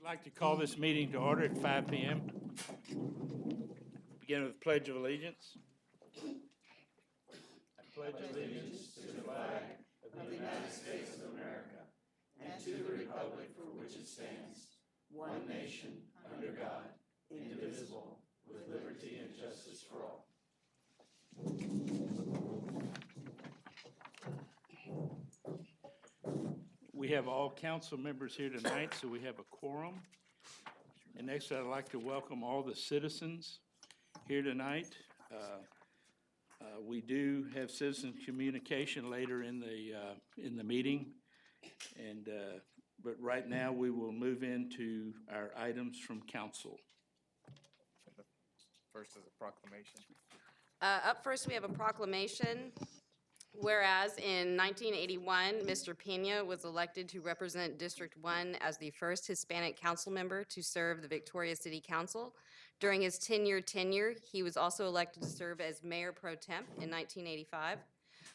I'd like to call this meeting to order at 5 p.m. Begin with the Pledge of Allegiance. I pledge allegiance to the flag of the United States of America and to the republic for which it stands, one nation, under God, indivisible, with liberty and justice for all. We have all council members here tonight, so we have a quorum. And next, I'd like to welcome all the citizens here tonight. We do have citizen communication later in the meeting, and but right now we will move into our items from council. First is a proclamation. Up first, we have a proclamation. Whereas in 1981, Mr. Pena was elected to represent District 1 as the first Hispanic council member to serve the Victoria City Council. During his 10-year tenure, he was also elected to serve as Mayor Pro Temp in 1985.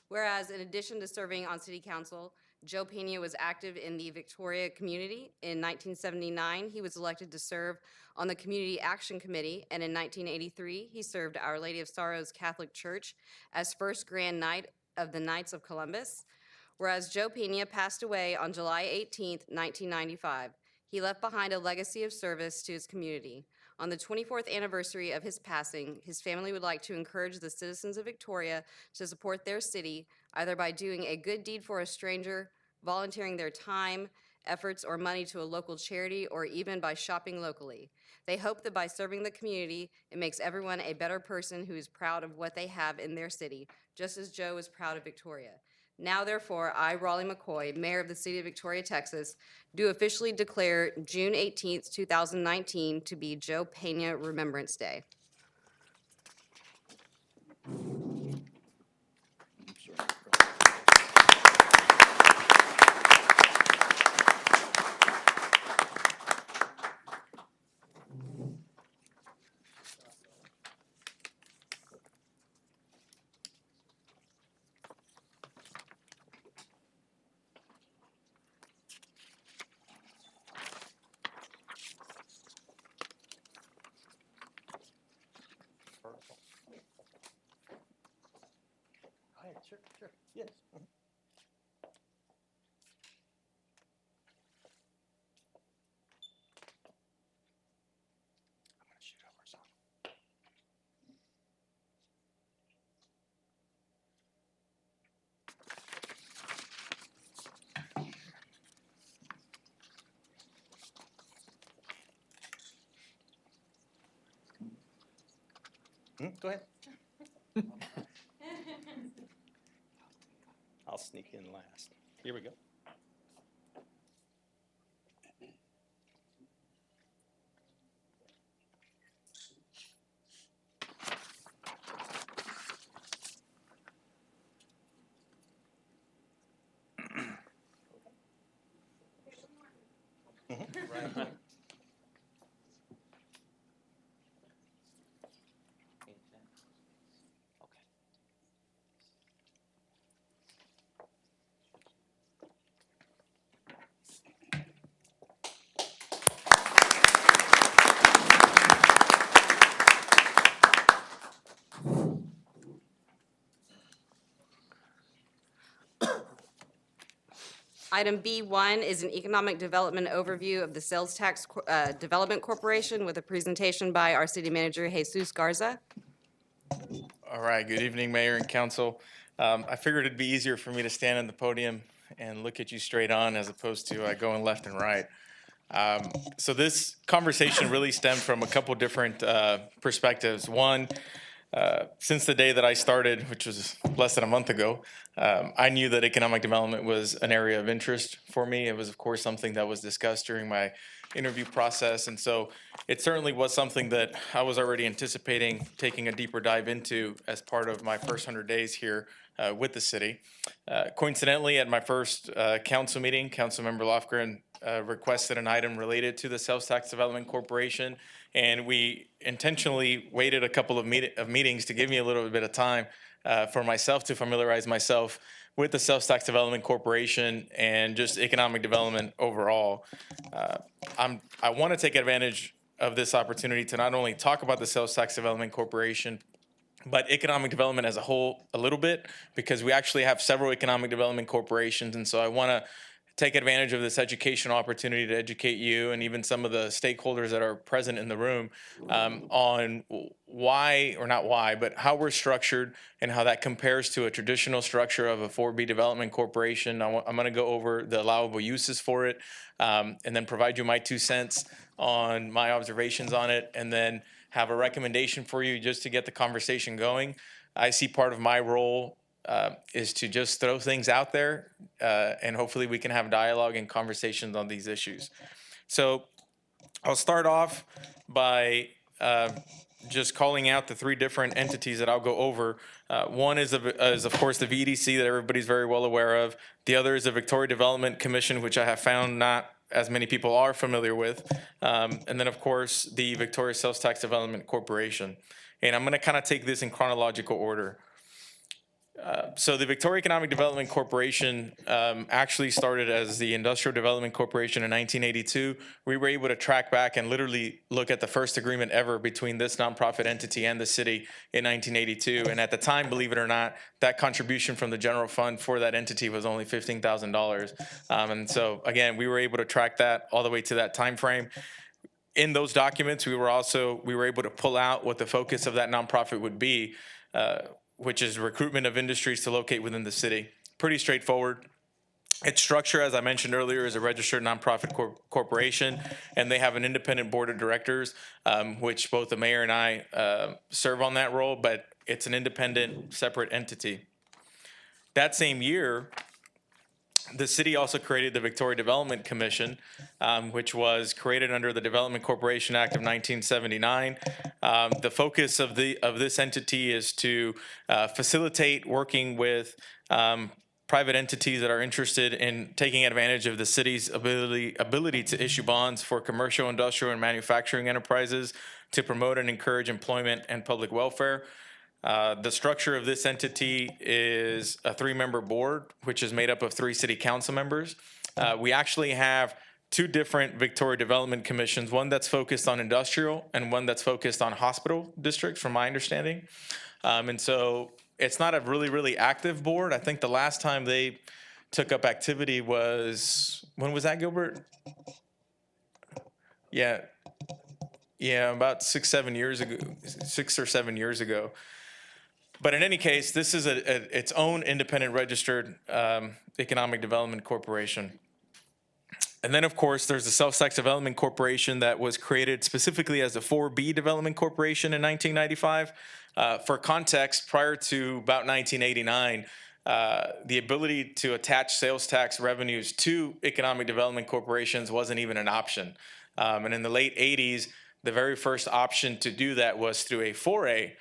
Whereas in addition to serving on City Council, Joe Pena was active in the Victoria community. In 1979, he was elected to serve on the Community Action Committee, and in 1983, he served Our Lady of Sorrows Catholic Church as first Grand Knight of the Knights of Columbus. Whereas Joe Pena passed away on July 18, 1995, he left behind a legacy of service to his community. On the 24th anniversary of his passing, his family would like to encourage the citizens of Victoria to support their city, either by doing a good deed for a stranger, volunteering their time, efforts, or money to a local charity, or even by shopping locally. They hope that by serving the community, it makes everyone a better person who is proud of what they have in their city, just as Joe is proud of Victoria. Now, therefore, I, Raleigh McCoy, Mayor of the City of Victoria, Texas, do officially declare June 18th, 2019 to be Joe Pena Remembrance Day. Go ahead, sure, yes. I'm gonna shoot over some. Go ahead. I'll sneak in last. Here we go. Right. Item B1 is an economic development overview of the Sales Tax Development Corporation with a presentation by our city manager, Jesus Garza. All right, good evening, Mayor and Council. I figured it'd be easier for me to stand on the podium and look at you straight on as opposed to going left and right. So this conversation really stemmed from a couple different perspectives. One, since the day that I started, which was less than a month ago, I knew that economic development was an area of interest for me. It was, of course, something that was discussed during my interview process. And so it certainly was something that I was already anticipating taking a deeper dive into as part of my first 100 days here with the city. Coincidentally, at my first council meeting, Councilmember Lofgren requested an item related to the Sales Tax Development Corporation, and we intentionally waited a couple of meetings to give me a little bit of time for myself to familiarize myself with the Sales Tax Development Corporation and just economic development overall. I want to take advantage of this opportunity to not only talk about the Sales Tax Development Corporation, but economic development as a whole a little bit, because we actually have several economic development corporations. And so I want to take advantage of this educational opportunity to educate you and even some of the stakeholders that are present in the room on why, or not why, but how we're structured and how that compares to a traditional structure of a 4B development corporation. I'm going to go over the allowable uses for it, and then provide you my 2 cents on my observations on it, and then have a recommendation for you just to get the conversation going. I see part of my role is to just throw things out there, and hopefully we can have dialogue and conversations on these issues. So I'll start off by just calling out the 3 different entities that I'll go over. One is of course the VDC that everybody's very well aware of. The other is the Victoria Development Commission, which I have found not as many people are familiar with. And then of course the Victoria Sales Tax Development Corporation. And I'm going to kind of take this in chronological order. So the Victoria Economic Development Corporation actually started as the Industrial Development Corporation in 1982. We were able to track back and literally look at the first agreement ever between this nonprofit entity and the city in 1982. And at the time, believe it or not, that contribution from the general fund for that entity was only $15,000. And so again, we were able to track that all the way to that time frame. In those documents, we were able to pull out what the focus of that nonprofit would be, which is recruitment of industries to locate within the city. Pretty straightforward. Its structure, as I mentioned earlier, is a registered nonprofit corporation, and they have an independent board of directors, which both the mayor and I serve on that role, but it's an independent, separate entity. That same year, the city also created the Victoria Development Commission, which was created under the Development Corporation Act of 1979. The focus of this entity is to facilitate working with private entities that are interested in taking advantage of the city's ability to issue bonds for commercial, industrial, and manufacturing enterprises to promote and encourage employment and public welfare. The structure of this entity is a 3-member board, which is made up of 3 city council members. We actually have 2 different Victoria Development Commissions, one that's focused on industrial and one that's focused on hospital districts, from my understanding. And so it's not a really active board. I think the last time they took up activity was, when was that, Gilbert? Yeah, about 6 or 7 years ago. But in any case, this is its own independent registered economic development corporation. And then, of course, there's the Sales Tax Development Corporation that was created specifically as a 4B Development Corporation in 1995. For context, prior to about 1989, the ability to attach sales tax revenues to economic development corporations wasn't even an option. And in the late 80s, the very first option to do that was through a 4A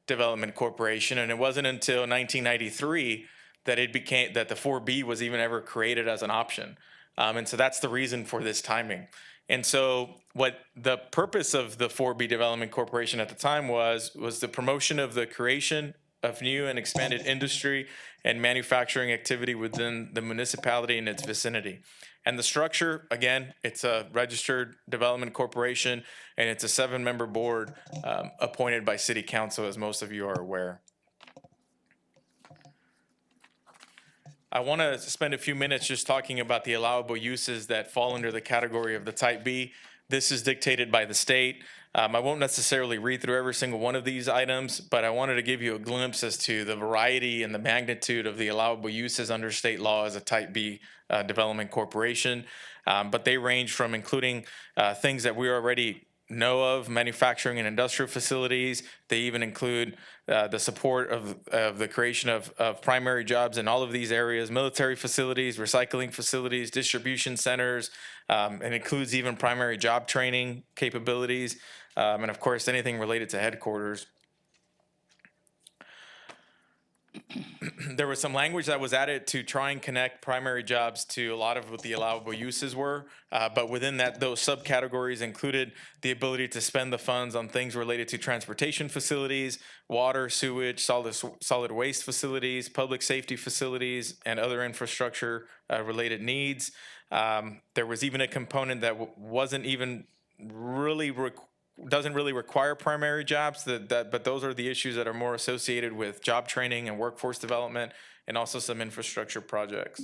Development Corporation, and it wasn't until 1993 that the 4B was even ever created as an option. And so that's the reason for this timing. And so what the purpose of the 4B Development Corporation at the time was the promotion of the creation of new and expanded industry and manufacturing activity within the municipality and its vicinity. And the structure, again, it's a registered development corporation, and it's a 7-member board appointed by city council, as most of you are aware. I want to spend a few minutes just talking about the allowable uses that fall under the category of the Type B. This is dictated by the state. I won't necessarily read through every single one of these items, but I wanted to give you a glimpse as to the variety and the magnitude of the allowable uses under state law as a Type B development corporation. But they range from including things that we already know of, manufacturing and industrial facilities. They even include the support of the creation of primary jobs in all of these areas, military facilities, recycling facilities, distribution centers. It includes even primary job training capabilities, and of course, anything related to headquarters. there was some language that was added to try and connect primary jobs to a lot of what the allowable uses were. But within that, those subcategories included the ability to spend the funds on things related to transportation facilities, water, sewage, solid waste facilities, public safety facilities, and other infrastructure related needs. There was even a component that wasn't even really doesn't really require primary jobs, but those are the issues that are more associated with job training and workforce development, and also some infrastructure projects.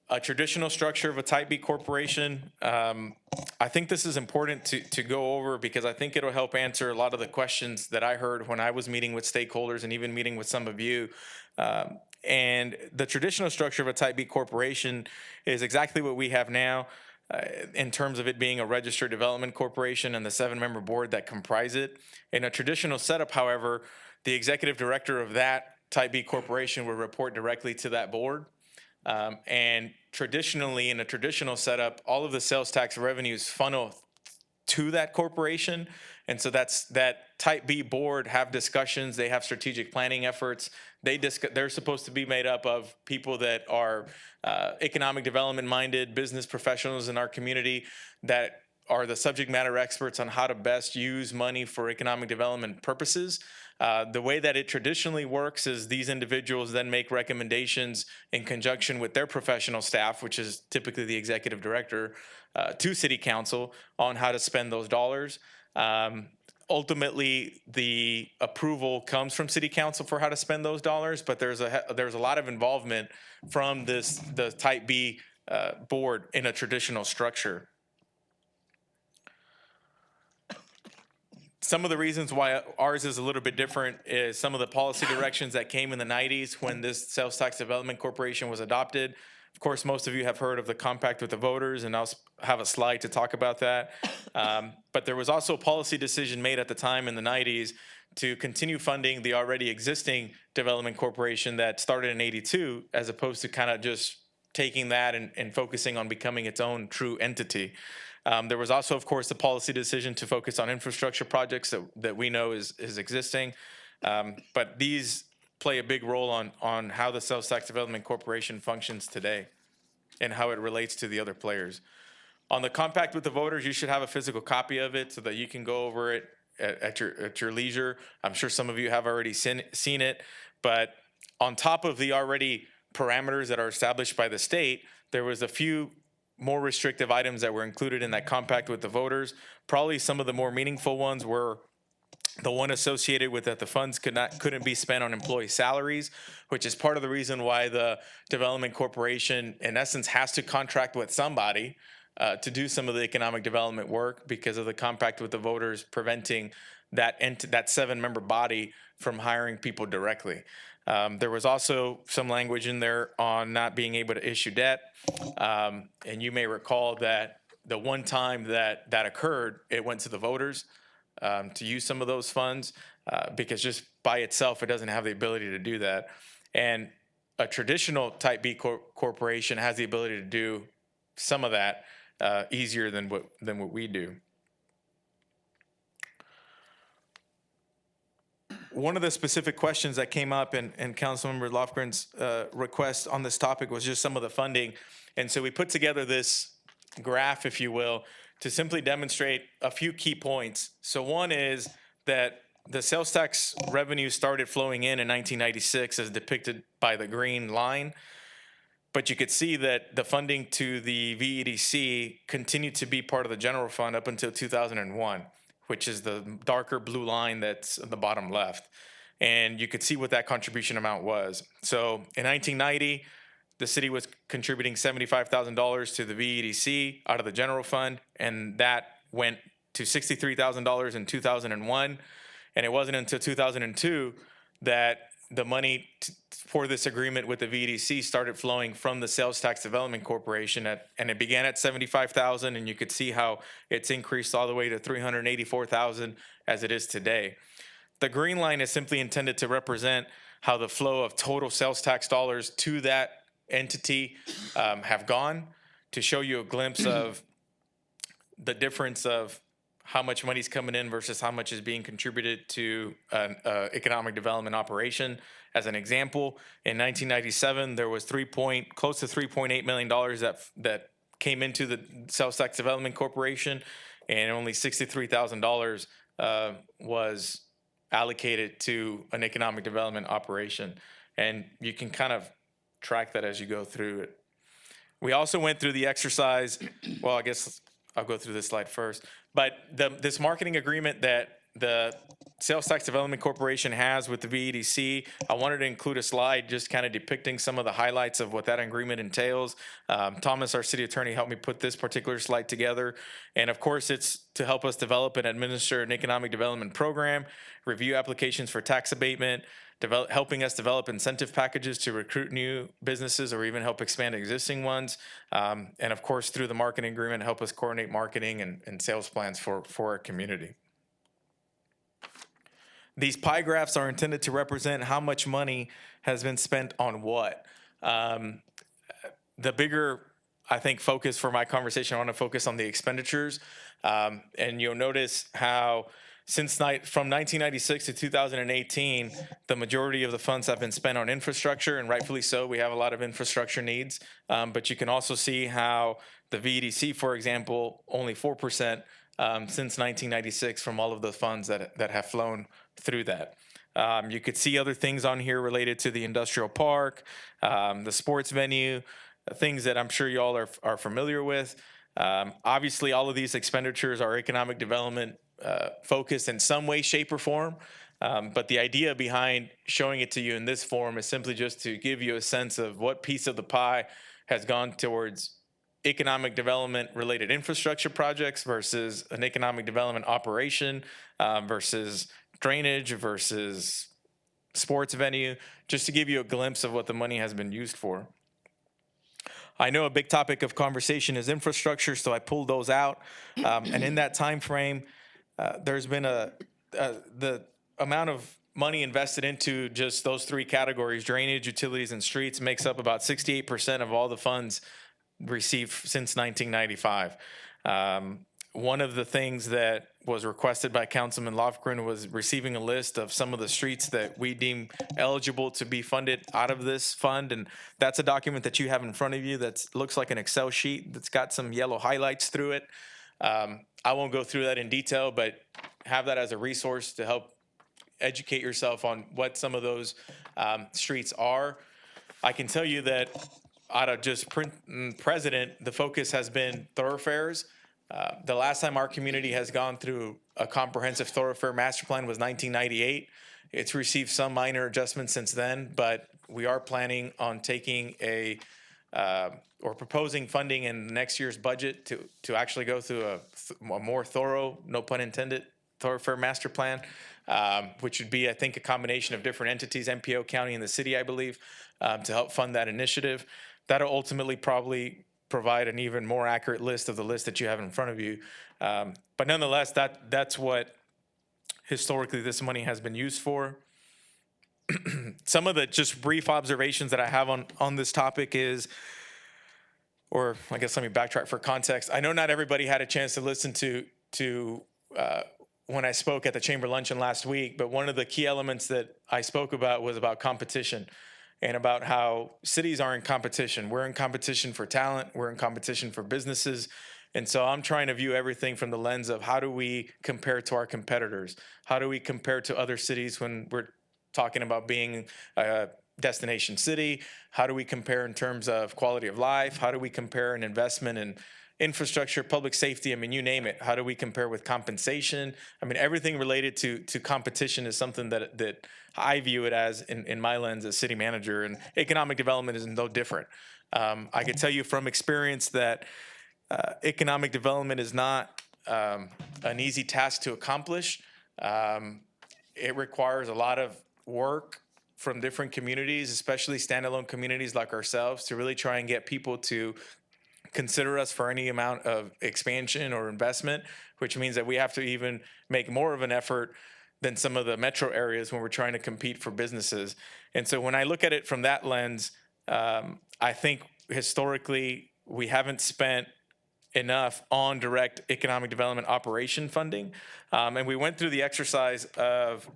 A traditional structure of a Type B corporation, I think this is important to go over because I think it'll help answer a lot of the questions that I heard when I was meeting with stakeholders and even meeting with some of you. And the traditional structure of a Type B corporation is exactly what we have now. In terms of it being a registered development corporation and the 7-member board that comprise it. In a traditional setup, however, the executive director of that Type B corporation would report directly to that board. And traditionally, in a traditional setup, all of the sales tax revenues funnel to that corporation. And so that Type B board have discussions, they have strategic planning efforts. They're supposed to be made up of people that are economic development minded, business professionals in our community that are the subject matter experts on how to best use money for economic development purposes. The way that it traditionally works is these individuals then make recommendations in conjunction with their professional staff, which is typically the executive director, to city council on how to spend those dollars. Ultimately, the approval comes from city council for how to spend those dollars, but there's a lot of involvement from the Type B board in a traditional structure. Some of the reasons why ours is a little bit different is some of the policy directions that came in the 90s when this Sales Tax Development Corporation was adopted. Of course, most of you have heard of the compact with the voters, and I'll have a slide to talk about that. But there was also a policy decision made at the time in the 90s to continue funding the already existing development corporation that started in 82, as opposed to kind of just taking that and focusing on becoming its own true entity. There was also, of course, the policy decision to focus on infrastructure projects that we know is existing. But these play a big role on how the Sales Tax Development Corporation functions today and how it relates to the other players. On the compact with the voters, you should have a physical copy of it so that you can go over it at your leisure. I'm sure some of you have already seen it, but on top of the already parameters that are established by the state, there was a few more restrictive items that were included in that compact with the voters. Probably some of the more meaningful ones were the one associated with that the funds couldn't be spent on employee salaries, which is part of the reason why the development corporation, in essence, has to contract with somebody to do some of the economic development work because of the compact with the voters preventing that 7-member body from hiring people directly. There was also some language in there on not being able to issue debt. And you may recall that the one time that occurred, it went to the voters to use some of those funds because just by itself, it doesn't have the ability to do that. And a traditional Type B corporation has the ability to do some of that easier than what we do. One of the specific questions that came up in Councilmember Lofgren's request on this topic was just some of the funding. And so we put together this graph, if you will, to simply demonstrate a few key points. So one is that the sales tax revenue started flowing in 1996 as depicted by the green line. But you could see that the funding to the VEDC continued to be part of the general fund up until 2001, which is the darker blue line that's on the bottom left. And you could see what that contribution amount was. So in 1990, the city was contributing $75,000 to the VEDC out of the general fund, and that went to $63,000 in 2001. And it wasn't until 2002 that the money for this agreement with the VEDC started flowing from the Sales Tax Development Corporation, and it began at $75,000, and you could see how it's increased all the way to $384,000 as it is today. The green line is simply intended to represent how the flow of total sales tax dollars to that entity have gone, to show you a glimpse of the difference of how much money's coming in versus how much is being contributed to an economic development operation. As an example, in 1997, there was close to $3.8 million that came into the Sales Tax Development Corporation, and only $63,000 was allocated to an economic development operation. And you can kind of track that as you go through it. We also went through the exercise. Well, I guess I'll go through this slide first. But this marketing agreement that the Sales Tax Development Corporation has with the VEDC, I wanted to include a slide just kind of depicting some of the highlights of what that agreement entails. Thomas, our city attorney, helped me put this particular slide together. And of course, it's to help us develop and administer an economic development program, review applications for tax abatement, helping us develop incentive packages to recruit new businesses or even help expand existing ones. And of course, through the marketing agreement, help us coordinate marketing and sales plans for our community. These pie graphs are intended to represent how much money has been spent on what. The bigger, I think, focus for my conversation, I want to focus on the expenditures. And you'll notice how from 1996 to 2018, the majority of the funds have been spent on infrastructure, and rightfully so. We have a lot of infrastructure needs. But you can also see how the VEDC, for example, only 4% since 1996 from all of the funds that have flown through that. You could see other things on here related to the industrial park, the sports venue, things that I'm sure you all are familiar with. Obviously, all of these expenditures are economic development focused in some way, shape, or form. But the idea behind showing it to you in this form is simply just to give you a sense of what piece of the pie has gone towards economic development related infrastructure projects versus an economic development operation versus drainage versus sports venue, just to give you a glimpse of what the money has been used for. I know a big topic of conversation is infrastructure, so I pulled those out. And in that time frame, there's been the amount of money invested into just those three categories, drainage, utilities, and streets, makes up about 68% of all the funds received since 1995. One of the things that was requested by Councilman Lofgren was receiving a list of some of the streets that we deem eligible to be funded out of this fund. And that's a document that you have in front of you that looks like an Excel sheet that's got some yellow highlights through it. I won't go through that in detail, but have that as a resource to help educate yourself on what some of those streets are. I can tell you that out of just president, the focus has been thoroughfares. The last time our community has gone through a comprehensive thoroughfare master plan was 1998. It's received some minor adjustments since then, but we are planning on taking or proposing funding in next year's budget to actually go through a more thorough, no pun intended, thoroughfare master plan, which would be, I think, a combination of different entities, MPO, county, and the city, I believe, to help fund that initiative. That'll ultimately probably provide an even more accurate list of the list that you have in front of you. But nonetheless, that's what historically this money has been used for. Some of the just brief observations that I have on this topic is, or I guess let me backtrack for context. I know not everybody had a chance to listen to when I spoke at the chamber luncheon last week, but one of the key elements that I spoke about was about competition and about how cities are in competition. We're in competition for talent. We're in competition for businesses. And so I'm trying to view everything from the lens of how do we compare to our competitors? How do we compare to other cities when we're talking about being a destination city? How do we compare in terms of quality of life? How do we compare an investment in infrastructure, public safety? I mean, you name it. How do we compare with compensation? I mean, everything related to competition is something that I view it as in my lens as city manager, and economic development is no different. I can tell you from experience that economic development is not an easy task to accomplish. It requires a lot of work from different communities, especially standalone communities like ourselves, to really try and get people to consider us for any amount of expansion or investment, which means that we have to even make more of an effort than some of the metro areas when we're trying to compete for businesses. And so when I look at it from that lens, I think historically we haven't spent enough on direct economic development operation funding. And we went through the exercise of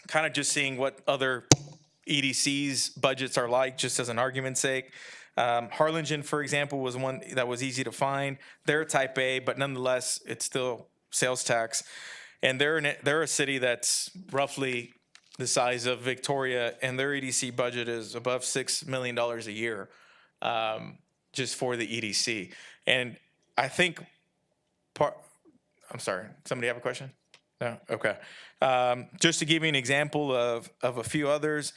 kind of just seeing what other EDC's budgets are like, just as an argument's sake. Harlingen, for example, was one that was easy to find. They're type A, but nonetheless, it's still sales tax. And they're a city that's roughly the size of Victoria, and their EDC budget is above $6 million a year, just for the EDC. And I think I'm sorry, somebody have a question? No? Okay. Just to give you an example of a few others,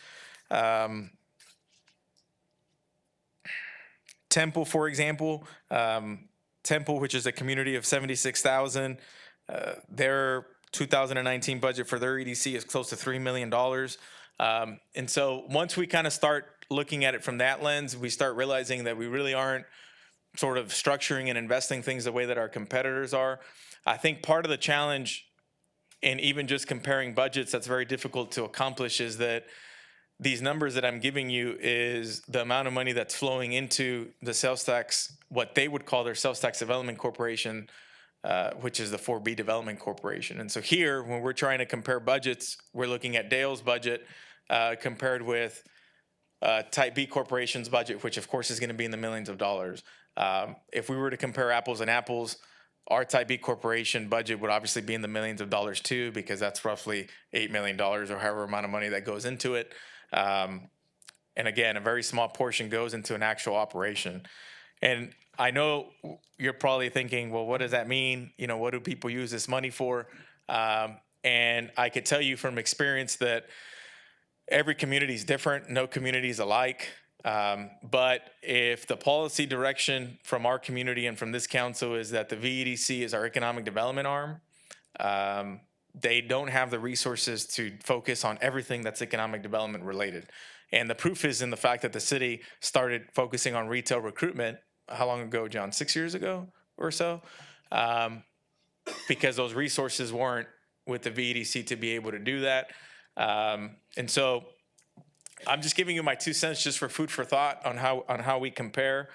Temple, for example, Temple, which is a community of 76,000, their 2019 budget for their EDC is close to $3 million. And so once we kind of start looking at it from that lens, we start realizing that we really aren't sort of structuring and investing things the way that our competitors are. I think part of the challenge in even just comparing budgets that's very difficult to accomplish is that these numbers that I'm giving you is the amount of money that's flowing into the sales tax, what they would call their sales tax development corporation, which is the 4B Development Corporation. And so here, when we're trying to compare budgets, we're looking at Dale's budget compared with Type B Corporation's budget, which of course is going to be in the millions of dollars. If we were to compare apples and apples, our Type B Corporation budget would obviously be in the millions of dollars too, because that's roughly $8 million or however amount of money that goes into it. And again, a very small portion goes into an actual operation. And I know you're probably thinking, well, what does that mean? You know, what do people use this money for? And I could tell you from experience that every community is different. No community is alike. But if the policy direction from our community and from this council is that the VEDC is our economic development arm, they don't have the resources to focus on everything that's economic development related. And the proof is in the fact that the city started focusing on retail recruitment, how long ago, John? 6 years ago or so? Because those resources weren't with the VEDC to be able to do that. And so I'm just giving you my 2 cents just for food for thought on how we compare.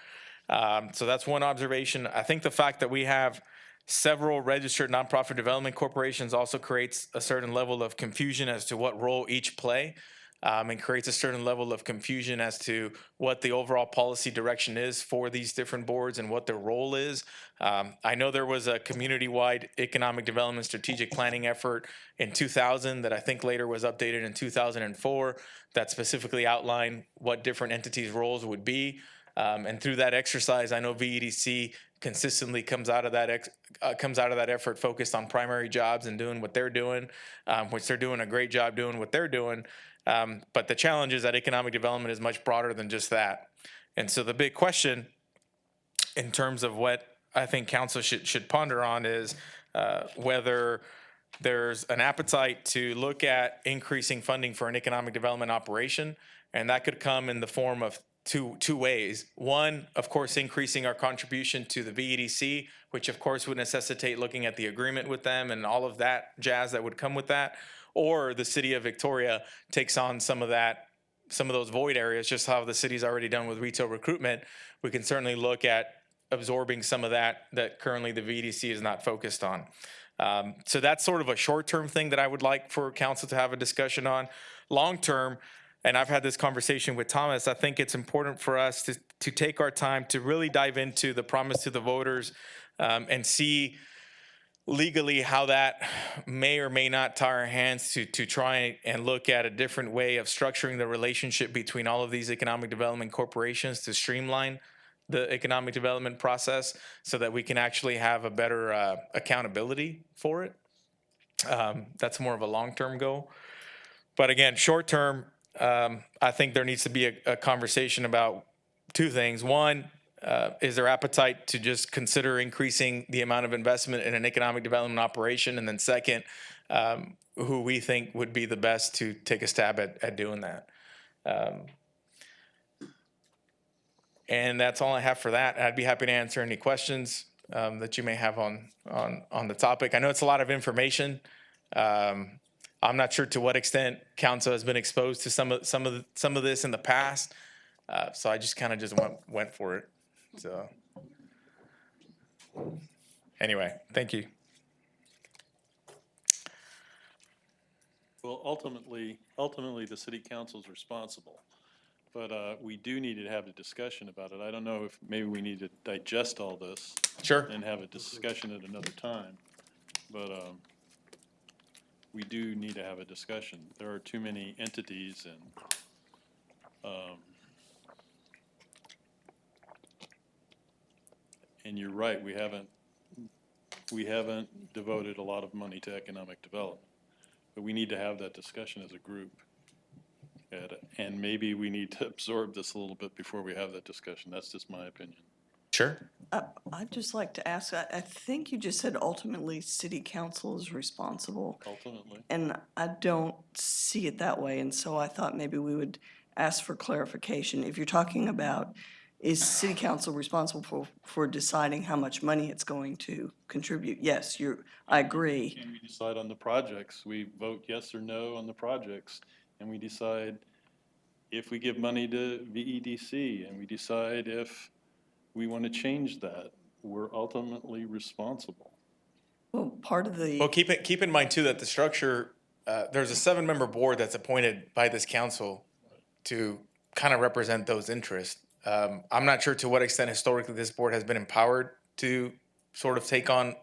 So that's one observation. I think the fact that we have several registered nonprofit development corporations also creates a certain level of confusion as to what role each play, and creates a certain level of confusion as to what the overall policy direction is for these different boards and what their role is. I know there was a community-wide economic development strategic planning effort in 2000 that I think later was updated in 2004 that specifically outlined what different entities' roles would be. And through that exercise, I know VEDC consistently comes out of that effort focused on primary jobs and doing what they're doing, which they're doing a great job doing what they're doing. But the challenge is that economic development is much broader than just that. And so the big question in terms of what I think council should ponder on is whether there's an appetite to look at increasing funding for an economic development operation, and that could come in the form of two ways. One, of course, increasing our contribution to the VEDC, which of course would necessitate looking at the agreement with them and all of that jazz that would come with that. Or the city of Victoria takes on some of those void areas, just how the city's already done with retail recruitment. We can certainly look at absorbing some of that currently the VEDC is not focused on. So that's sort of a short-term thing that I would like for council to have a discussion on. Long-term, and I've had this conversation with Thomas, I think it's important for us to take our time to really dive into the promise to the voters and see legally how that may or may not tie our hands to try and look at a different way of structuring the relationship between all of these economic development corporations to streamline the economic development process so that we can actually have a better accountability for it. That's more of a long-term goal. But again, short-term, I think there needs to be a conversation about two things. One, is there appetite to just consider increasing the amount of investment in an economic development operation? And then second, who we think would be the best to take a stab at doing that. And that's all I have for that. I'd be happy to answer any questions that you may have on the topic. I know it's a lot of information. I'm not sure to what extent council has been exposed to some of this in the past. So I just kind of went for it. So Anyway, thank you. Well, ultimately, the city council's responsible, but we do need to have a discussion about it. I don't know if maybe we need to digest all this Sure. and have a discussion at another time, but we do need to have a discussion. There are too many entities and you're right, we haven't devoted a lot of money to economic development. But we need to have that discussion as a group. And maybe we need to absorb this a little bit before we have that discussion. That's just my opinion. Sure. I'd just like to ask, I think you just said ultimately city council is responsible, Ultimately, and I don't see it that way, and so I thought maybe we would ask for clarification. If you're talking about, is city council responsible for deciding how much money it's going to contribute? Yes, I agree. and we decide on the projects. We vote yes or no on the projects, and we decide if we give money to VEDC, and we decide if we want to change that. We're ultimately responsible. Well, part of Well, the, keep in mind too that the structure, there's a 7-member board that's appointed by this council to kind of represent those interests. I'm not sure to what extent historically this board has been empowered to sort of take on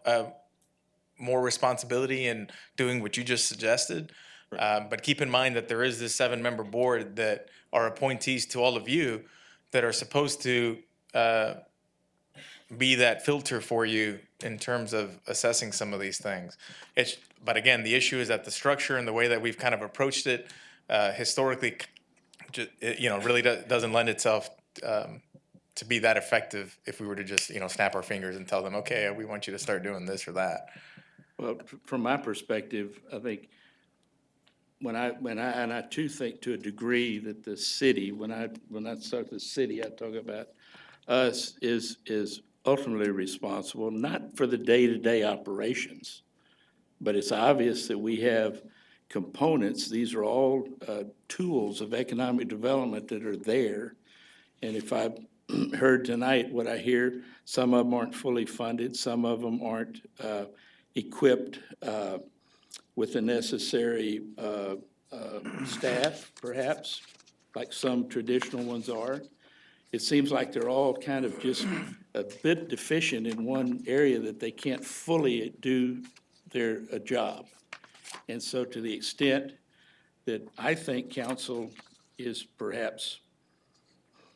more responsibility in doing what you just suggested. But keep in mind that there is this 7-member board that are appointees to all of you that are supposed to be that filter for you in terms of assessing some of these things. But again, the issue is that the structure and the way that we've kind of approached it historically, really doesn't lend itself to be that effective if we were to just, snap our fingers and tell them, okay, we want you to start doing this or that. Well, from my perspective, I think and I too think to a degree that the city, when I talk the city, I talk about us is ultimately responsible, not for the day-to-day operations, but it's obvious that we have components. These are all tools of economic development that are there. And if I heard tonight what I hear, some of them aren't fully funded, some of them aren't equipped with the necessary staff, perhaps, like some traditional ones are. It seems like they're all kind of just a bit deficient in one area that they can't fully do their job. And so to the extent that I think council is perhaps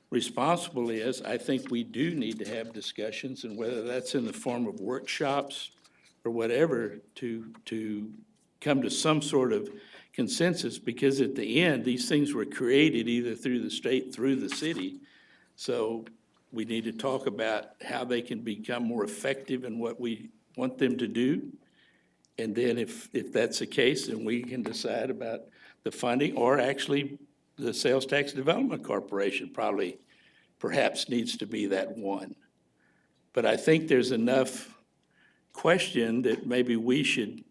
responsible is, I think we do need to have discussions, and whether that's in the form of workshops or whatever, to come to some sort of consensus, because at the end, these things were created either through the state, through the city. So we need to talk about how they can become more effective in what we want them to do. And then if that's the case, then we can decide about the funding, or actually the Sales Tax Development Corporation perhaps needs to be that one. But I think there's enough question that maybe we should,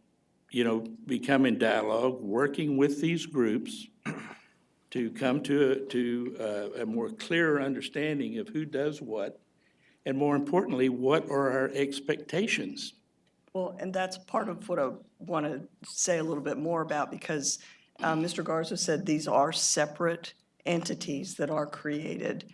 become in dialogue, working with these groups to come to a more clearer understanding of who does what, and more importantly, what are our expectations? well, and that's part of what I want to say a little bit more about, because Mr. Garza said these are separate entities that are created.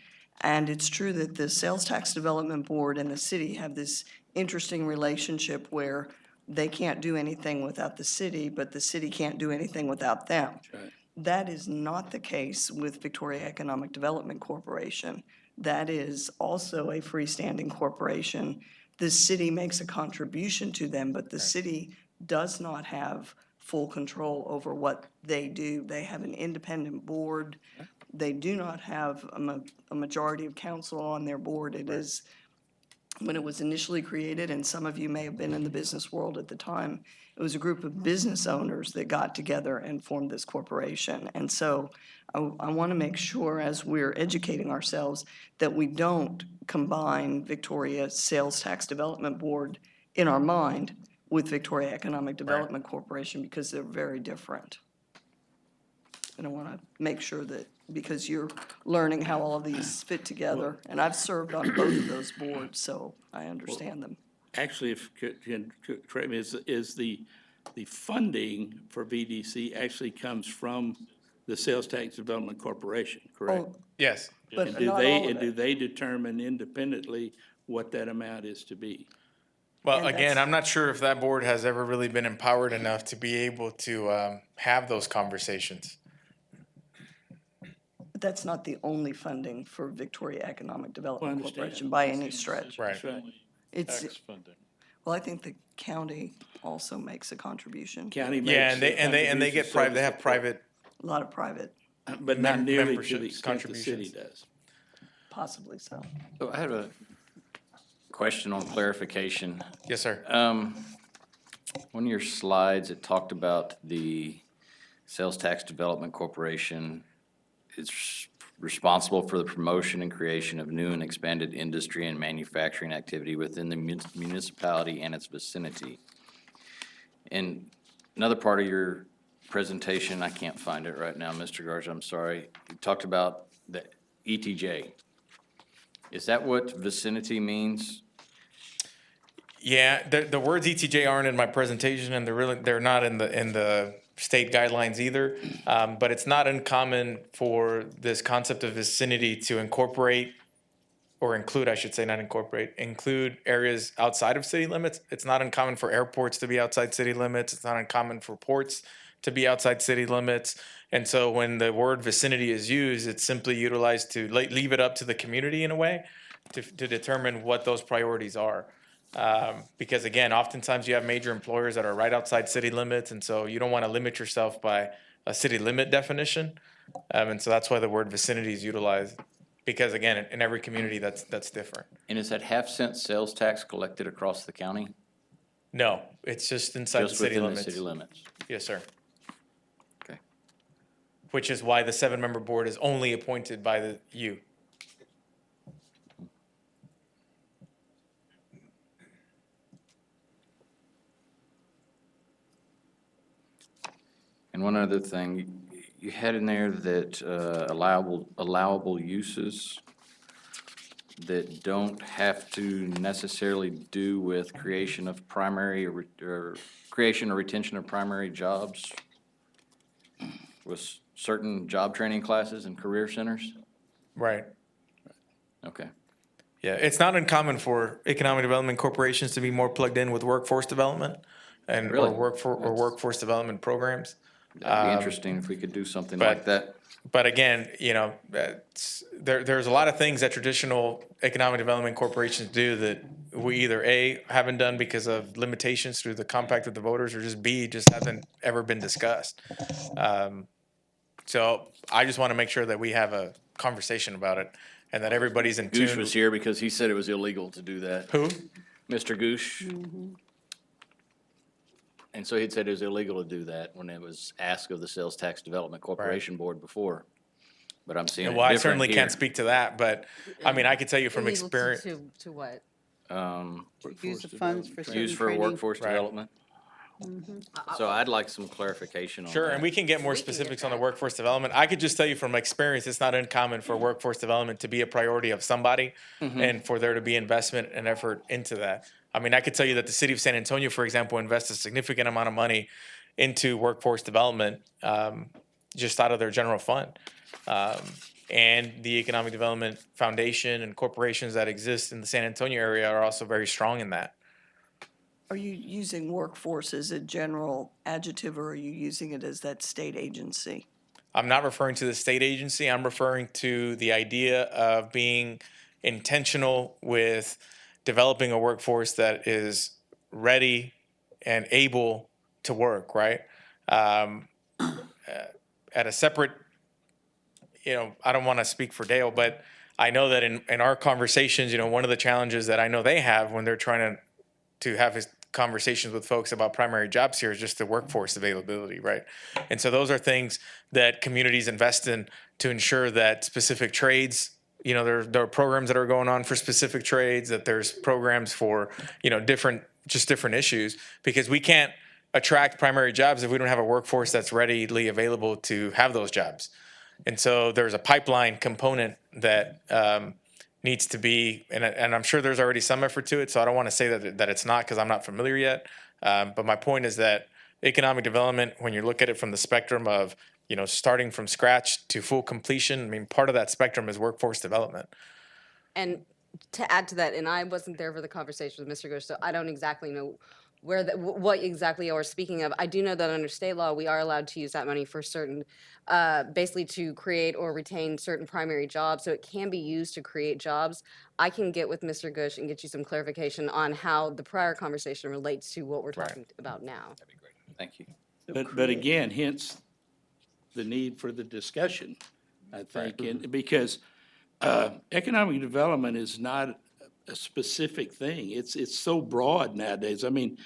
And it's true that the Sales Tax Development Board and the city have this interesting relationship where they can't do anything without the city, but the city can't do anything without them. Right. That is not the case with Victoria Economic Development Corporation. That is also a freestanding corporation. The city makes a contribution to them, but the city does not have full control over what they do. They have an independent board. They do not have a majority of council on their board. It is, when it was initially created, and some of you may have been in the business world at the time, it was a group of business owners that got together and formed this corporation. And so I want to make sure, as we're educating ourselves, that we don't combine Victoria Sales Tax Development Board in our mind with Victoria Economic Development Corporation, because they're very different. And I want to make sure that, because you're learning how all of these fit together, and I've served on both of those boards, so I understand them. actually, if, correct me, is the funding for VDC actually comes from the Sales Tax Development Corporation, correct? Oh, Yes. but And do not they, all of and do it. they determine independently what that amount is to be? Well, And again, that's- I'm not sure if that board has ever really been empowered enough to be able to have those conversations. That's not the only funding for Victoria Economic Well, I Development understand. Corporation by any stretch. Right. That's right. It's, Tax funding. well, I think the county also makes a contribution, County makes. Yeah, and a they get contribution, so private, does they the have port. private, a lot of private, But not nearly to the memberships, extent the city contributions. does. possibly so. So I have a question on clarification. yes, sir. One of your slides, it talked about the Sales Tax Development Corporation is responsible for the promotion and creation of new and expanded industry and manufacturing activity within the municipality and its vicinity. In another part of your presentation, I can't find it right now, Mr. Garza, I'm sorry. You talked about the ETJ. Is that what vicinity means? Yeah, the words ETJ aren't in my presentation, and they're not in the state guidelines either. But it's not uncommon for this concept of vicinity to incorporate or include, I should say, not incorporate, include areas outside of city limits. It's not uncommon for airports to be outside city limits. It's not uncommon for ports to be outside city limits. And so when the word vicinity is used, it's simply utilized to leave it up to the community in a way to determine what those priorities are. Because again, oftentimes you have major employers that are right outside city limits, and so you don't want to limit yourself by a city limit definition. And so that's why the word vicinity is utilized. Because again, in every community, that's different. And is that half-cent sales tax collected across the county? No, it's just inside the Just city within the limits. city limits? Yes, sir. Okay. Which is why the 7-member board is only appointed by you. And one other thing, you had in there that allowable uses that don't have to necessarily do with creation of primary or creation or retention of primary jobs with certain job training classes and career centers? Right. Okay. Yeah, it's not uncommon for economic development corporations to be more plugged in with workforce development and Really? or workforce development programs. That'd be interesting if we could do something but- like that. But again, there's a lot of things that traditional economic development corporations do that we either A, haven't done because of limitations through the compact with the voters, or just B, just hasn't ever been discussed. So I just want to make sure that we have a conversation about it and that everybody's in Goosh tune. was here because he said it was illegal to do that. Who? Mr. Goosh. And so he'd said it was illegal to do that when it was asked of the Sales Tax Development Corporation Board before. But I'm seeing it Well, I different certainly here. can't speak to that, but I mean, I could tell you from Illegal experience. to what? Use the funds for certain Used for training. workforce Right. development. So I'd like some clarification on that. Sure, and we can get more We can get specifics on the that. workforce development. I could just tell you from experience, it's not uncommon for workforce development to be a priority of somebody and for there to be investment and effort into that. I mean, I could tell you that the city of San Antonio, for example, invests a significant amount of money into workforce development just out of their general fund. And the Economic Development Foundation and corporations that exist in the San Antonio area are also very strong in that. Are you using workforce as a general adjective, or are you using it as that state agency? I'm not referring to the state agency. I'm referring to the idea of being intentional with developing a workforce that is ready and able to work, right? At a separate, I don't want to speak for Dale, but I know that in our conversations, one of the challenges that I know they have when they're trying to have his conversations with folks about primary jobs here is just the workforce availability, right? And so those are things that communities invest in to ensure that specific trades, there are programs that are going on for specific trades, that there's programs for, different issues, because we can't attract primary jobs if we don't have a workforce that's readily available to have those jobs. And so there's a pipeline component that needs to be, and I'm sure there's already some effort to it, so I don't want to say that it's not because I'm not familiar yet. But my point is that economic development, when you look at it from the spectrum of, starting from scratch to full completion, I mean, part of that spectrum is workforce development. And to add to that, and I wasn't there for the conversation with Mr. Gush, so I don't exactly know what exactly you are speaking of. I do know that under state law, we are allowed to use that money for certain, basically to create or retain certain primary jobs, so it can be used to create jobs. I can get with Mr. Gush and get you some clarification on how the prior conversation relates to what we're talking about now. Thank you. But again, hence the need for the discussion, I think, and because economic development is not a specific thing. It's so broad nowadays. I mean,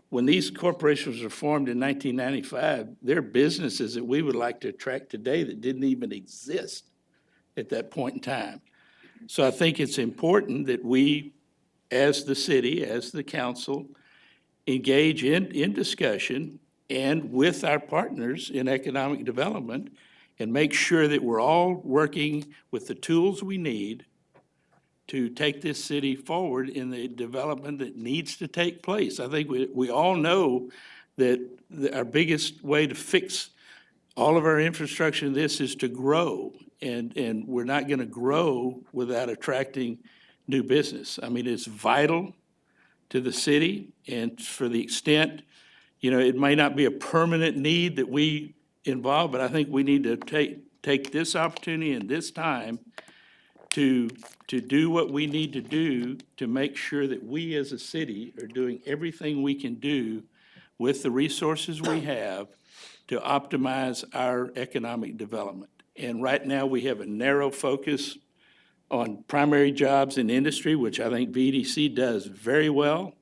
when these corporations were formed in 1995, they're businesses that we would like to attract today that didn't even exist at that point in time. So I think it's important that we, as the city, as the council, engage in discussion and with our partners in economic development and make sure that we're all working with the tools we need to take this city forward in the development that needs to take place. I think we all know that our biggest way to fix all of our infrastructure in this is to grow, and we're not gonna grow without attracting new business. I mean, it's vital to the city, and for the extent, it may not be a permanent need that we involve, but I think we need to take this opportunity and this time to do what we need to do to make sure that we as a city are doing everything we can do with the resources we have to optimize our economic development. And right now, we have a narrow focus on primary jobs in industry, which I think VDC does very well.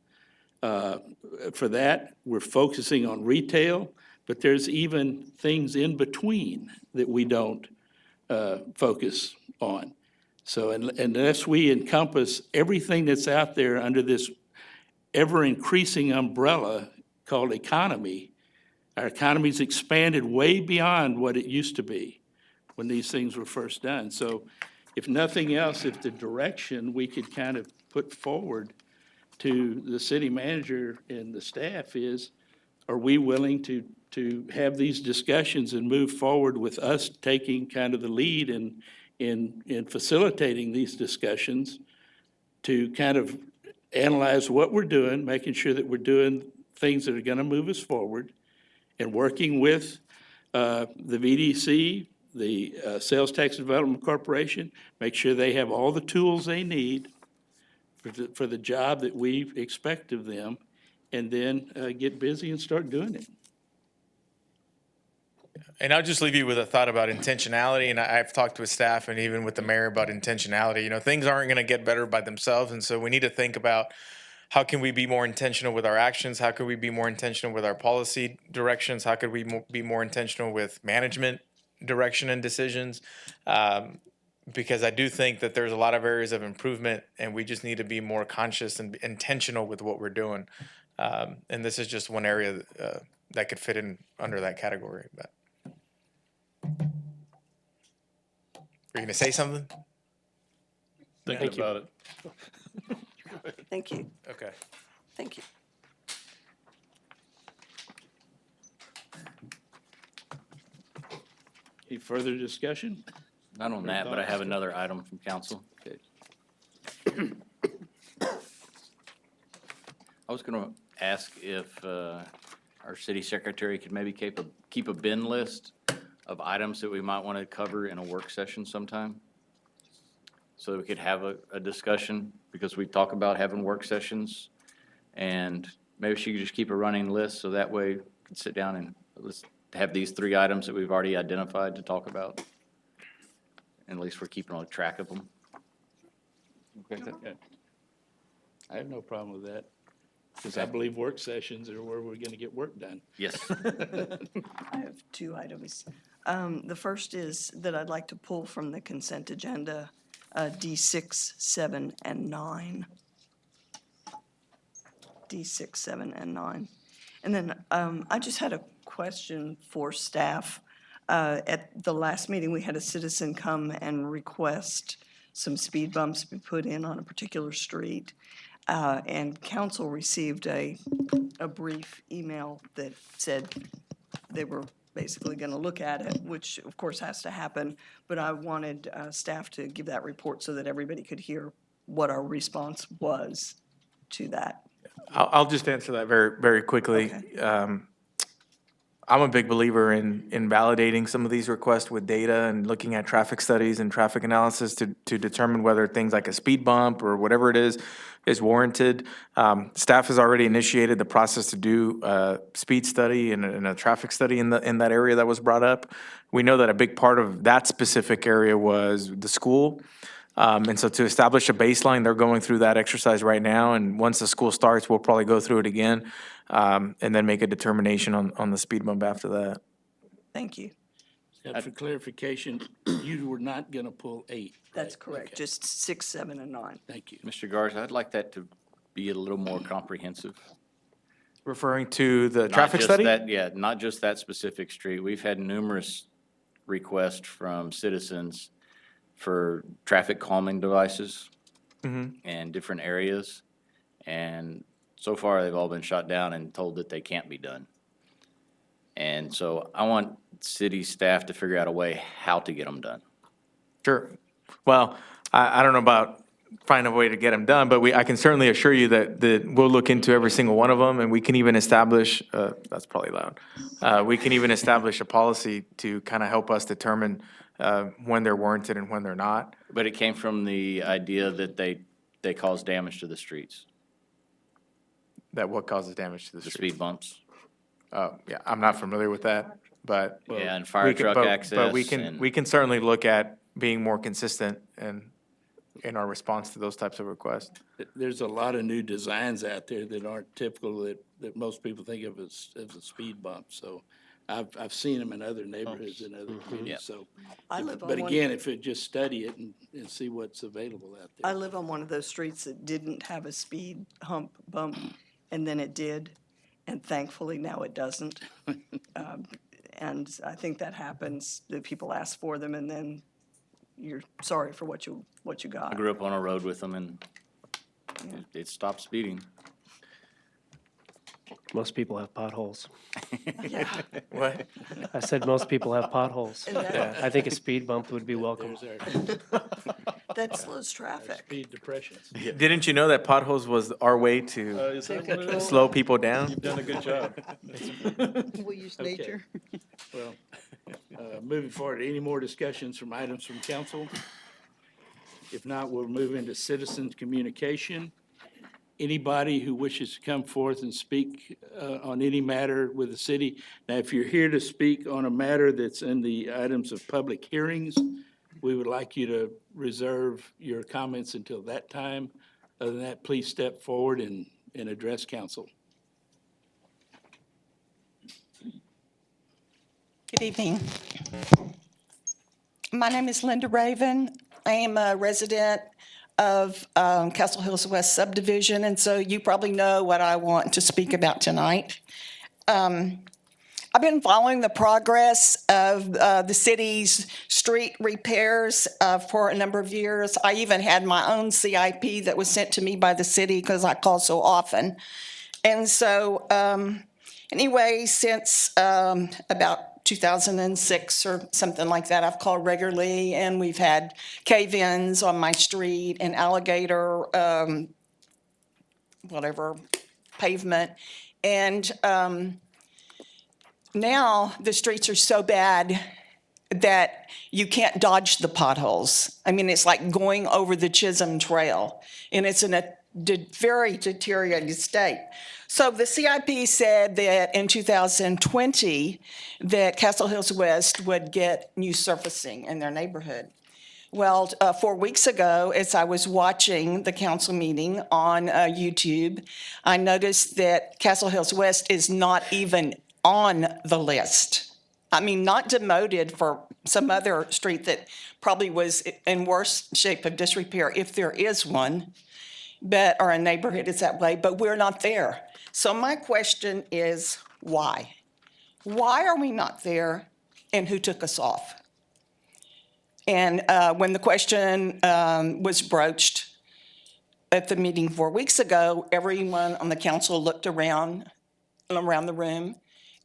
For that, we're focusing on retail, but there's even things in between that we don't focus on. So unless we encompass everything that's out there under this ever-increasing umbrella called economy, our economy's expanded way beyond what it used to be when these things were first done. So if nothing else, if the direction we could kind of put forward to the city manager and the staff is, are we willing to have these discussions and move forward with us taking kind of the lead in facilitating these discussions to kind of analyze what we're doing, making sure that we're doing things that are gonna move us forward, and working with the VDC, the Sales Tax Development Corporation, make sure they have all the tools they need for the job that we expect of them, and then get busy and start doing it. And I'll just leave you with a thought about intentionality, and I've talked with staff and even with the mayor about intentionality. Things aren't going to get better by themselves, and so we need to think about how can we be more intentional with our actions? How could we be more intentional with our policy directions? How could we be more intentional with management direction and decisions? Because I do think that there's a lot of areas of improvement, and we just need to be more conscious and intentional with what we're doing. And this is just one area that could fit in under that category. But are you going to say something? Thinking about it. Thank you, Okay. thank you. Any further discussion? Not on that, but I have another item from council. Okay. I was going to ask if our city secretary could maybe keep a bin list of items that we might want to cover in a work session sometime. So that we could have a discussion, because we talk about having work sessions. And maybe she could just keep a running list, so that way we can sit down and let's have these 3 items that we've already identified to talk about. And at least we're keeping on track of them. Okay. Okay. I have no problem with that, because I believe work sessions are where we're gonna get work done. Yes. I have 2 items. The first is that I'd like to pull from the consent agenda, D6, 7, and 9. D6, 7, and 9. And then I just had a question for staff. At the last meeting, we had a citizen come and request some speed bumps be put in on a particular street. And council received a brief email that said they were basically going to look at it, which of course has to happen. But I wanted staff to give that report so that everybody could hear what our response was to that. I'll just answer that very, very quickly. Okay. I'm a big believer in validating some of these requests with data and looking at traffic studies and traffic analysis to determine whether things like a speed bump or whatever it is warranted. Staff has already initiated the process to do a speed study and a traffic study in that area that was brought up. We know that a big part of that specific area was the school. And so to establish a baseline, they're going through that exercise right now. And once the school starts, we'll probably go through it again, and then make a determination on the speed bump after that. Thank you. For clarification, you were not going to pull 8. That's right? correct. Okay. Just 6, 7, and 9. Thank you. Mr. Garza, I'd like that to be a little more comprehensive. Referring to the Not traffic just study? that- Yeah, not just that specific street. We've had numerous requests from citizens for traffic calming devices in different areas. And so far, they've all been shot down and told that they can't be done. And so I want city staff to figure out a way how to get them done. Sure. Well, I don't know about finding a way to get them done, but I can certainly assure you that we'll look into every single one of them, and we can even establish, that's probably loud. We can even establish a policy to kind of help us determine when they're warranted and when they're not. But it came from the idea that they cause damage to the streets, That what causes damage to the the street. speed bumps. Yeah, I'm not familiar with that, but. Yeah, and fire we can- truck but- access. But and- we can certainly look at being more consistent in our response to those types of requests. There's a lot of new designs out there that aren't typical that most people think of as a speed bump. So I've seen them in other neighborhoods and other Yeah. communities, so. I live on But one- again, if it just study it and see what's available out there. I live on one of those streets that didn't have a speed bump, and then it did, and thankfully now it doesn't. And I think that happens, that people ask for them, and then you're sorry for what you I got. grew up on a road with them and it stopped speeding. Most people have potholes. Yeah. What? I said most people have potholes. And that- I think a speed bump would be welcome. There's our That slows traffic. speed depressions. Didn't you know that potholes was our way to Is that what it is? slow people down? You've done a good job. We'll use Okay. nature. Well, moving forward, any more discussions from items from council? If not, we'll move into citizens' communication. Anybody who wishes to come forth and speak on any matter with the city. Now, if you're here to speak on a matter that's in the items of public hearings, we would like you to reserve your comments until that time. Other than that, please step forward and address council. Good evening. My name is Linda Raven. I am a resident of Castle Hills West subdivision, and so you probably know what I want to speak about tonight. I've been following the progress of the city's street repairs for a number of years. I even had my own CIP that was sent to me by the city because I call so often. And so anyway, since about 2006 or something like that, I've called regularly, and we've had cave-ins on my street and alligator, whatever, pavement. And now the streets are so bad that you can't dodge the potholes. I mean, it's like going over the Chisholm Trail, and it's in a very deteriorated state. So the CIP said that in 2020, that Castle Hills West would get new surfacing in their neighborhood. Well, 4 weeks ago, as I was watching the council meeting on YouTube, I noticed that Castle Hills West is not even on the list. I mean, not demoted for some other street that probably was in worse shape of disrepair, if there is one, but, or a neighborhood is that way, but we're not there. So my question is, why? Why are we not there, and who took us off? And when the question was broached at the meeting 4 weeks ago, everyone on the council looked around the room,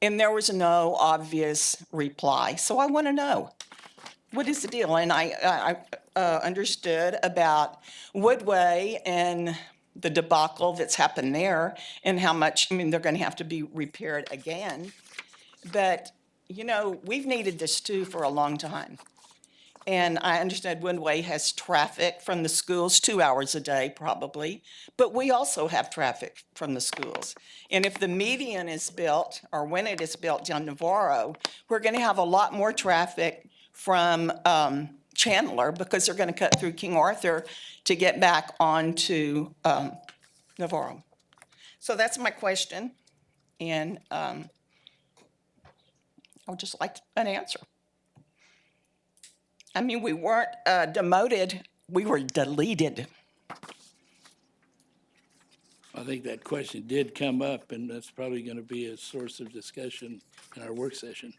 and there was no obvious reply. So I want to know, what is the deal? And I understood about Woodway and the debacle that's happened there and how much, I mean, they're going to have to be repaired again. But, you know, we've needed this too for a long time. And I understand Woodway has traffic from the schools 2 hours a day probably, but we also have traffic from the schools. And if the median is built, or when it is built down Navarro, we're going to have a lot more traffic from Chandler because they're going to cut through King Arthur to get back onto Navarro. So that's my question, and I would just like an answer. I mean, we weren't demoted, we were deleted. I think that question did come up, and that's probably going to be a source of discussion in our work session.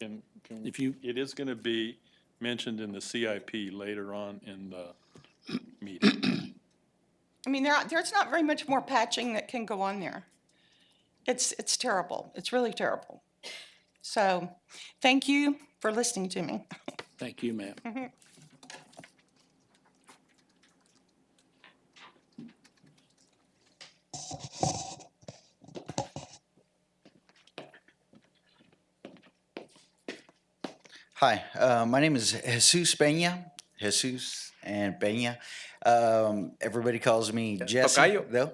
If you- It is going to be mentioned in the CIP later on in the meeting. I mean, there's not very much more patching that can go on there. It's terrible. It's really terrible. So, thank you for listening to me. Thank you, ma'am. Hi, my name is Jesus Peña. Jesus and Peña. Everybody calls me Jesse, Tocayo. though.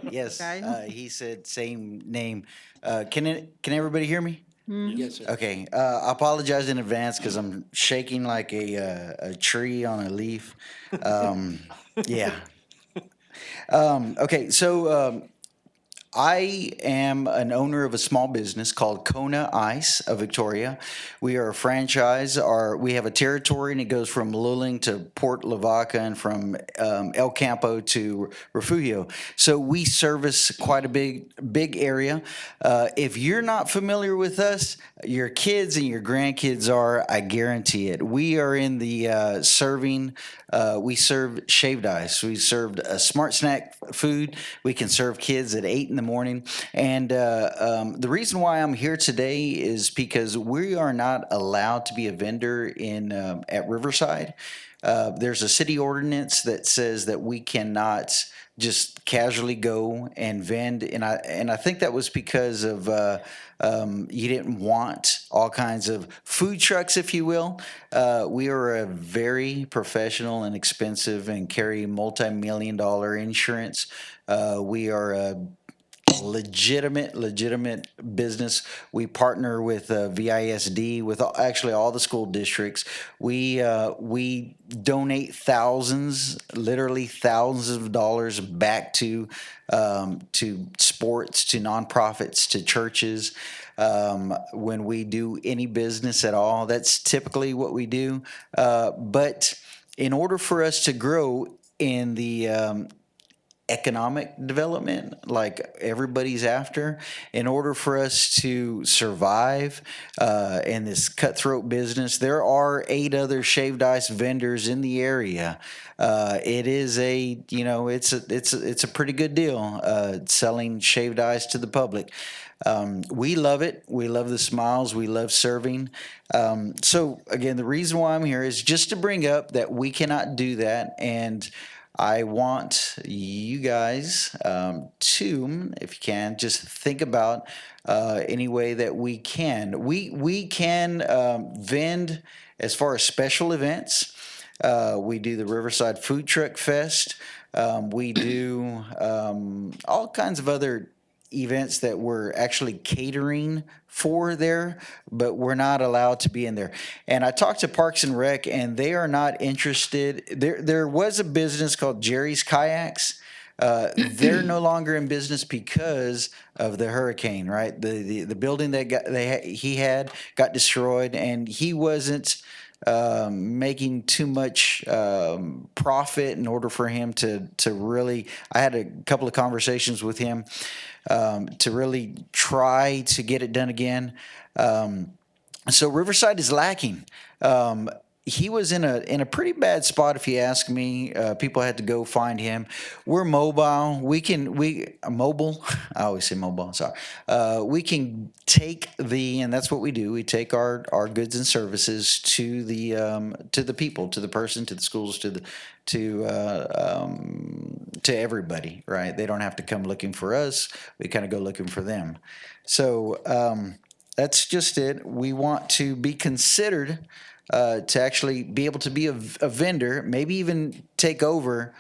Yes, he said same name. Can everybody hear me? Yes, sir. Okay, I apologize in advance because I'm shaking like a tree on a leaf. Yeah. Okay, so I am an owner of a small business called Kona Ice of Victoria. We are a franchise. We have a territory, and it goes from Luling to Port Lavaca and from El Campo to Refugio. So we service quite a big area. If you're not familiar with us, your kids and your grandkids are, I guarantee it. We are in the serving. We serve shaved ice. We served a smart snack food. We can serve kids at 8 in the morning. And the reason why I'm here today is because we are not allowed to be a vendor at Riverside. There's a city ordinance that says that we cannot just casually go and vend, and I think that was because of you didn't want all kinds of food trucks, if you will. We are a very professional and expensive and carry multi-million-dollar insurance. We are a legitimate business. We partner with VISD, with actually all the school districts. We donate literally thousands of dollars back to sports, to nonprofits, to churches. When we do any business at all, that's typically what we do. But in order for us to grow in the economic development like everybody's after, in order for us to survive in this cutthroat business, there are 8 other shaved ice vendors in the area. It is it's a pretty good deal selling shaved ice to the public. We love it. We love the smiles. We love serving. So again, the reason why I'm here is just to bring up that we cannot do that, and I want you guys to, if you can, just think about any way that we can. We can vend as far as special events. We do the Riverside Food Truck Fest. We do all kinds of other events that we're actually catering for there, but we're not allowed to be in there. And I talked to Parks and Rec, and they are not interested. There was a business called Jerry's Kayaks. They're no longer in business because of the hurricane, right? The building that he had got destroyed, and he wasn't making too much profit in order for him to really. I had a couple of conversations with him to really try to get it done again. So Riverside is lacking. he was in a pretty bad spot, if you ask me. People had to go find him. We're mobile. We mobile. I always say mobile. Sorry. We can take and that's what we do. We take our goods and services to the people, to the person, to the schools, to everybody. Right? They don't have to come looking for us. We kind of go looking for them. So that's just it. We want to be considered. To actually be able to be a vendor, maybe even take over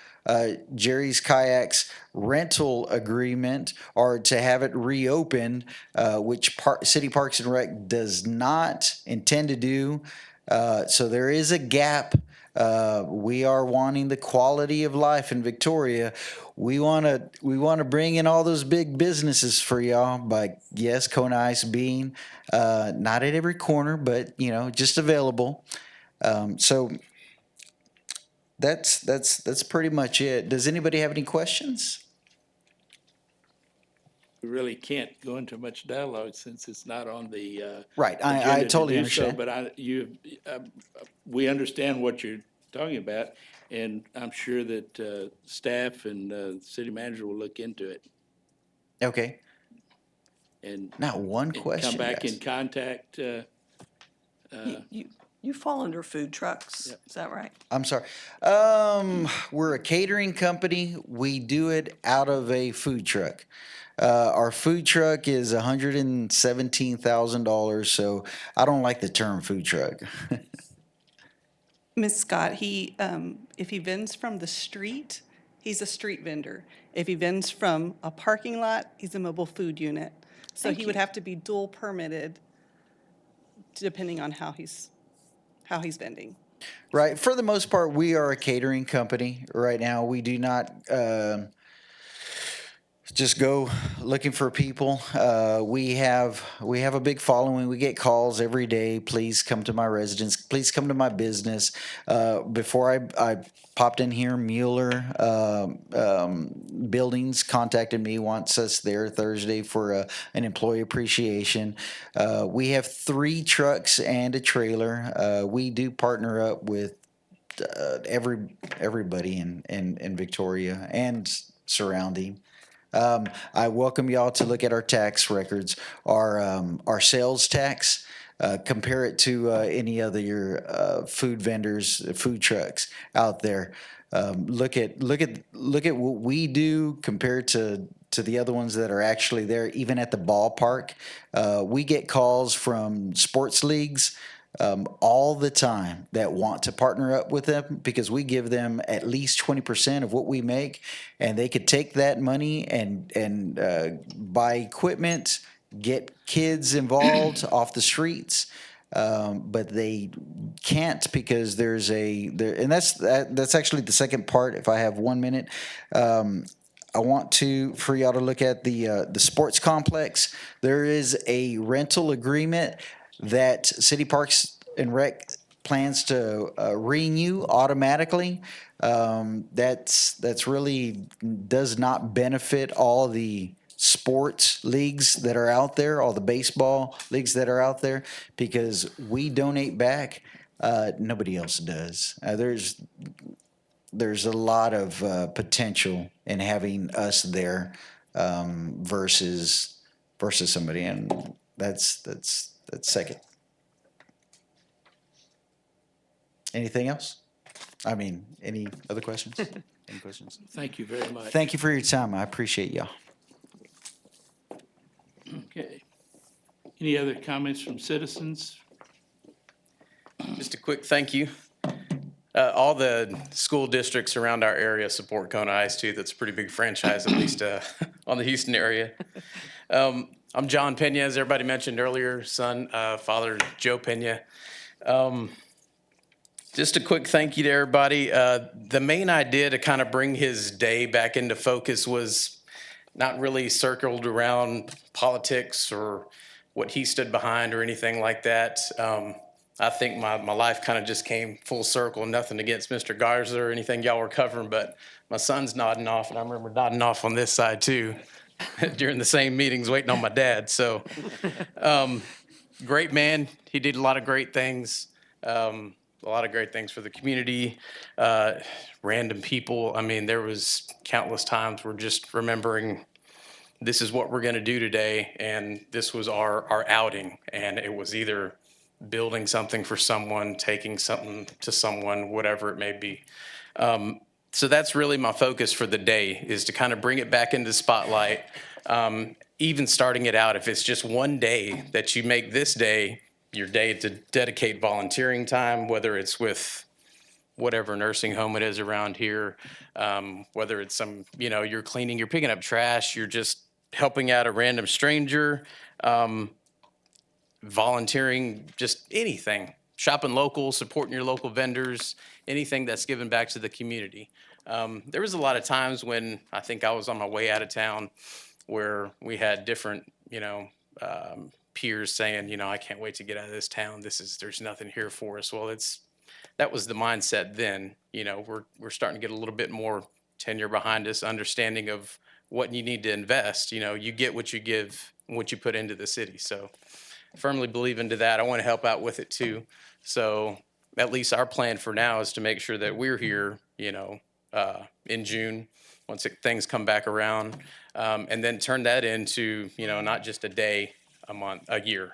Jerry's Kayaks rental agreement, or to have it reopened, which City Parks and Rec does not intend to do. So there is a gap. We are wanting the quality of life in Victoria. We want to bring in all those big businesses for y'all. By yes, Kona Ice being not at every corner, but just available. So that's pretty much it. Does anybody have any questions? We really can't go into much dialogue since it's not on the Right, I agenda to totally do so, understand. but we understand what you're talking about, and I'm sure that staff and city manager will look into it Okay, and not one and question, come back guys. in contact. You fall under food trucks, Yep. is that right? I'm sorry. We're a catering company. We do it out of a food truck. Our food truck is $117,000, so I don't like the term food truck. Ms. Scott, if he vends from the street, he's a street vendor. If he vends from a parking lot, he's a mobile food unit. So Thank he would you. have to be dual permitted depending on how he's vending. Right. For the most part, we are a catering company right now. We do not just go looking for people. We have a big following. We get calls every day. Please come to my residence. Please come to my business. Before I popped in here, Mueller Buildings contacted me, wants us there Thursday for an employee appreciation. We have 3 trucks and a trailer. We do partner up with everybody in Victoria and surrounding. I welcome y'all to look at our tax records, our sales tax. Compare it to any other food vendors, food trucks out there. Look at what we do compared to the other ones that are actually there, even at the ballpark. We get calls from sports leagues all the time that want to partner up with them because we give them at least 20% of what we make, and they could take that money and buy equipment, get kids involved off the streets. But they can't because and that's actually the second part. If I have 1 minute, I want for y'all to look at the sports complex. There is a rental agreement that City Parks and Rec plans to renew automatically. That's really does not benefit all the sports leagues that are out there, all the baseball leagues that are out there, because we donate back. Nobody else does. There's a lot of potential in having us there versus somebody, and that's second. Anything else? I mean, any other questions? Any questions? Thank you very much. Thank you for your time. I appreciate y'all. Okay. Any other comments from citizens? Just a quick thank you. All the school districts around our area support Kona Ice too. That's a pretty big franchise, at least on the Houston area. I'm John Pena, as everybody mentioned earlier, son, father Joe Pena. Just a quick thank you to everybody. The main idea to kind of bring his day back into focus was not really circled around politics or what he stood behind or anything like that. I think my life kind of just came full circle. Nothing against Mr. Garza or anything y'all were covering, but my son's nodding off, and I remember nodding off on this side too during the same meetings waiting on my dad. So great man. He did a lot of great things. a lot of great things for the community, random people. I mean, there was countless times we're just remembering this is what we're going to do today, and this was our outing, and it was either building something for someone, taking something to someone, whatever it may be. So that's really my focus for the day, is to kind of bring it back into the spotlight. Even starting it out, if it's just one day that you make this day your day to dedicate volunteering time, whether it's with whatever nursing home it is around here, whether it's some, you're cleaning, you're picking up trash, you're just helping out a random stranger, volunteering, just anything, shopping local, supporting your local vendors, anything that's given back to the community. There was a lot of times when I think I was on my way out of town where we had different, peers saying, I can't wait to get out of this town. There's nothing here for us. Well, that was the mindset then. We're starting to get a little bit more tenure behind us, understanding of what you need to invest. You get what you give, what you put into the city. So firmly believe into that. I want to help out with it too. So at least our plan for now is to make sure that we're here, in June, once things come back around, and then turn that into, not just a day, a month, a year.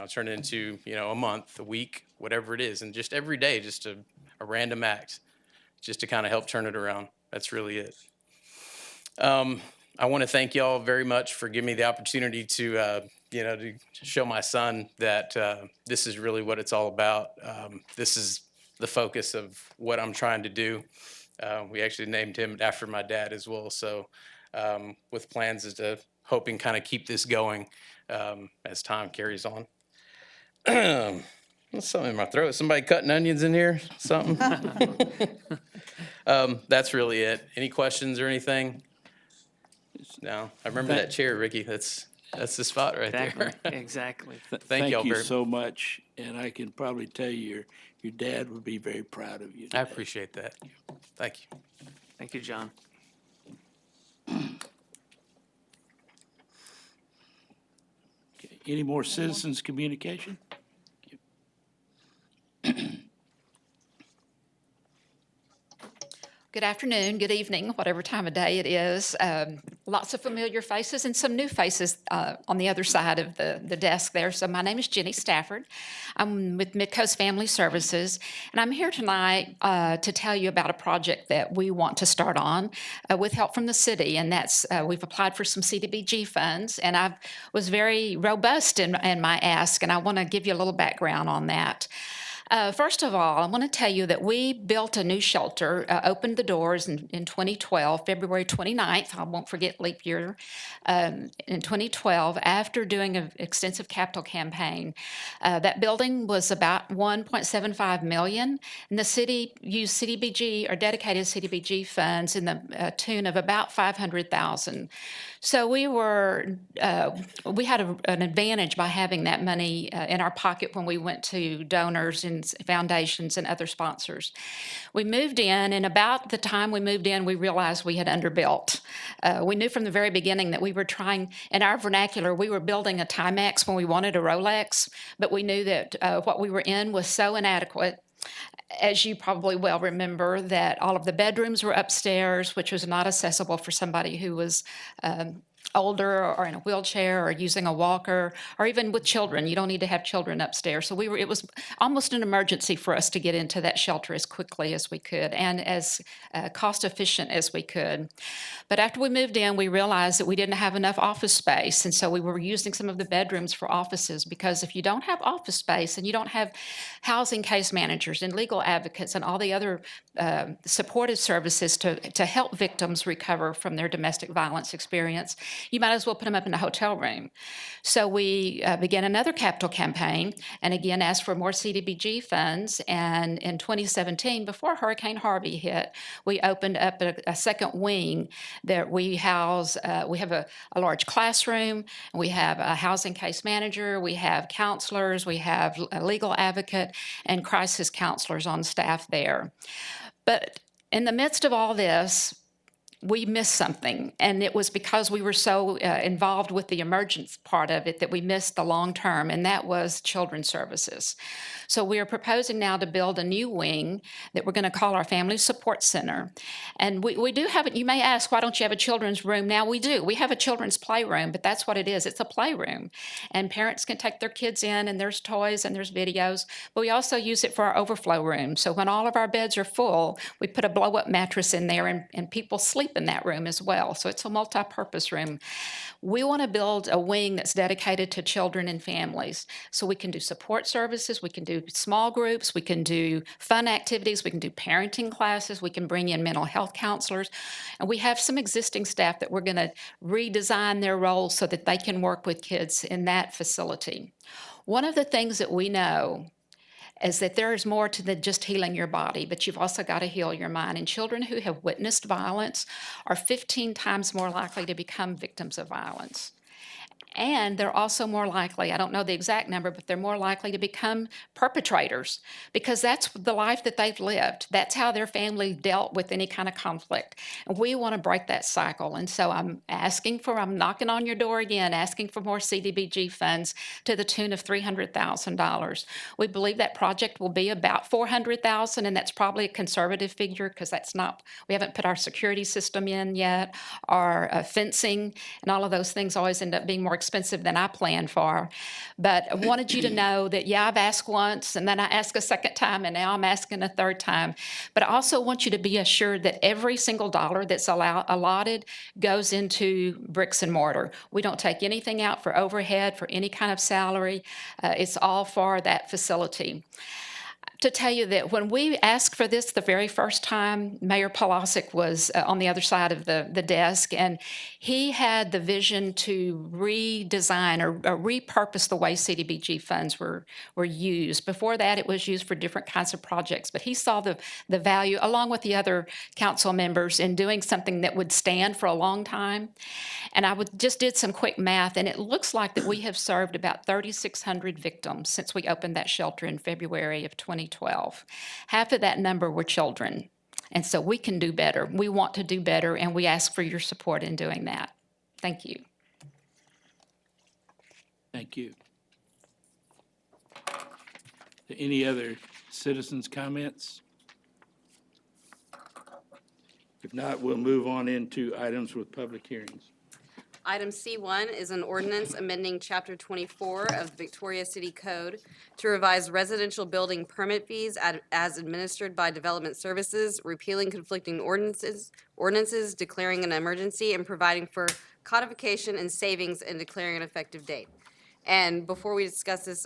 Turn it into, a month, a week, whatever it is, and just every day, just a random act, just to kind of help turn it around. That's really it. I want to thank y'all very much for giving me the opportunity to show my son that this is really what it's all about. This is the focus of what I'm trying to do. We actually named him after my dad as well. So with plans as to hoping kind of keep this going as time carries on. There's something in my throat. Somebody cutting onions in here? Something? That's really it. Any questions or anything? No. I remember that chair, Ricky. That's the spot right there. Exactly. Thank y'all you very so much, and I can probably tell you your dad would be very proud of you I today. appreciate that. Thank you. Thank you, John. Okay. Any more citizens' communication? Good afternoon, good evening, whatever time of day it is. Lots of familiar faces and some new faces on the other side of the desk there. So my name is Jenny Stafford. I'm with Midcoast Family Services, and I'm here tonight to tell you about a project that we want to start on with help from the city, and that's we've applied for some CDBG funds, and I was very robust in my ask, and I want to give you a little background on that. First of all, I want to tell you that we built a new shelter, opened the doors in 2012, February 29th. I won't forget leap year, in 2012, after doing an extensive capital campaign. That building was about $1.75 million, and the city used CDBG or dedicated CDBG funds in the tune of about $500,000. So we had an advantage by having that money in our pocket when we went to donors and foundations and other sponsors. We moved in, and about the time we moved in, we realized we had underbuilt. We knew from the very beginning that we were trying, in our vernacular, we were building a Timex when we wanted a Rolex, but we knew that what we were in was so inadequate. As you probably well remember, that all of the bedrooms were upstairs, which was not accessible for somebody who was older or in a wheelchair or using a walker, or even with children. You don't need to have children upstairs. So it was almost an emergency for us to get into that shelter as quickly as we could and as cost efficient as we could. But after we moved in, we realized that we didn't have enough office space. And so we were using some of the bedrooms for offices, because if you don't have office space and you don't have housing case managers and legal advocates and all the other supportive services to help victims recover from their domestic violence experience, you might as well put them up in a hotel room. So we began another capital campaign and again asked for more CDBG funds. And in 2017, before Hurricane Harvey hit, we opened up a second wing that we house. We have a large classroom. We have a housing case manager. We have counselors. We have a legal advocate and crisis counselors on staff there. But in the midst of all this, we missed something. And it was because we were so involved with the emergence part of it that we missed the long term, and that was children's services. So we are proposing now to build a new wing that we're going to call our Family Support Center. And we do have it. You may ask, why don't you have a children's room? Now we do. We have a children's playroom, but that's what it is. It's a playroom. And parents can take their kids in, and there's toys and there's videos. But we also use it for our overflow room. So when all of our beds are full, we put a blow-up mattress in there, and people sleep in that room as well. So it's a multi-purpose room. We want to build a wing that's dedicated to children and families. So we can do support services, we can do small groups, we can do fun activities, we can do parenting classes, we can bring in mental health counselors. And we have some existing staff that we're going to redesign their roles so that they can work with kids in that facility. One of the things that we know is that there is more to than just healing your body, but you've also got to heal your mind. And children who have witnessed violence are 15 times more likely to become victims of violence. And they're also more likely, I don't know the exact number, but they're more likely to become perpetrators because that's the life that they've lived. That's how their family dealt with any kind of conflict. And we want to break that cycle. And so I'm knocking on your door again, asking for more CDBG funds to the tune of $300,000. We believe that project will be about $400,000, and that's probably a conservative figure because we haven't put our security system in yet, our fencing, and all of those things always end up being more expensive than I planned for. But I wanted you to know that, yeah, I've asked once, and then I asked a second time, and now I'm asking a third time. But I also want you to be assured that every single dollar that's allotted goes into bricks and mortar. We don't take anything out for overhead, for any kind of salary. It's all for that facility. To tell you that when we asked for this the very first time, Mayor Polosic was on the other side of the desk, and he had the vision to redesign or repurpose the way CDBG funds were used. Before that, it was used for different kinds of projects, but he saw the value, along with the other council members, in doing something that would stand for a long time. And just did some quick math, and it looks like that we have served about 3,600 victims since we opened that shelter in February of 2012. Half of that number were children. And so we can do better. We want to do better, and we ask for your support in doing that. Thank you. Thank you. Any other citizens' comments? If not, we'll move on into items with public hearings. Item C1 is an ordinance amending Chapter 24 of the Victoria City Code to revise residential building permit fees as administered by Development Services, repealing conflicting ordinances, declaring an emergency, and providing for codification and savings and declaring an effective date. And before we discuss this,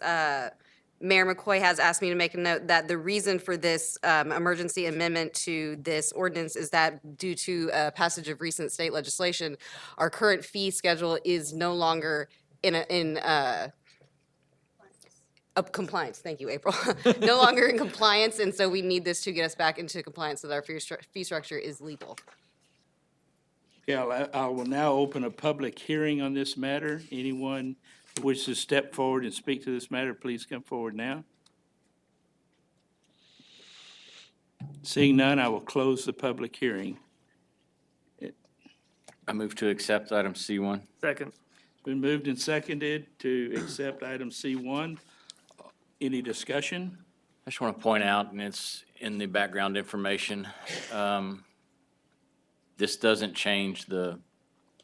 Mayor McCoy has asked me to make a note that the reason for this emergency amendment to this ordinance is that due to passage of recent state legislation, our current fee schedule is no longer in compliance. Thank you, April. No longer in compliance, and so we need this to get us back into compliance so that our fee structure is legal. Yeah, I will now open a public hearing on this matter. Anyone who wishes to step forward and speak to this matter, please come forward now. Seeing none, I will close the public hearing. I move to accept item C1. Second. It's been moved and seconded to accept item C1. Any discussion? I just want to point out, and it's in the background information, this doesn't change the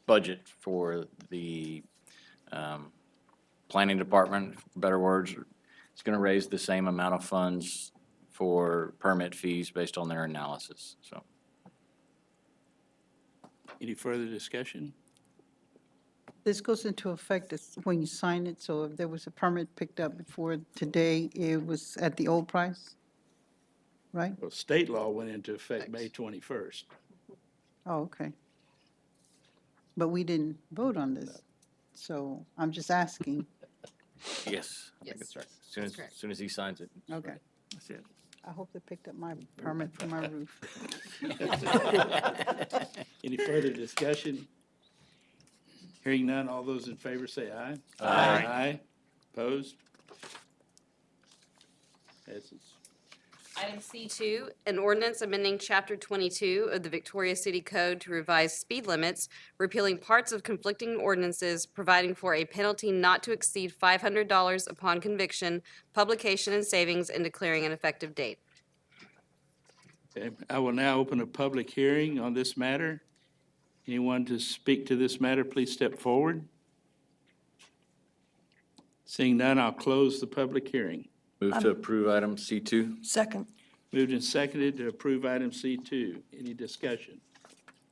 budget for the planning department, for better words. It's going to raise the same amount of funds for permit fees based on their analysis, so. Any further discussion? This goes into effect when you sign it, so if there was a permit picked up before today, it was at the old price, right? Well, state law went into effect May 21st. Oh, okay. But we didn't vote on this, so I'm just asking. Yes, I think Yes, that's right. that's correct. As soon as he signs it. Okay. That's it. I hope they picked up my permit for my roof. Any further discussion? Hearing none, all those in favor say aye. Aye. Aye. Opposed? Passes. Item C2, an ordinance amending Chapter 22 of the Victoria City Code to revise speed limits, repealing parts of conflicting ordinances, providing for a penalty not to exceed $500 upon conviction, publication and savings, and declaring an effective date. Okay, I will now open a public hearing on this matter. Anyone to speak to this matter, please step forward. Seeing none, I'll close the public hearing. Move to approve item C2. Second. Moved and seconded to approve item C2. Any discussion?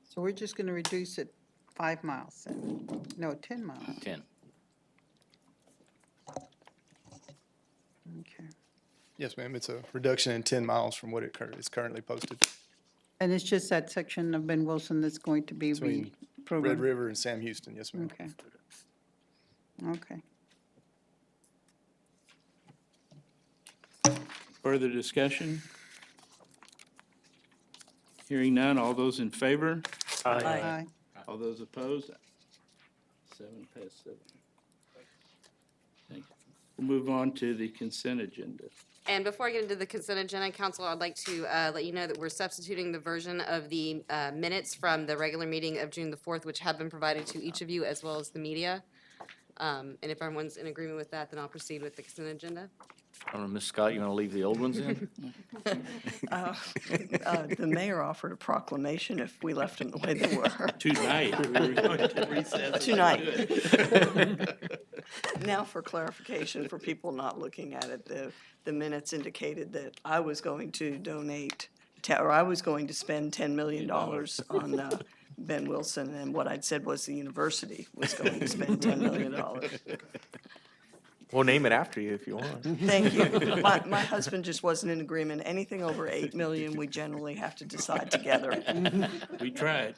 So we're just going to reduce it 5 miles, no, 10 miles. 10. Okay. Yes, ma'am. It's a reduction in 10 miles from what it is currently posted And it's just that section of Ben Wilson that's going to be between Red reprogrammed? River and Sam Houston. Yes, ma'am. Okay. Okay. Further discussion? Hearing none, all those in favor? Aye. All those opposed? 7 past 7. Thank you. We'll move on to the consent agenda. And before I get into the consent agenda, Council, I'd like to let you know that we're substituting the version of the minutes from the regular meeting of June the 4th, which have been provided to each of you as well as the media. And if everyone's in agreement with that, then I'll proceed with the consent agenda. I don't know, Ms. Scott, you want to leave the old ones in? The mayor offered a proclamation if we left them the way they were. Tonight, we were going to recess. Tonight. Now for clarification, for people not looking at it, the minutes indicated that I was going to donate, or I was going to spend $10 million on Ben Wilson, and what I'd said was the university was going to spend $10 million. We'll name it after you if you want. Thank you. My husband just wasn't in agreement. Anything over 8 million, we generally have to decide together. We tried.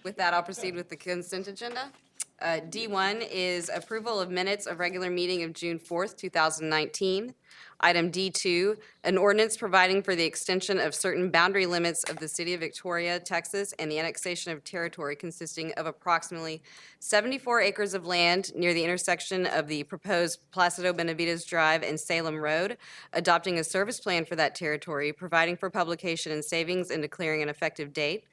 With that, I'll proceed with the consent agenda. D1 is approval of minutes of regular meeting of June 4th, 2019. Item D2, an ordinance providing for the extension of certain boundary limits of the city of Victoria, Texas, and the annexation of territory consisting of approximately 74 acres of land near the intersection of the proposed Placido Benavides Drive and Salem Road, adopting a service plan for that territory, providing for publication and savings, and declaring an effective date.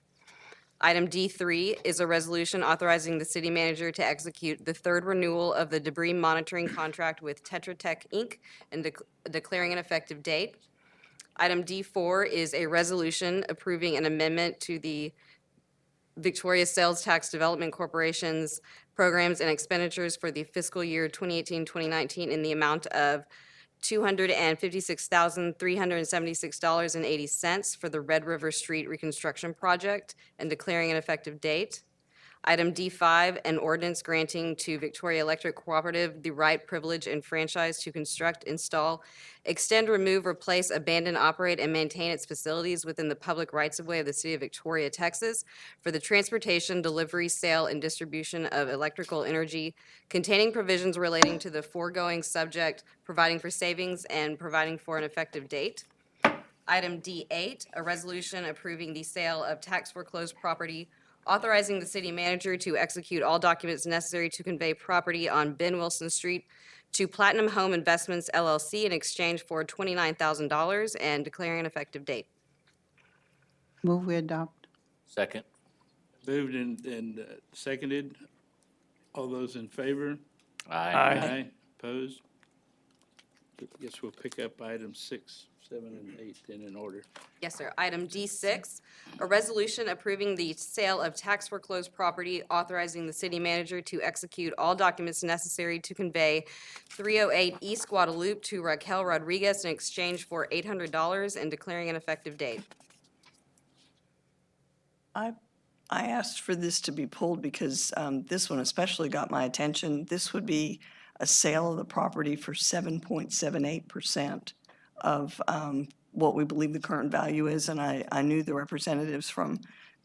Item D3 is a resolution authorizing the city manager to execute the third renewal of the debris monitoring contract with Tetra Tech, Inc., and declaring an effective date. Item D4 is a resolution approving an amendment to the Victoria Sales Tax Development Corporation's programs and expenditures for the fiscal year 2018-2019 in the amount of $256,376.80 for the Red River Street Reconstruction Project and declaring an effective date. Item D5, an ordinance granting to Victoria Electric Cooperative the right, privilege, and franchise to construct, install, extend, remove, replace, abandon, operate, and maintain its facilities within the public rights-of-way of the city of Victoria, Texas, for the transportation, delivery, sale, and distribution of electrical energy, containing provisions relating to the foregoing subject, providing for savings, and providing for an effective date. Item D8, a resolution approving the sale of tax foreclosed property, authorizing the city manager to execute all documents necessary to convey property on Ben Wilson Street to Platinum Home Investments LLC in exchange for $29,000 and declaring an effective date. Move we adopt. Second. Moved and seconded. All those in favor? Aye. Opposed? Guess we'll pick up items 6, 7, and 8 then in order. Yes, sir. Item D6, a resolution approving the sale of tax foreclosed property, authorizing the city manager to execute all documents necessary to convey 308 East Guadalupe to Raquel Rodriguez in exchange for $800 and declaring an effective date. I asked for this to be pulled because this one especially got my attention. This would be a sale of the property for 7.78% of what we believe the current value is, and I knew the representatives from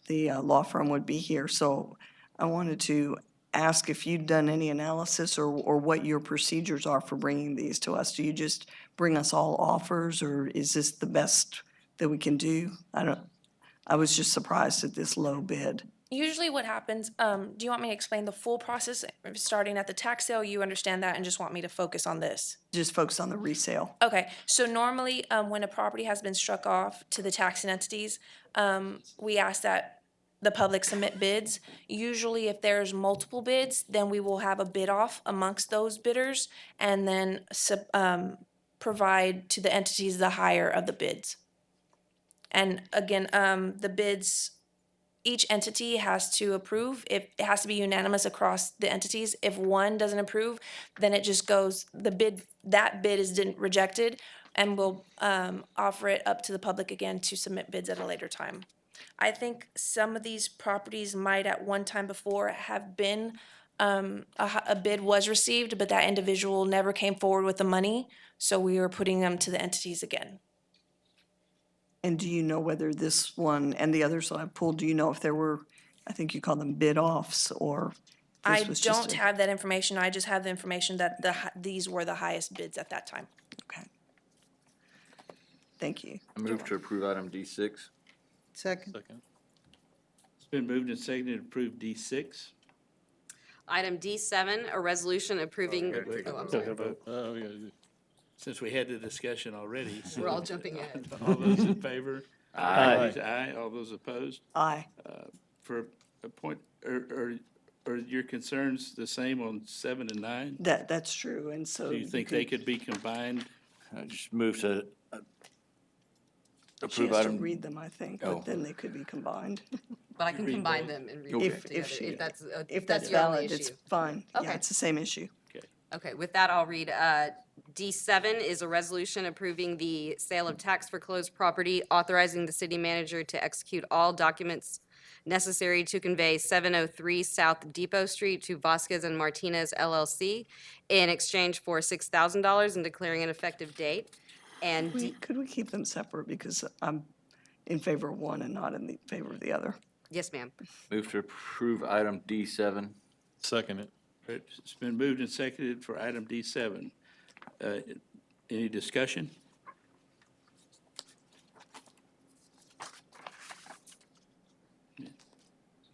the law firm would be here, so I wanted to ask if you'd done any analysis or what your procedures are for bringing these to us. Do you just bring us all offers, or is this the best that we can do? I was just surprised at this low bid. Usually what happens, do you want me to explain the full process starting at the tax sale? You understand that and just want me to focus on this? Just focus on the resale. Okay, so normally, when a property has been struck off to the taxing entities, we ask that the public submit bids. Usually if there's multiple bids, then we will have a bid off amongst those bidders and then provide to the entities the higher of the bids. And again, the bids, each entity has to approve. It has to be unanimous across the entities. If one doesn't approve, then it just goes, that bid is rejected, and we'll offer it up to the public again to submit bids at a later time. I think some of these properties might at one time before have been, a bid was received, but that individual never came forward with the money, so we are putting them to the entities again. And do you know whether this one and the others that I pulled, do you know if there were, I think you call them bid offs, or I this was just don't a- have that information. I just have the information that these were the highest bids at that time. Okay. Thank you. I move to approve item D6. Second. Second. It's been moved and seconded to approve D6. Item D7, a resolution approving, wait, oh, I'm wait. sorry. Oh, yeah. Since we had the discussion already. so- We're all jumping ahead. All those in favor? Aye. Aye. All those opposed? Aye. For a point, are your concerns the same on 7 and 9? That's true, and so. Do you think they could be combined? I just move to She approve has to item. read them, I think, Oh. but then they could be combined. But I can Read combine both. them and read Okay. them together if that's, If that's that's your only valid, it's issue. fine. Okay. Yeah, it's the same issue. Okay, with that, I'll read, D7 is a resolution approving the sale of tax foreclosed property, authorizing the city manager to execute all documents necessary to convey 703 South Depot Street to Vasquez and Martinez LLC in exchange for $6,000 and declaring an effective date. And Could we keep them separate, because I'm in favor of one and not in the favor of the other? yes, ma'am. Move to approve item D7. Second it. It's been moved and seconded for item D7. Any discussion?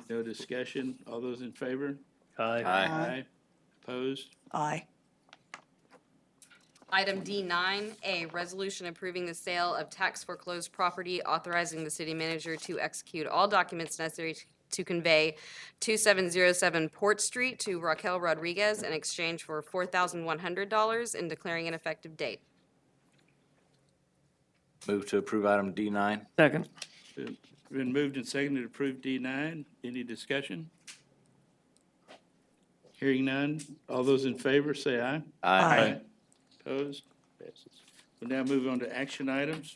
No discussion. All those in favor? Aye. Opposed? Aye. Item D9, a resolution approving the sale of tax foreclosed property, authorizing the city manager to execute all documents necessary to convey 2707 Port Street to Raquel Rodriguez in exchange for $4,100 and declaring an effective date. Move to approve item D9. Second. Been moved and seconded to approve D9. Any discussion? Hearing none. All those in favor, say aye. Aye. Opposed? Passes. We'll now move on to action items.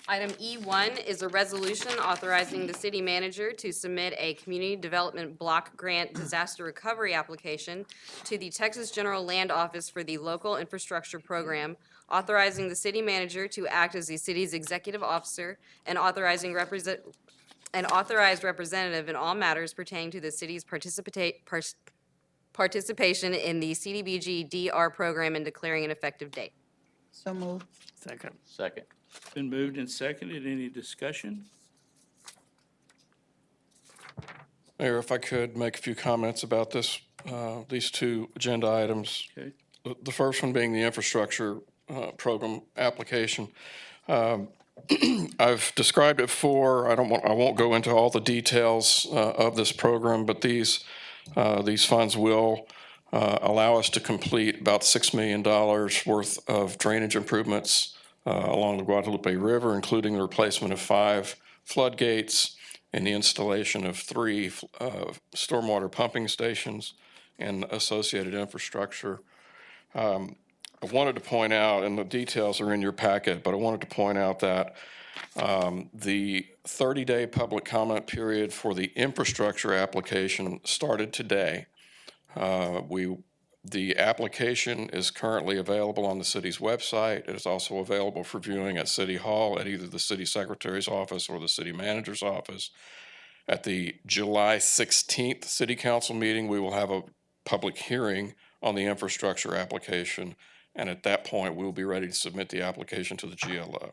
Item E1 is a resolution authorizing the city manager to submit a community development block grant disaster recovery application to the Texas General Land Office for the Local Infrastructure Program, authorizing the city manager to act as the city's executive officer and authorizing an authorized representative in all matters pertaining to the city's participation in the CDBG DR program and declaring an effective date. So moved. Second. Second. Been moved and seconded. Any discussion? Mayor, if I could make a few comments about this, these two agenda items. Okay. The first one being the infrastructure program application. I've described it before. I won't go into all the details of this program, but these funds will allow us to complete about $6 million worth of drainage improvements along the Guadalupe River, including the replacement of 5 floodgates and the installation of 3 stormwater pumping stations and associated infrastructure. I wanted to point out, and the details are in your packet, but I wanted to point out that the 30-day public comment period for the infrastructure application started today. The application is currently available on the city's website. It is also available for viewing at City Hall at either the city secretary's office or the city manager's office. At the July 16th city council meeting, we will have a public hearing on the infrastructure application, and at that point, we'll be ready to submit the application to the GLO.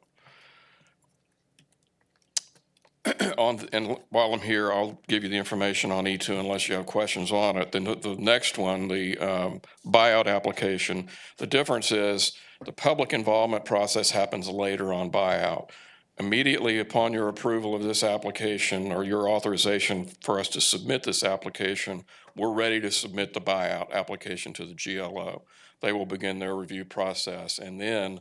and while I'm here, I'll give you the information on E2 unless you have questions on it. Then the next one, the buyout application, the difference is the public involvement process happens later on buyout. Immediately upon your approval of this application or your authorization for us to submit this application, we're ready to submit the buyout application to the GLO. They will begin their review process, and then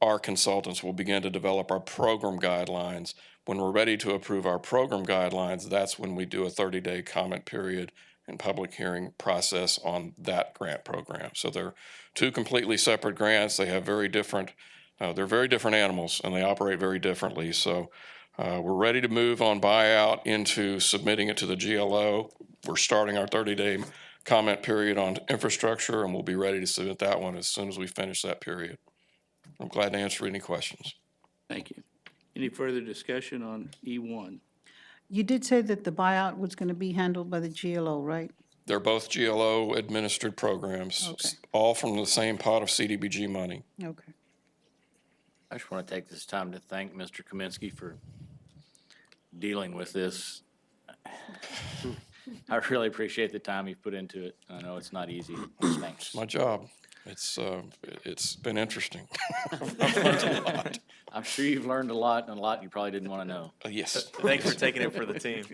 our consultants will begin to develop our program guidelines. When we're ready to approve our program guidelines, that's when we do a 30-day comment period and public hearing process on that grant program. So they're two completely separate grants. They have they're very different animals and they operate very differently. So we're ready to move on buyout into submitting it to the GLO. We're starting our 30-day comment period on infrastructure, and we'll be ready to submit that one as soon as we finish that period. I'm glad to answer any questions. Thank you. Any further discussion on E1? You did say that the buyout was going to be handled by the GLO, right? They're both GLO administered programs, Okay. all from the same pot of CDBG money. Okay. I just want to take this time to thank Mr. Kaminsky for dealing with this. I really appreciate the time you've put into it. I know it's not easy. Thanks. It's my job. It's been interesting. I've learned a lot. I'm sure you've learned a lot, and a lot you probably didn't want to know. Yes. Thanks for taking it for the team.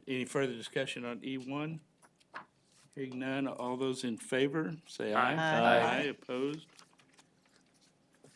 Any further discussion on E1? Hearing none, all those in favor, say aye. Aye. Aye, opposed?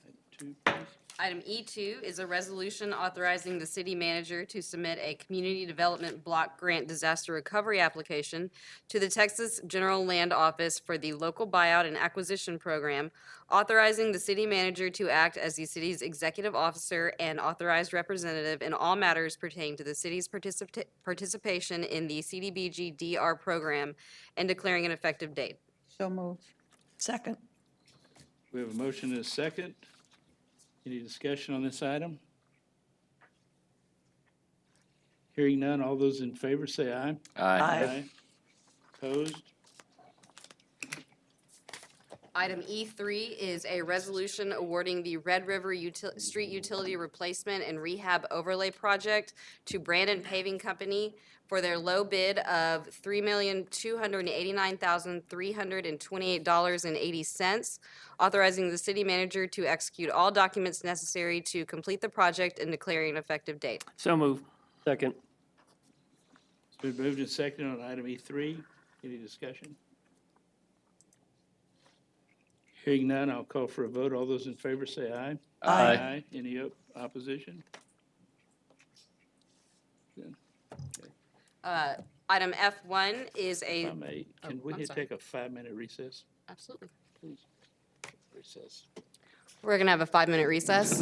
Item 2, please. Item E2 is a resolution authorizing the city manager to submit a community development block grant disaster recovery application to the Texas General Land Office for the local buyout and acquisition program, authorizing the city manager to act as the city's executive officer and authorized representative in all matters pertaining to the city's participation in the CDBG DR program and declaring an effective date. So moved. Second. We have a motion and a second. Any discussion on this item? Hearing none, all those in favor say aye. Aye. Opposed? Item E3 is a resolution awarding the Red River Street Utility Replacement and Rehab Overlay Project to Brandon Paving Company for their low bid of $3,289,328.80, authorizing the city manager to execute all documents necessary to complete the project and declaring an effective date. So move. Second. It's been moved and seconded on item E3. Any discussion? Hearing none, I'll call for a vote. All those in favor say aye. Aye. Any opposition? Item F1 is If a, I may, can Oh, we I'm sorry. take a 5-minute recess, absolutely. please? Recess. We're going to have a 5-minute recess.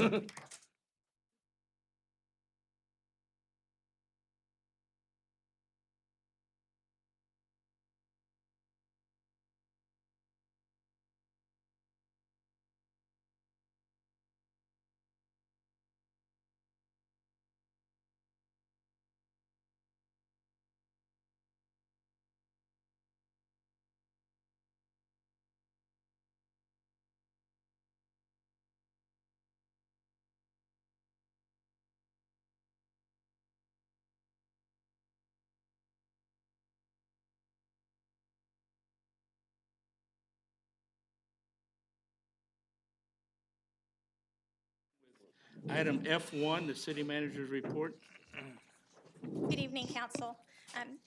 Item F1, the city manager's report. Good evening, council.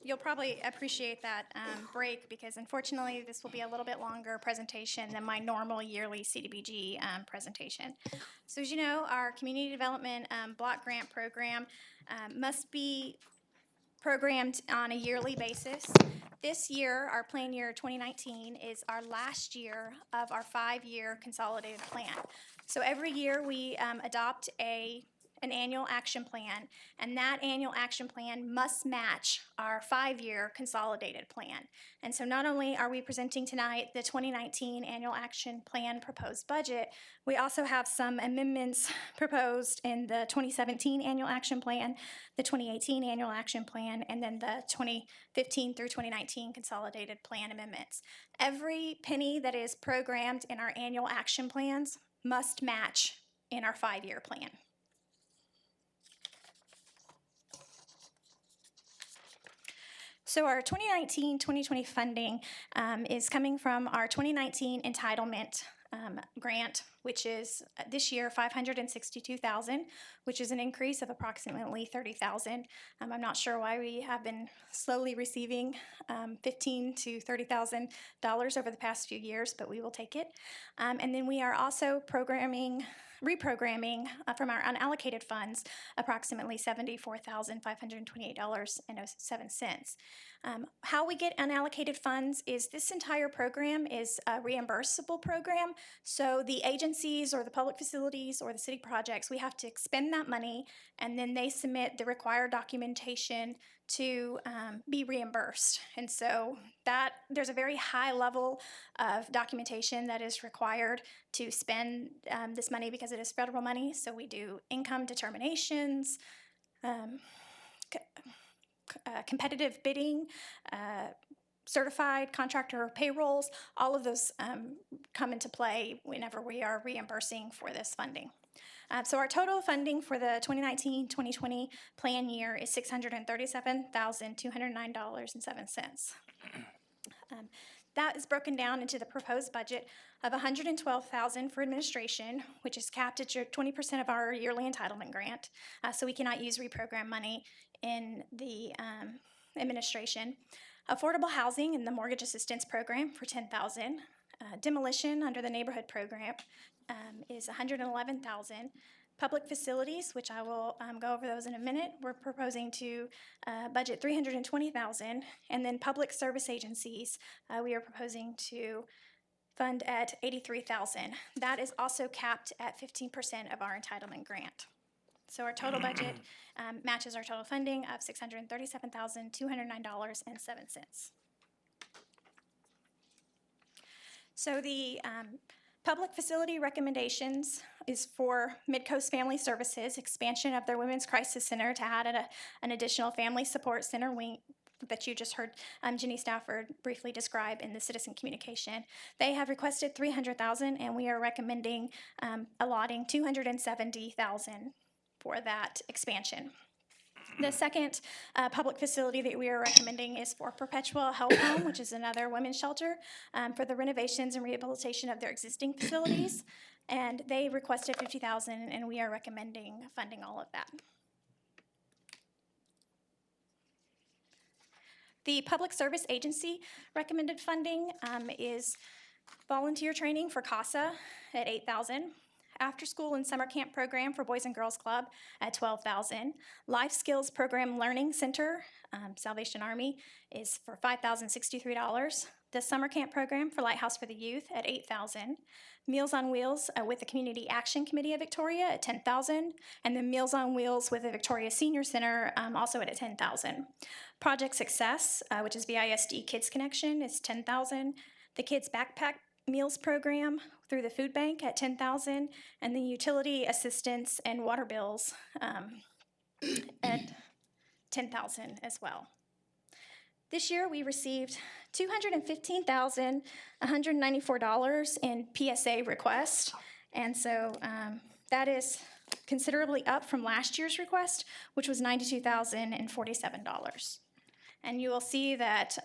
You'll probably appreciate that break because unfortunately this will be a little bit longer presentation than my normal yearly CDBG presentation. So as you know, our community development block grant program must be programmed on a yearly basis. This year, our plan year 2019, is our last year of our 5-year consolidated plan. So every year we adopt an annual action plan, and that annual action plan must match our 5-year consolidated plan. And so not only are we presenting tonight the 2019 annual action plan proposed budget, we also have some amendments proposed in the 2017 annual action plan, the 2018 annual action plan, and then the 2015 through 2019 consolidated plan amendments. Every penny that is programmed in our annual action plans must match in our 5-year plan. So our 2019-2020 funding is coming from our 2019 entitlement grant, which is this year $562,000, which is an increase of approximately $30,000. I'm not sure why we have been slowly receiving $15,000 to $30,000 over the past few years, but we will take it. And then we are also reprogramming from our unallocated funds approximately $74,528.07. How we get unallocated funds is this entire program is a reimbursable program. So the agencies or the public facilities or the city projects, we have to expend that money and then they submit the required documentation to be reimbursed. And so that there's a very high level of documentation that is required to spend this money because it is federal money. So we do income determinations, competitive bidding, certified contractor payrolls. All of those come into play whenever we are reimbursing for this funding. So our total funding for the 2019-2020 plan year is $637,209.07. That is broken down into the proposed budget of $112,000 for administration, which is capped at 20% of our yearly entitlement grant. So we cannot use reprogram money in the administration. Affordable housing in the mortgage assistance program for $10,000. Demolition under the neighborhood program is $111,000. Public facilities, which I will go over those in a minute, we're proposing to budget $320,000, and then public service agencies, we are proposing to fund at $83,000. That is also capped at 15% of our entitlement grant. So our total budget matches our total funding of $637,209.07. So the public facility recommendations is for Midcoast Family Services, expansion of their Women's Crisis Center to add an additional family support center wing that you just heard Jenny Stafford briefly describe in the citizen communication. They have requested $300,000 and we are recommending allotting $270,000 for that expansion. The second public facility that we are recommending is for Perpetual Help Home, which is another women's shelter, for the renovations and rehabilitation of their existing facilities. And they requested $50,000, and we are recommending funding all of that. The Public Service Agency recommended funding is volunteer training for CASA at $8,000. After school and summer camp program for Boys and Girls Club at $12,000. Life Skills Program Learning Center, Salvation Army, is for $5,063. The summer camp program for Lighthouse for the Youth at $8,000. Meals on Wheels with the Community Action Committee of Victoria at $10,000. And then Meals on Wheels with the Victoria Senior Center also at $10,000. Project Success, which is VISD Kids Connection, is $10,000. The Kids Backpack Meals Program through the food bank at $10,000, and the utility assistance and water bills at $10,000 as well. This year we received $215,194 in PSA requests, and so that is considerably up from last year's request, which was $92,047. And you will see that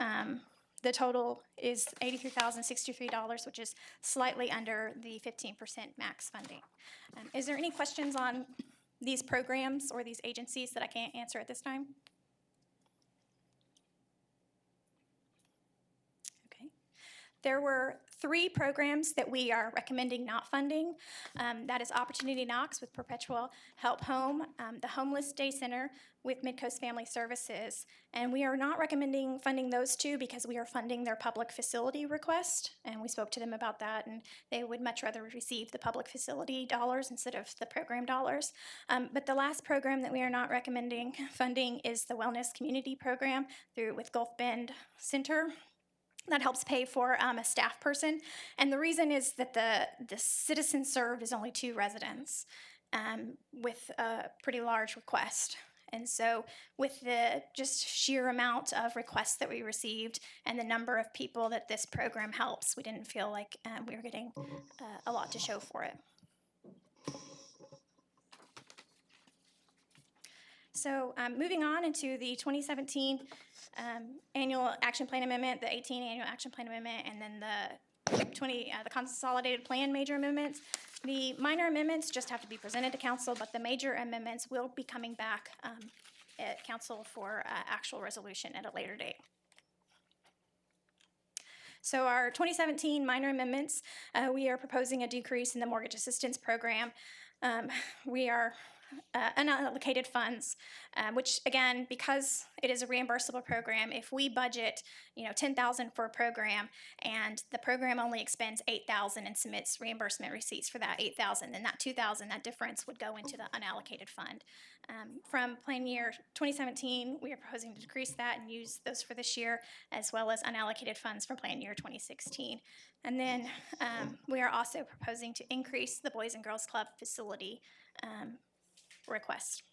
the total is $83,063, which is slightly under the 15% max funding. Is there any questions on these programs or these agencies that I can't answer at this time? Okay. There were 3 programs that we are recommending not funding. That is Opportunity Knocks with Perpetual Help Home, the Homeless Day Center with Midcoast Family Services. And we are not recommending funding those 2 because we are funding their public facility request. And we spoke to them about that, and they would much rather receive the public facility dollars instead of the program dollars. But the last program that we are not recommending funding is the Wellness Community Program with Gulf Bend Center. That helps pay for a staff person. And the reason is that the citizens served is only 2 residents with a pretty large request. And so with the just sheer amount of requests that we received and the number of people that this program helps, we didn't feel like we were getting a lot to show for it. So moving on into the 2017 Annual Action Plan Amendment, the 18 Annual Action Plan Amendment, and then the Consolidated Plan Major Amendments. The minor amendments just have to be presented to council, but the major amendments will be coming back at council for actual resolution at a later date. So our 2017 minor amendments, we are proposing a decrease in the mortgage assistance program. We are unallocated funds, which again, because it is a reimbursable program, if we budget, $10,000 for a program and the program only expends $8,000 and submits reimbursement receipts for that $8,000, then that $2,000, that difference would go into the unallocated fund. From plan year 2017, we are proposing to decrease that and use those for this year, as well as unallocated funds from plan year 2016. And then we are also proposing to increase the Boys and Girls Club facility request.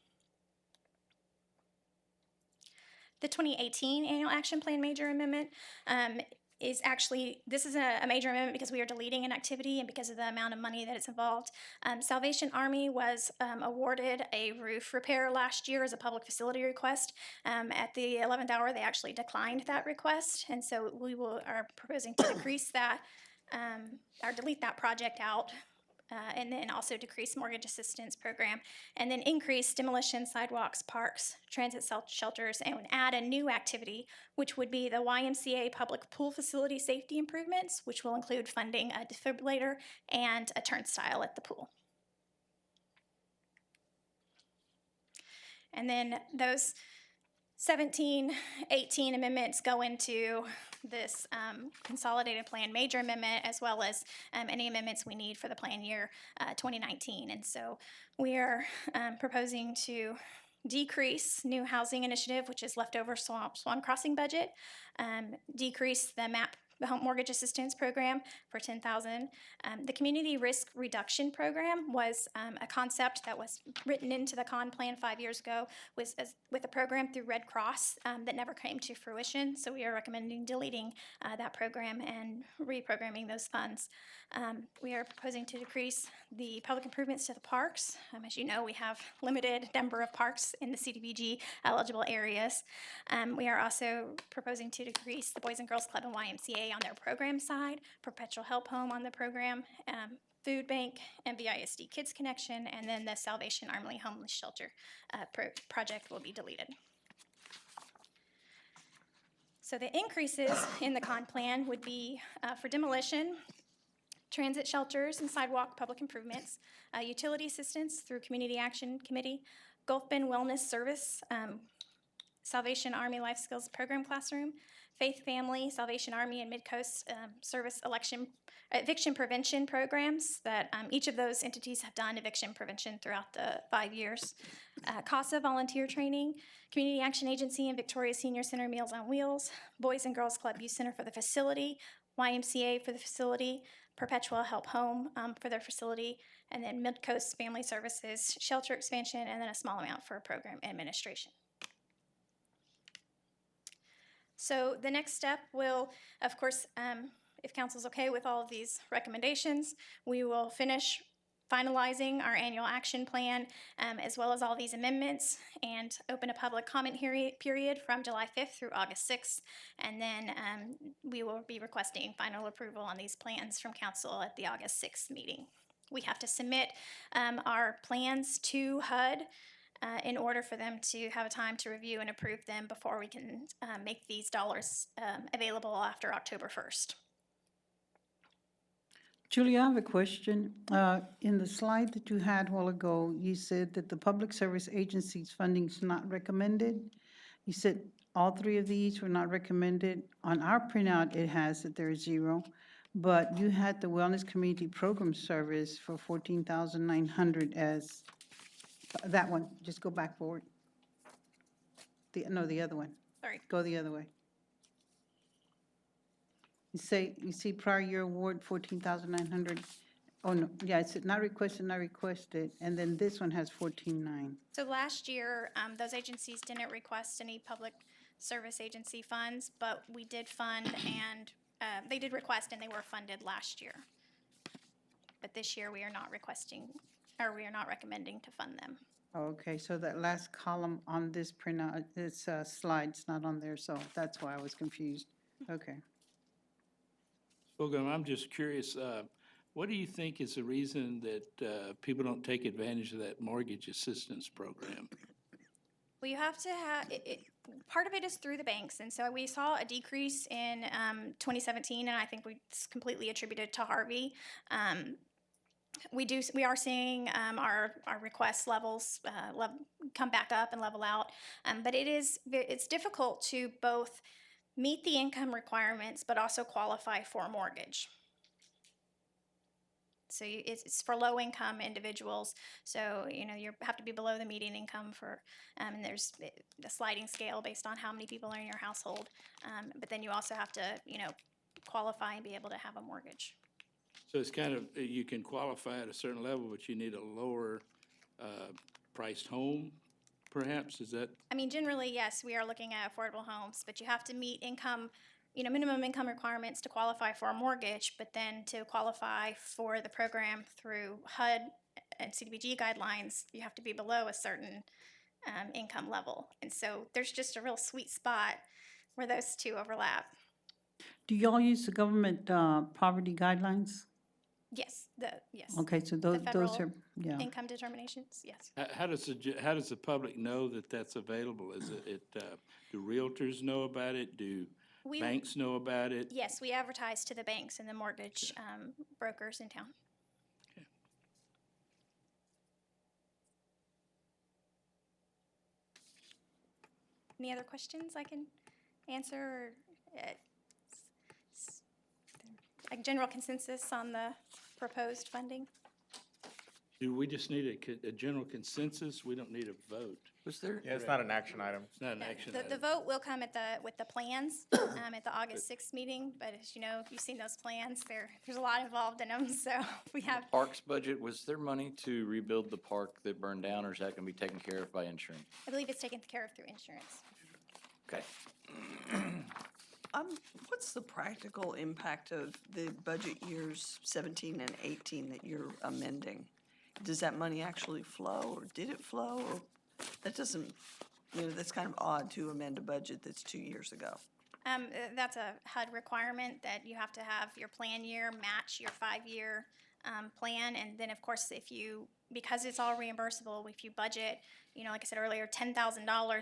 The 2018 Annual Action Plan Major Amendment is actually, this is a major amendment because we are deleting an activity and because of the amount of money that it's involved. Salvation Army was awarded a roof repair last year as a public facility request. At the 11th hour, they actually declined that request, and so we are proposing to decrease that or delete that project out. And then also decrease mortgage assistance program, and then increase demolition, sidewalks, parks, transit shelters, and add a new activity, which would be the YMCA public pool facility safety improvements, which will include funding a defibrillator and a turnstile at the pool. And then those 17, 18 amendments go into this consolidated plan major amendment, as well as any amendments we need for the plan year 2019. And so we are proposing to decrease new housing initiative, which is leftover Swan Crossing budget, decrease the home mortgage assistance program for $10,000. The community risk reduction program was a concept that was written into the con plan 5 years ago with a program through Red Cross that never came to fruition. So we are recommending deleting that program and reprogramming those funds. We are proposing to decrease the public improvements to the parks. As you know, we have limited number of parks in the CDBG eligible areas. We are also proposing to decrease the Boys and Girls Club and YMCA on their program side, Perpetual Help Home on the program, Food Bank, MVISD Kids Connection, and then the Salvation Army Homeless Shelter project will be deleted. So the increases in the con plan would be for demolition, transit shelters and sidewalk public improvements, utility assistance through Community Action Committee, Gulf Bend Wellness Service, Salvation Army Life Skills Program Classroom, Faith Family, Salvation Army, and Midcoast Service eviction prevention programs that each of those entities have done eviction prevention throughout the 5 years. CASA volunteer training, Community Action Agency and Victoria Senior Center Meals on Wheels, Boys and Girls Club Youth Center for the facility, YMCA for the facility, Perpetual Help Home for their facility, and then Midcoast Family Services, shelter expansion, and then a small amount for program administration. So the next step will, of course, if council's okay with all of these recommendations, we will finish finalizing our annual action plan as well as all these amendments and open a public comment period from July 5th through August 6th. And then we will be requesting final approval on these plans from council at the August 6th meeting. We have to submit our plans to HUD in order for them to have a time to review and approve them before we can make these dollars available after October 1st. Julie, I have a question. In the slide that you had a while ago, you said that the Public Service Agency's funding is not recommended. You said all three of these were not recommended. On our printout, it has that there is 0, but you had the Wellness Community Program Service for $14,900 as that one. Just go back forward. The other one. Sorry. Go the other way. You see prior year award, 14,900. Oh, no, yeah, it's not requested, and then this one has 14,900. So last year, those agencies didn't request any public service agency funds, but we did fund and they did request and they were funded last year. But this year we are not requesting, or we are not recommending to fund them. Okay, so that last column on this printout, this slide's not on there, so that's why I was confused. Okay. Wilgum, I'm just curious, what do you think is the reason that people don't take advantage of that mortgage assistance program? Well, you have to have, part of it is through the banks, and so we saw a decrease in 2017, and I think it's completely attributed to Harvey. We are seeing our request levels come back up and level out, but it's difficult to both meet the income requirements but also qualify for a mortgage. So it's for low-income individuals. So, you have to be below the median income for, and there's a sliding scale based on how many people are in your household. But then you also have to, qualify and be able to have a mortgage. So it's kind of, you can qualify at a certain level, but you need a lower priced home, perhaps, is that? I mean, generally, yes, we are looking at affordable homes, but you have to meet income, minimum income requirements to qualify for a mortgage, but then to qualify for the program through HUD and CDBG guidelines, you have to be below a certain income level. And so there's just a real sweet spot where those two overlap. Do y'all use the government poverty guidelines? Yes, yes. Okay, so The those federal are, yeah. income determinations, yes. How does the public know that that's available? Is do realtors know about it? Do banks know about it? Yes, we advertise to the banks and the mortgage brokers in town. Any other questions I can answer? Or, like general consensus on the proposed funding? Do we just need a general consensus? We don't need a vote. Was there? Yeah, it's not an action item. It's not an action The item. vote will come with the plans at the August 6th meeting, but as you know, you've seen those plans, there's a lot involved in them, so we have. Parks budget, was there money to rebuild the park that burned down, or is that gonna be taken care of by insurance? I believe it's taken care of through insurance. Okay. What's the practical impact of the budget years 17 and 18 that you're amending? Does that money actually flow, or did it flow? Or that doesn't, that's kind of odd to amend a budget that's 2 years ago. That's a HUD requirement that you have to have your plan year match your 5-year plan. And then, of course, because it's all reimbursable, if you budget, like I said earlier, $10,000,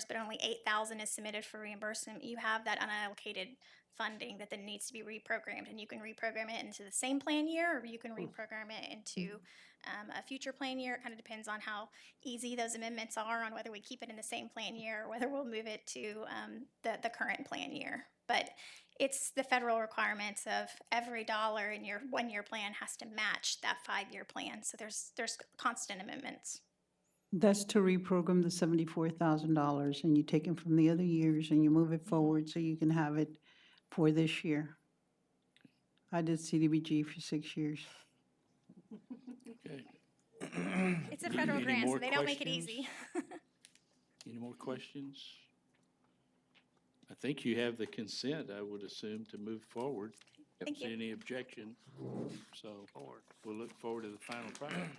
but only $8,000 is submitted for reimbursement, you have that unallocated funding that then needs to be reprogrammed. And you can reprogram it into the same plan year, or you can reprogram it into a future plan year. It kind of depends on how easy those amendments are, on whether we keep it in the same plan year or whether we'll move it to the current plan year. But it's the federal requirements of every dollar in your 1-year plan has to match that 5-year plan. So there's constant amendments. That's to reprogram the $74,000, and you take it from the other years and you move it forward so you can have it for this year. I did CDBG for 6 years. Okay. It's a federal Any grant, so more they don't make it questions? easy. Any more questions? I think you have the consent, I would assume, to move forward. Thank you. Any objection? So we'll look forward to the final product.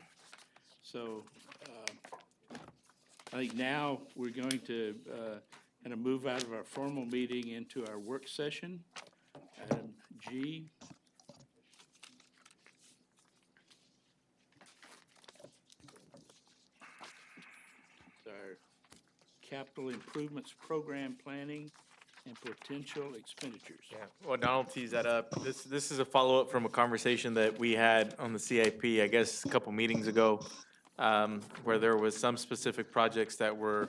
So I think now we're going to kind of move out of our formal meeting into our work session. Item G. It's our capital improvements program planning and potential expenditures. Yeah, well, Donald teased that up. This is a follow-up from a conversation that we had on the CIP, I guess, a couple meetings ago, where there was some specific projects that were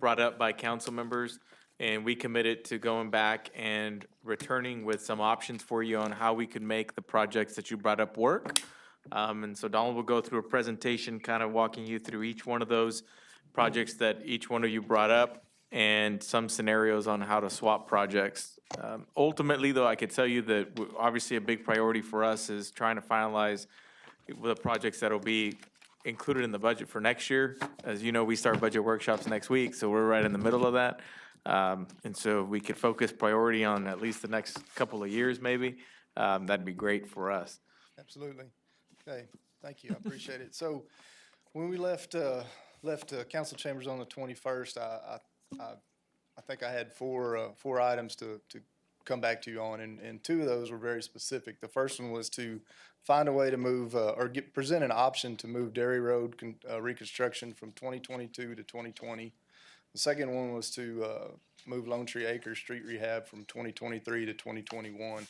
brought up by council members, and we committed to going back and returning with some options for you on how we could make the projects that you brought up work. And so Donald will go through a presentation, kind of walking you through each one of those projects that each one of you brought up, and some scenarios on how to swap projects. Ultimately, though, I could tell you that obviously a big priority for us is trying to finalize the projects that'll be included in the budget for next year. As you know, we start budget workshops next week, so we're right in the middle of that. And so if we could focus priority on at least the next couple of years, maybe, that'd be great for us. Absolutely. Okay, thank you, I appreciate it. So when we left left council chambers on the 21st, I think I had four items to come back to you on, and two of those were very specific. The first one was to find a way to move, present an option to move Dairy Road reconstruction from 2022 to 2020. The second one was to move Lone Tree Acres street rehab from 2023 to 2021.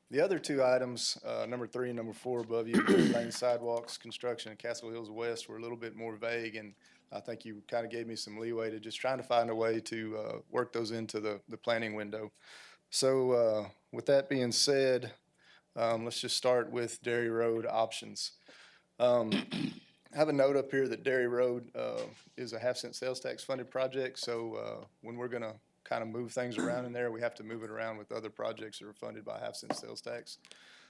The other two items, number 3 and number 4 above you, Green Lane sidewalks construction and Castle Hills West, were a little bit more vague, and I think you kind of gave me some leeway to just trying to find a way to work those into the planning window. So with that being said, let's just start with Dairy Road options. I have a note up here that Dairy Road is a half-cent sales tax funded project, so when we're gonna kind of move things around in there, we have to move it around with other projects that are funded by half-cent sales tax.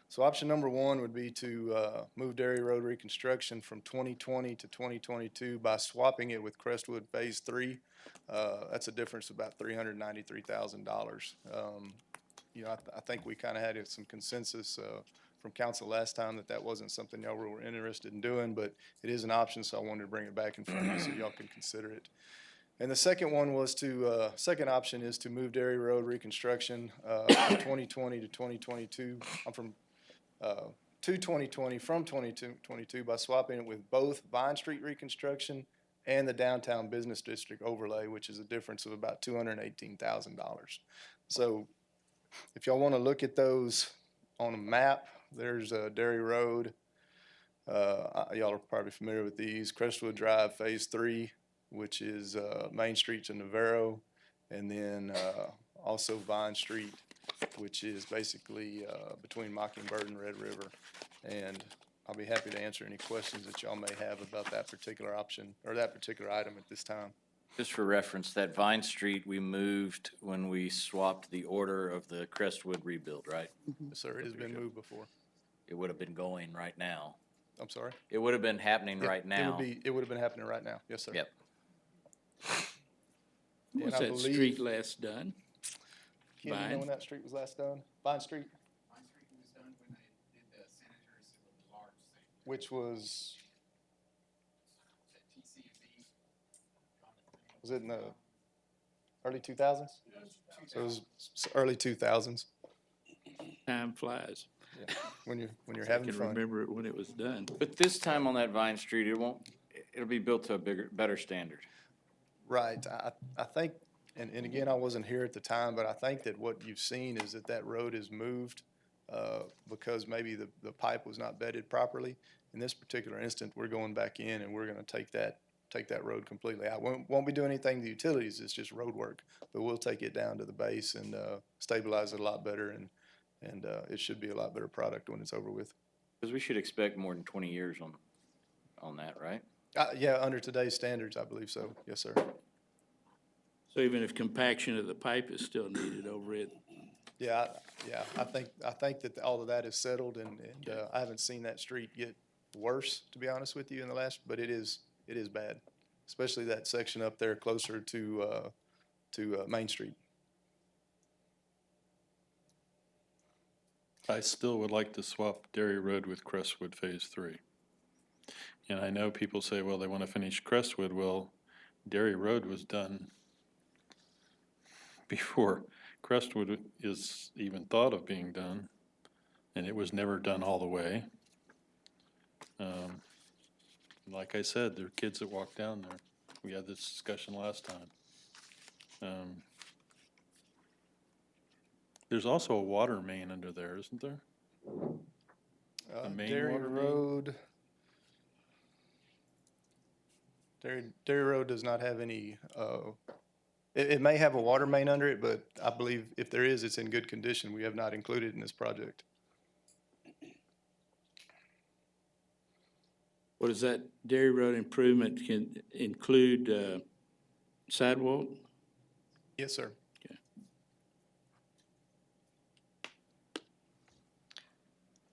So option number 1 would be to move Dairy Road reconstruction from 2020 to 2022 by swapping it with Crestwood Phase 3. That's a difference of about $393,000. You know, I think we kind of had some consensus from council last time that wasn't something y'all were interested in doing, but it is an option, so I wanted to bring it back in front of you so y'all can consider it. And the second one was to, second option is to move Dairy Road reconstruction from 2020 to 2022. To 2020 from 2022 by swapping it with both Vine Street reconstruction and the downtown business district overlay, which is a difference of about $218,000. So if y'all want to look at those on a map, there's Dairy Road. Y'all are probably familiar with these. Crestwood Drive Phase 3, which is Main Street to Navarro, and then also Vine Street, which is basically between Mockingbird and Red River. And I'll be happy to answer any questions that y'all may have about that particular option or that particular item at this time. Just for reference, that Vine Street we moved when we swapped the order of the Crestwood rebuild, right? Yes, sir, it has been moved before. It would have been going right now. I'm sorry? It would have been happening right now. It would have been happening right now, yes, sir. Yep. When was And I that believe- street last done? Ken, you know Vine? when that street was last done? Vine Street? Vine Street was done when they did the sanitary sewer, large thing. Which was, TC&B. was it in the early 2000s? So it was early 2000s, Time flies. yeah, when you're I having can fun. remember it when it was done. But this time on that Vine Street, it'll be built to a better standard. Right, I think, and again, I wasn't here at the time, but I think that what you've seen is that road is moved because maybe the pipe was not bedded properly. In this particular instant, we're going back in and we're gonna take that road completely out. Won't be doing anything to the utilities, it's just road work, but we'll take it down to the base and stabilize it a lot better, and it should be a lot better product when it's over with. Because we should expect more than 20 years on that, right? Yeah, under today's standards, I believe so, yes, sir. So even if compaction of the pipe is still needed over it, Yeah, I think that all of that is settled, and I haven't seen that street get worse, to be honest with you, in the last, but it is bad, especially that section up there closer to Main Street. I still would like to swap Dairy Road with Crestwood Phase 3. And I know people say, well, they want to finish Crestwood. Well, Dairy Road was done before Crestwood is even thought of being done, and it was never done all the way. Like I said, there are kids that walk down there. We had this discussion last time. There's also a water main under there, isn't there? A main Dairy water main? Road. Dairy Road does not have any, it may have a water main under it, but I believe if there is, it's in good condition. We have not included in this project. what is that Dairy Road improvement can include sidewalk? Yes, sir.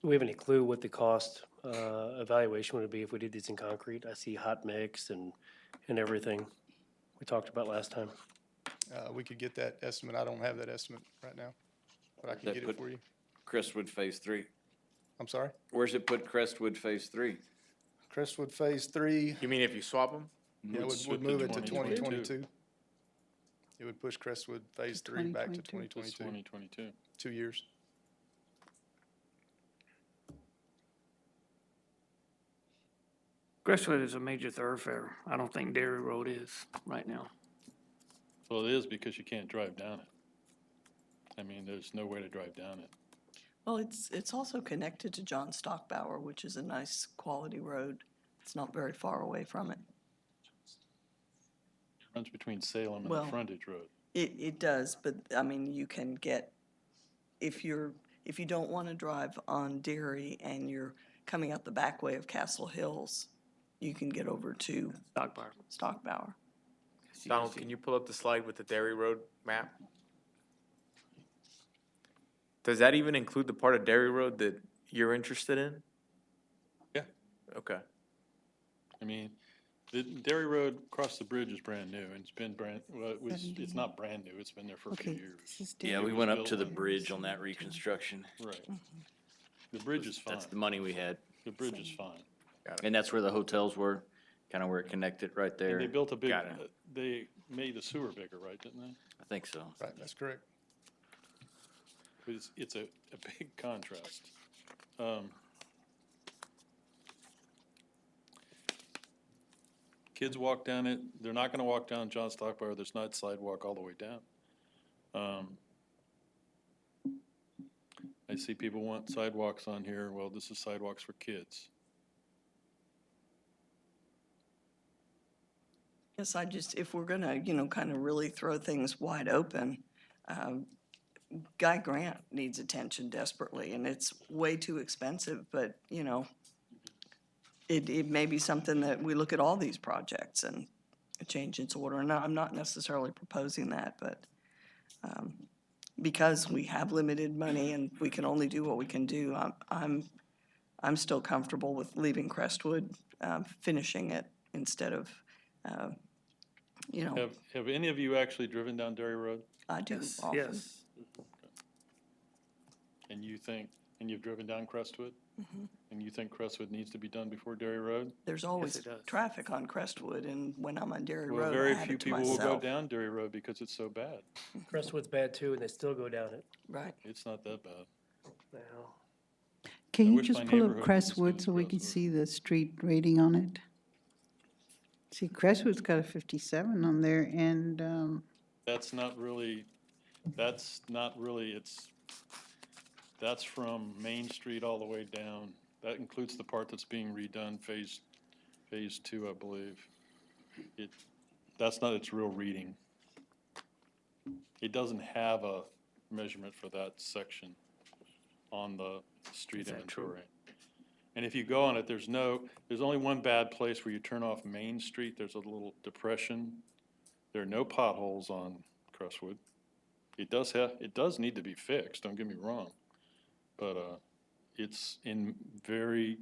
Do we have any clue what the cost evaluation would be if we did these in concrete? I see hot mix and everything we talked about last time. We could get that estimate. I don't have that estimate right now, but I can get it for you. Crestwood Phase 3. I'm sorry? Where's it put Crestwood Phase 3? Crestwood Phase 3, You mean if you swap them? Yeah, it would swip move to it to 2022. 2022. It would push Crestwood Phase 3 back to 2022. It's 2022, 2022. 2 years. Crestwood is a major thoroughfare. I don't think Dairy Road is right now. Well, it is because you can't drive down it. I mean, there's no way to drive down it. Well, it's also connected to John Stockbauer, which is a nice quality road. It's not very far away from it. It runs between Salem and Well, the frontage road. It does, but I mean, you can get, if you don't want to drive on Dairy and you're coming out the back way of Castle Hills, you can get over to Stockbauer. Donald, can you pull up the slide with the Dairy Road map? Does that even include the part of Dairy Road that you're interested in? Yeah. Okay. I mean, the Dairy Road across the bridge is brand new, and it's been it's not brand new, it's been there for a few years. Yeah, we went up to the bridge on that reconstruction. Right. The bridge is fine. That's the money we had. The bridge is fine. And that's where the hotels were, kind of where it connected right there. And they built a big, Got it. they made the sewer bigger, right, didn't they? I think so. Right, that's correct. It's a big contrast. Kids walk down it, they're not gonna walk down John Stockbauer, there's not sidewalk all the way down. I see people want sidewalks on here, well, this is sidewalks for kids. Yes, if we're gonna, kind of really throw things wide open, Guy Grant needs attention desperately, and it's way too expensive, but, it may be something that we look at all these projects and change its order. And I'm not necessarily proposing that, but because we have limited money and we can only do what we can do, I'm still comfortable with leaving Crestwood, finishing it instead of, Have any of you actually driven down Dairy Road? I do often. Yes. And you've driven down Crestwood? Mhm. And you think Crestwood needs to be done before Dairy Road? There's always it does. traffic on Crestwood, and when I'm on Dairy Well, Road, I very have few it to people will go myself. down Dairy Road because it's so bad. Crestwood's bad too, and they still go down it. Right. It's not that bad. Now, Can I you wish just my pull up neighborhood was as Crestwood good as so we can Crestwood. see the street rating on it? See, Crestwood's got a 57 on there, and That's not really, that's from Main Street all the way down. That includes the part that's being redone, phase 2, I believe. That's not its real reading. It doesn't have a measurement for that section on the street Is that true? inventory. And if you go on it, there's only one bad place where you turn off Main Street, there's a little depression. There are no potholes on Crestwood. It does need to be fixed, don't get me wrong. But it's in very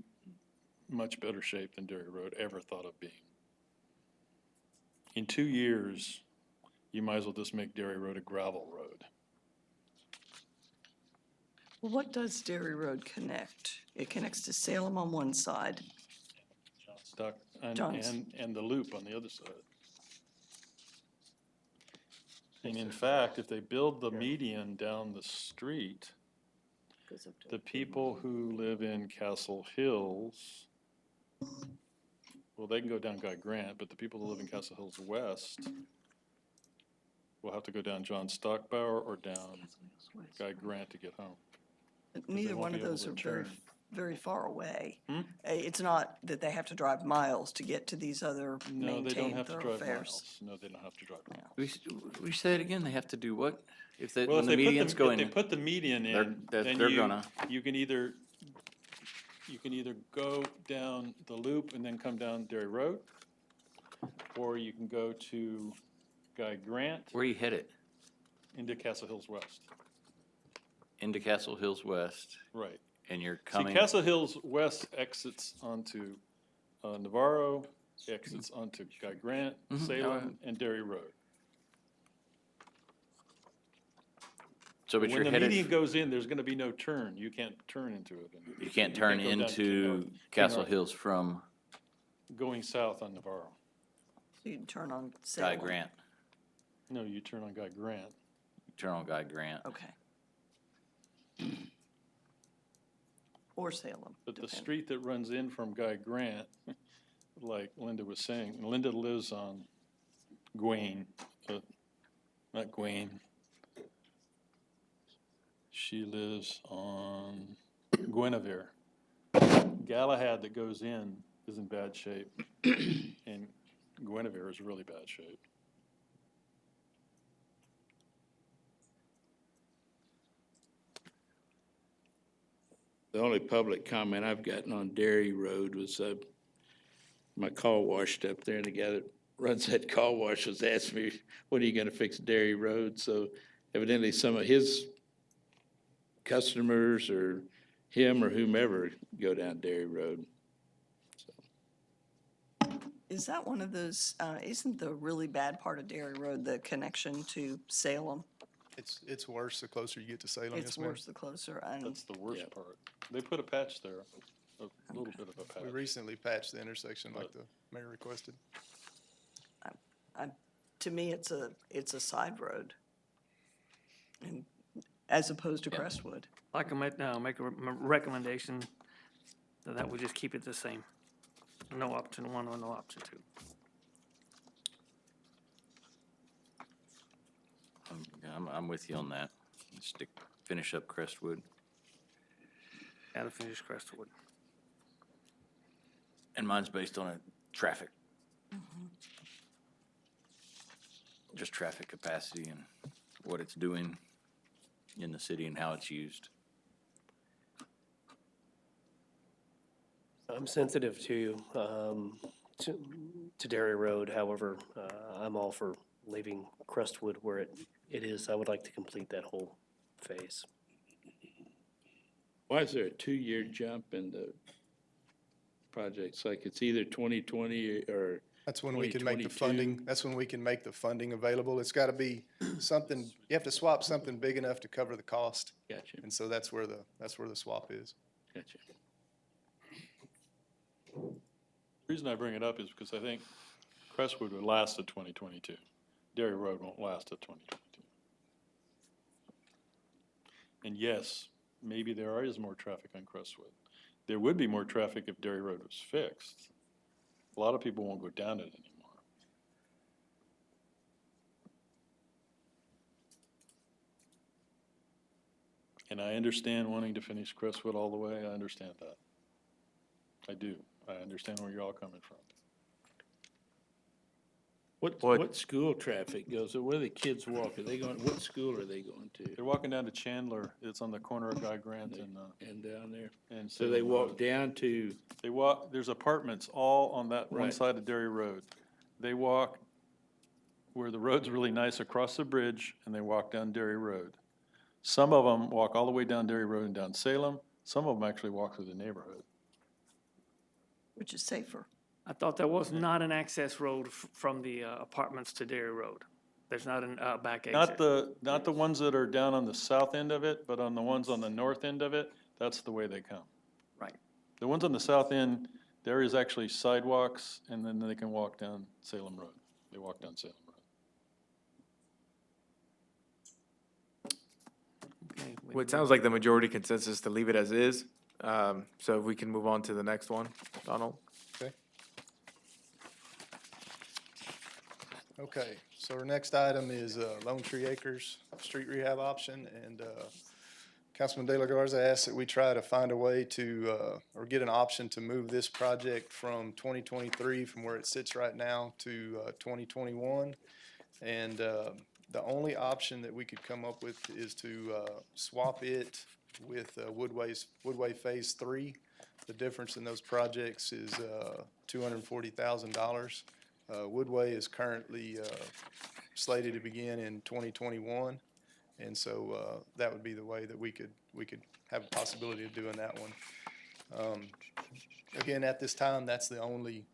much better shape than Dairy Road ever thought of being. In 2 years, you might as well just make Dairy Road a gravel road. Well, what does Dairy Road connect? It connects to Salem on one side. John's. And the loop on the other side. And in fact, if they build the median down the street, the people who live in Castle Hills, well, they can go down Guy Grant, but the people who live in Castle Hills West will have to go down John Stockbauer or down Guy Grant to get home. Neither won't one of be able those to are turn. very far away. Hmm? It's not that they have to drive miles to get to these other No, they don't maintained have to drive thoroughfares. miles. No, they don't have to drive miles. We say it again, they have to do what? Well, When the median's going, if they put the median in, they're then gonna. you can either go down the loop and then come down Dairy Road, or you can go to Guy Grant Where you headed? into Castle Hills West. Into Castle Hills West, Right. and you're See, coming. Castle Hills West exits onto Navarro, exits onto Guy Grant, Mhm. Salem, and Dairy Road. So, but When you're the headed, median goes in, there's gonna be no turn. You can't turn into it. you can't turn go down into King Castle Arthur. Hills from, Going south on Navarro. You turn on Guy Salem. Grant, No, you turn on Guy Grant. turn on Guy Grant. Okay. Or Salem. But the depending. street that runs in from Guy Grant, like Linda was saying, Linda lives on Gwaine, not Gwaine. She lives on Guinevere. Galahad that goes in is in bad shape, and Guinevere is really bad shape. The only public comment I've gotten on Dairy Road was, my car washed up there, and the guy that runs that car wash was asking me, when are you gonna fix Dairy Road? So evidently some of his customers or him or whomever go down Dairy Road. Is that one of those, isn't the really bad part of Dairy Road the connection to Salem? It's worse the closer you get to Salem. It's yes, ma'am. worse the closer, and That's the worst part. They put a patch there, a little bit of a patch. We recently patched the intersection like the mayor requested. to me, it's a side road. And as opposed to Yeah. Crestwood. I can make a recommendation that we just keep it the same. No option one or no option two. I'm with you on that. Finish up Crestwood. Gotta finish Crestwood. And mine's based on traffic. Just traffic capacity and what it's doing in the city and how it's used. I'm sensitive to Dairy Road, however, I'm all for leaving Crestwood where it is. I would like to complete that whole phase. Why is there a 2-year jump in the projects? Like it's either 2020 or That's when we can make the 2022. funding, that's when we can make the funding available. It's gotta be something, you have to swap something big enough to cover the cost. Gotcha, And so that's where the swap is. gotcha. The reason I bring it up is because I think Crestwood would last to 2022. Dairy Road won't last to 2022. And yes, maybe there is more traffic on Crestwood. There would be more traffic if Dairy Road was fixed. A lot of people won't go down it anymore. And I understand wanting to finish Crestwood all the way. I understand that. I do. I understand where you're all coming from. What school traffic goes, where the kids walk? Are they going, what school are they going to? They're walking down to Chandler. It's on the corner of Guy Grant And down there? and So they Salem walk Road. down to, They walk, there's apartments all on that one Right. side of Dairy Road. They walk where the road's really nice across the bridge, and they walk down Dairy Road. Some of them walk all the way down Dairy Road and down Salem. Some of them actually walk through the neighborhood. Which is safer. I thought there was not an access road from the apartments to Dairy Road. There's not a back exit. Not the ones that are down on the south end of it, but on the ones on the north end of it, that's the way they come. Right. The ones on the south end, there is actually sidewalks, and then they can walk down Salem Road. They walk down Salem Road. Okay, Well, it sounds like the majority consensus to leave it as is. So if we can move on to the next one, Donald. Okay, so our next item is Lone Tree Acres street rehab option, and Councilman De La Garza asked that we try to find a way to, or get an option to move this project from 2023, from where it sits right now, to 2021. And the only option that we could come up with is to swap it with Woodway Phase 3. The difference in those projects is $240,000. Woodway is currently slated to begin in 2021, and so that would be the way that we could have a possibility of doing that one. Again, at this time, that's the only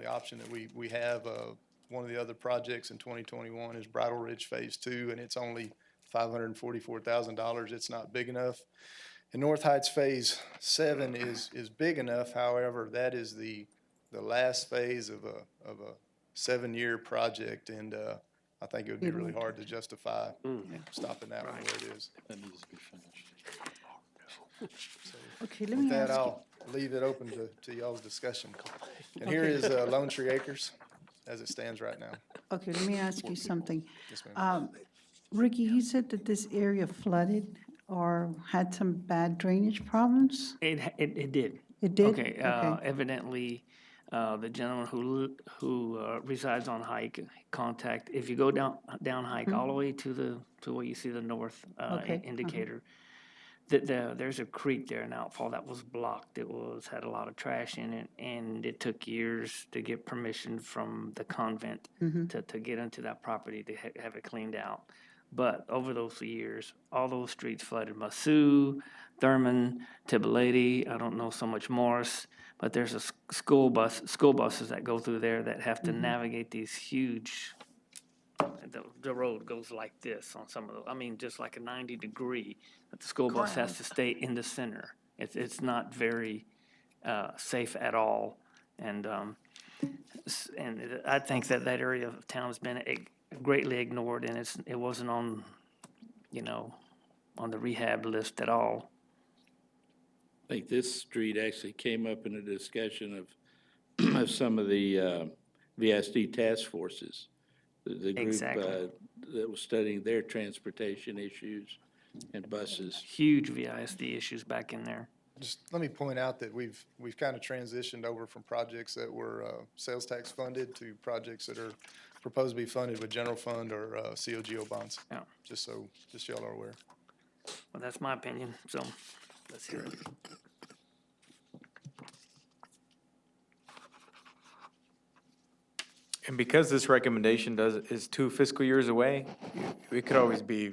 option that we have. One of the other projects in 2021 is Bridle Ridge Phase 2, and it's only $544,000. It's not big enough. And North Heights Phase 7 is big enough. However, that is the last phase of a 7-year project, and I think it would be really hard to justify stopping that one where it is. That needs to be finished. Okay, let With me that, ask you. I'll leave it open to y'all's discussion. And here is Lone Tree Acres as it stands right now. Okay, let me ask you something. Yes, ma'am. Ricky, you said that this area flooded or had some bad drainage problems? It did. It did? Okay, Okay. evidently, the gentleman who resides on Hike, if you go down Hike all the way to where you see the north Okay, indicator, there's a creek there, an outfall that was blocked. Had a lot of trash in it, and it took years to get permission from the convent to get into that property to have it cleaned out. But over those years, all those streets flooded. Masu, Thurman, Tbilisi, I don't know so much Morris, but there's a school buses that go through there that have to navigate these huge, the road goes like this on some of those, I mean, just like a 90-degree, but the school bus has to stay in the center. It's not very safe at all. And I think that area of town has been greatly ignored, and it wasn't on, on the rehab list at all. I think this street actually came up in a discussion of, of some of the VSD task forces. The group Exactly. that was studying their transportation issues and buses. Huge VISD issues back in there. Just let me point out that we've kind of transitioned over from projects that were sales tax funded to projects that are proposed to be funded with general fund or COGO bonds. Yeah. Just y'all are aware. Well, that's my opinion, so let's hear it. And because this recommendation is 2 fiscal years away, it could always be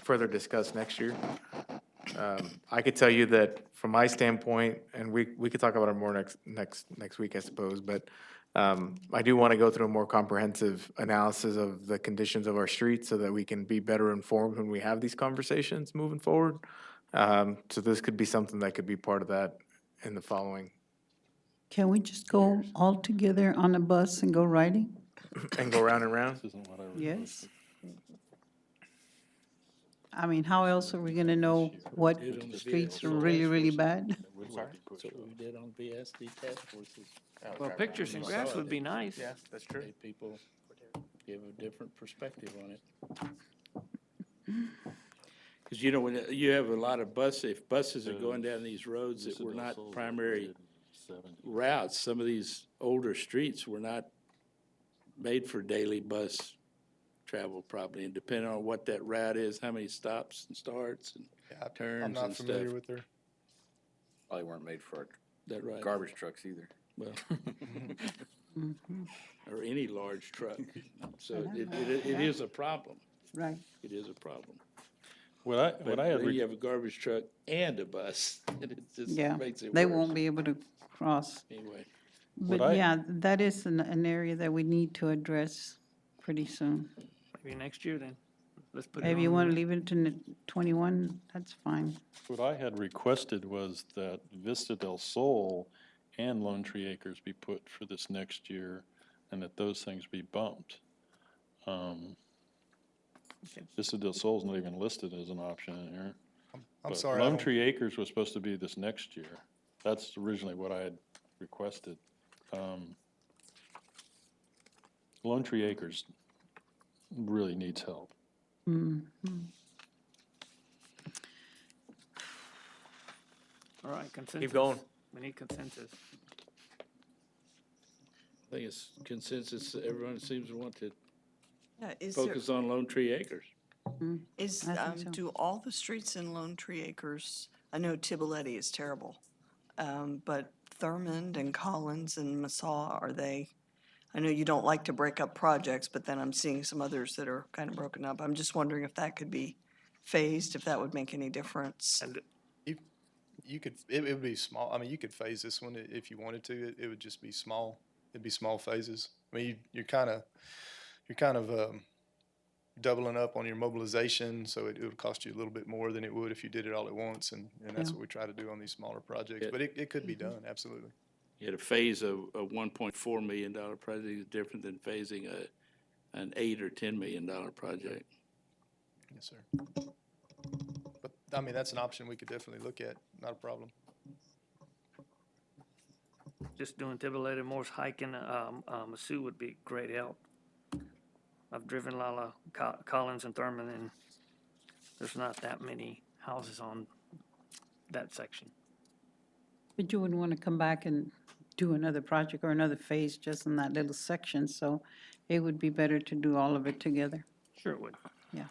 further discussed next year. I could tell you that from my standpoint, and we could talk about it more next week, I suppose, but I do want to go through a more comprehensive analysis of the conditions of our streets so that we can be better informed when we have these conversations moving forward. So this could be something that could be part of that in the following. Can we just go all together on a bus and go riding? And go round and round? This isn't what I Yes. I mean, how else are we gonna know what streets are really, really bad? So we did on VSD task forces. Well, pictures and graphs would be nice. Yeah, that's true. Hey, people give a different perspective on it. Because, when you have a lot of if buses are going down these roads that were not primary routes, some of these older streets were not made for daily bus travel probably, and depending on what that route is, how many stops and starts and turns I'm not and stuff. familiar with her. Probably weren't made for That right? garbage trucks either. Well, or any large truck. So it is a problem. Right. It is a problem. What I But had, then you have a garbage truck and a bus, and it just Yeah, makes it they worse. won't be able to cross. Anyway, But yeah, that is an area that we need to address pretty soon. Maybe next year then. Let's put it Maybe you on want to the- leave it to 21, that's fine. what I had requested was that Vista del Sol and Lone Tree Acres be put for this next year, and that those things be bumped. Vista del Sol's not even listed as an option in here. I'm But sorry. I Lone don't- Tree Acres was supposed to be this next year. That's originally what I had requested. Lone Tree Acres really needs help. All right, consensus. going. We need consensus. I think it's consensus, everyone seems to want to Yeah, is there, focus on Lone Tree Acres. is, I think so. do all the streets in Lone Tree Acres, I know Tbilisi is terrible, but Thurmond and Collins and Masaw, are they, I know you don't like to break up projects, but then I'm seeing some others that are kind of broken up. I'm just wondering if that could be phased, if that would make any difference. And You could, it would be small. I mean, you could phase this one if you wanted to. It would just be small. It'd be small phases. I mean, you're kind of doubling up on your mobilization, so it would cost you a little bit more than it would if you did it all at once, and that's Yeah. what we try to do on these smaller projects. But it could be done, absolutely. Yet a phase of a $1.4 million project is different than phasing an $8 or $10 million project. Yes, sir. But, I mean, that's an option we could definitely look at, not a problem. Just doing Timberlake Moore's hiking, Masu would be great help. I've driven a lot of Collins and Thurman, and there's not that many houses on that section. But you wouldn't want to come back and do another project or another phase just in that little section, so it would be better to do all of it together. Sure it would. Yeah.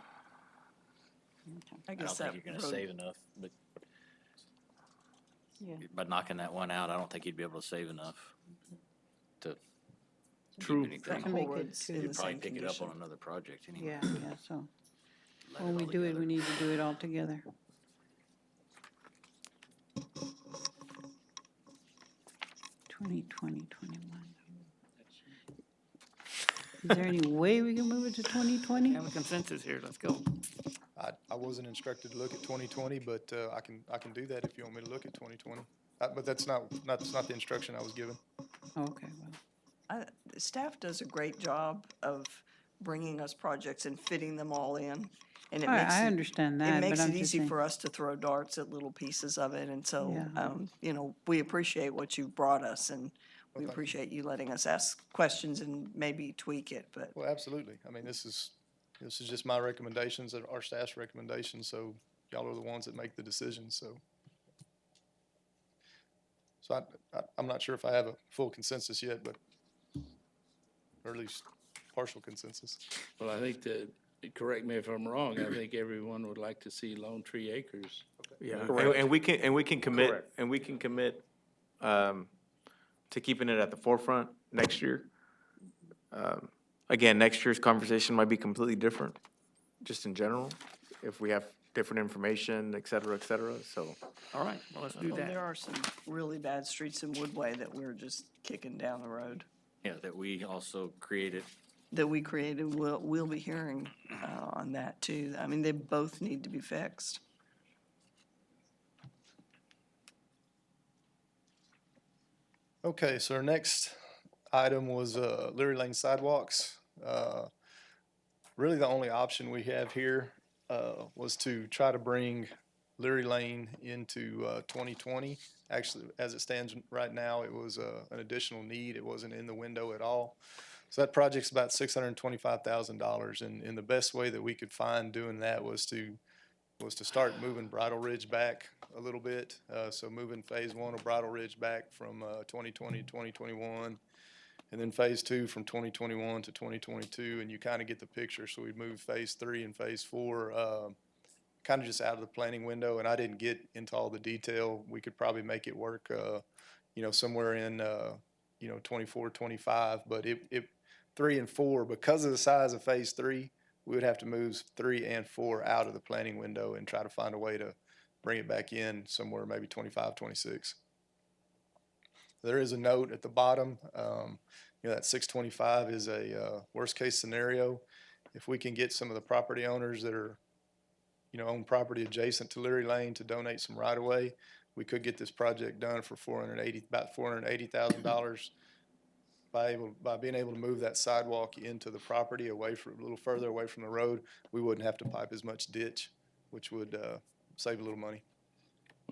I I guess don't that think you're gonna road- save enough, but Yeah. by knocking that one out, I don't think you'd be able to save enough to True. keep anything. To make whole it road's to in You'd the probably same pick it up condition. on another project anyway. Yeah, so Let when it we all do it, together. we need to do it all together. 2020, 21. Is there any way we can move it to 2020? Have a consensus here, let's go. I wasn't instructed to look at 2020, but I can do that if you want me to look at 2020. But that's not the instruction I was given. Okay, well, Staff does a great job of bringing us projects and fitting them all in. And it I- makes I it- understand that, It but makes I'm it just easy saying- for us to throw darts at little pieces of it. And so, Yeah. you know, we appreciate what you've brought us and we Well, thank you. appreciate you letting us ask questions and maybe tweak it, but Well, absolutely. I mean, this is just my recommendations and our staff's recommendations, so y'all are the ones that make the decisions, so. So I'm not sure if I have a full consensus yet, but, or at least partial consensus. Well, I think that, correct me if I'm wrong, I think everyone would like to see Lone Tree Acres. Yeah, Correct. and we can commit, Correct. and we can commit to keeping it at the forefront next year. Again, next year's conversation might be completely different, just in general, if we have different information, et cetera, so. All right, well, let's do well, there that. are some really bad streets in Woodway that we're just kicking down the road Yeah, that we also created. that we created. We'll be hearing on that too. I mean, they both need to be fixed. Okay, so our next item was Leary Lane sidewalks. Really, the only option we have here was to try to bring Leary Lane into 2020. Actually, as it stands right now, it was an additional need. It wasn't in the window at all. So that project's about $625,000, and the best way that we could find doing that was to start moving Bridle Ridge back a little bit. So moving phase one of Bridle Ridge back from 2020 to 2021, and then phase two from 2021 to 2022, and you kind of get the picture. So we moved phase three and phase four kind of just out of the planning window, and I didn't get into all the detail. We could probably make it work, you know, somewhere in, you know, 24, 25, but it 3 and 4, because of the size of phase three, we would have to move 3 and 4 out of the planning window and try to find a way to bring it back in somewhere maybe 25, 26. There is a note at the bottom. You know, that 625 is a worst case scenario. If we can get some of the property owners that are, you know, own property adjacent to Leary Lane to donate some right of way, we could get this project done for about $480,000 by being able to move that sidewalk into the property away from, a little further away from the road. We wouldn't have to pipe as much ditch, which would save a little money.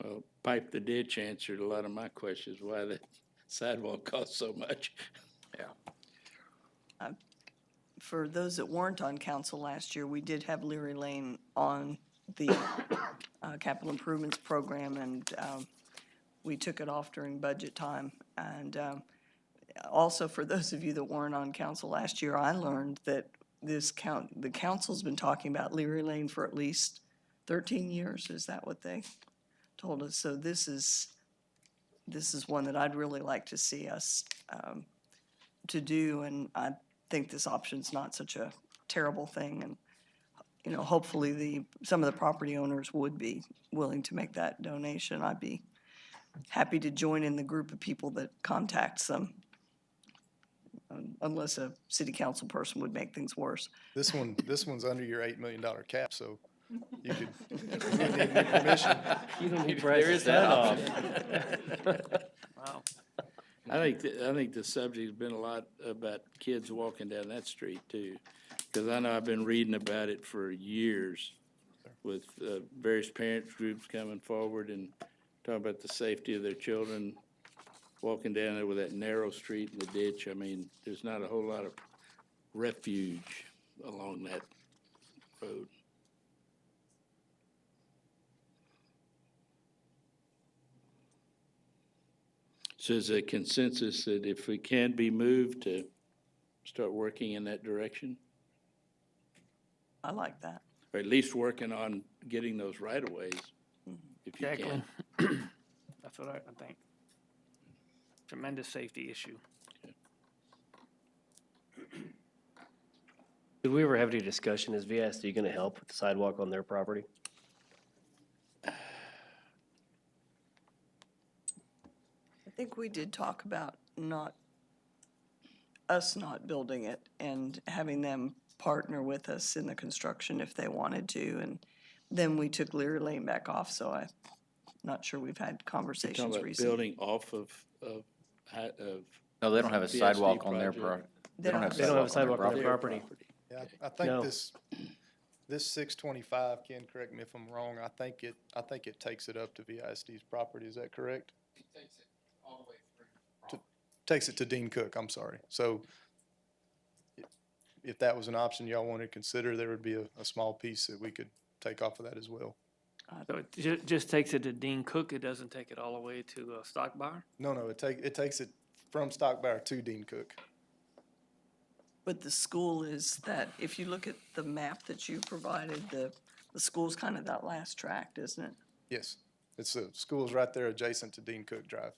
Well, pipe the ditch answered a lot of my questions, why the sidewalk costs so much. Yeah. For those that weren't on council last year, we did have Leary Lane on the capital improvements program, and we took it off during budget time. And also, for those of you that weren't on council last year, I learned that the council's been talking about Leary Lane for at least 13 years. Is that what they told us? So this is one that I'd really like to see us to do, and I think this option's not such a terrible thing. And, you know, hopefully some of the property owners would be willing to make that donation. I'd be happy to join in the group of people that contacts them, unless a city council person would make things worse. This one's under your $8 million cap, so you could, if you need permission. You don't need There is that option. Wow. I think the subject's been a lot about kids walking down that street too. Because I know I've been reading about it for years with various parents groups coming forward and talking about the safety of their children walking down there with that narrow street in the ditch. I mean, there's not a whole lot of refuge along that road. So is a consensus that if we can be moved to start working in that direction? I like that. Or at least working on getting those right-of-ways, if you Exactly. can. That's what I think. Tremendous safety issue. Did we ever have any discussion, is VSD gonna help with the sidewalk on their property? I think we did talk about us not building it and having them partner with us in the construction if they wanted to. And then we took Leary Lane back off, so I'm not sure we've had You're conversations talking about recently. building off of No, they don't have a VSD sidewalk on their project. they don't have They don't have a sidewalk on their sidewalk on property. their property. Yeah, I think No. this 625, Ken, correct me if I'm wrong, I think it takes it up to VISD's property, is that correct? It takes it all the way through. Takes it to Dean Cook, I'm sorry. So if that was an option y'all wanted to consider, there would be a small piece that we could take off of that as well. So it just takes it to Dean Cook, it doesn't take it all the way to Stockbar? No, it takes it from Stockbar to Dean Cook. But the school is that, if you look at the map that you provided, the school's kind of that last tract, isn't it? Yes, it's the school's right there adjacent to Dean Cook Drive.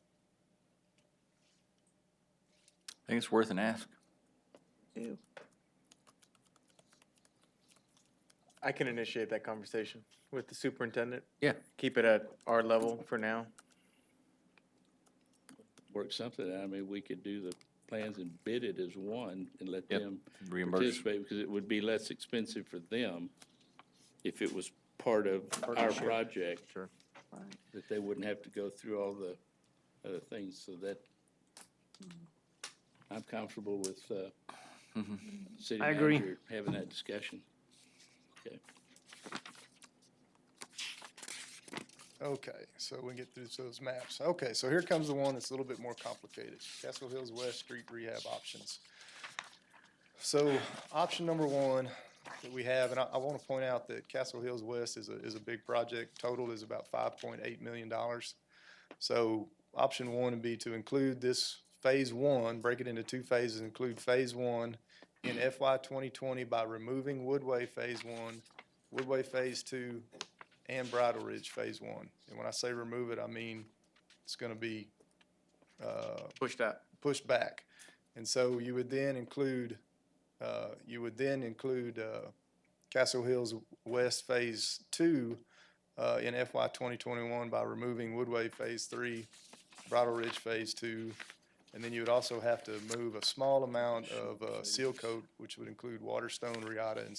I think it's worth an ask. Ew. I can initiate that conversation with the superintendent. Yeah. Keep it at our level for now. Work something out. I mean, we could do the plans and bid it as one and let Yep. them Reimburse. participate, because it would be less expensive for them if it was part of our Partnership. project. Sure. That they wouldn't have to go through all the other things, so that I'm comfortable with city I agree. manager having that discussion. Okay. Okay, so we get through those maps. Okay, so here comes the one that's a little bit more complicated. Castle Hills West Street rehab options. So option number one that we have, and I want to point out that Castle Hills West is a big project. Total is about $5.8 million. So option one would be to include this phase one, break it into two phases, include phase one in FY 2020 by removing Woodway phase one, Woodway phase two, and Bridle Ridge phase one. And when I say remove it, I mean it's going to be pushed back. And so you would then include Castle Hills West phase two in FY 2021 by removing Woodway phase three, Bridle Ridge phase two, and then you would also have to move a small amount of seal coat, which would include Waterstone, Riata, and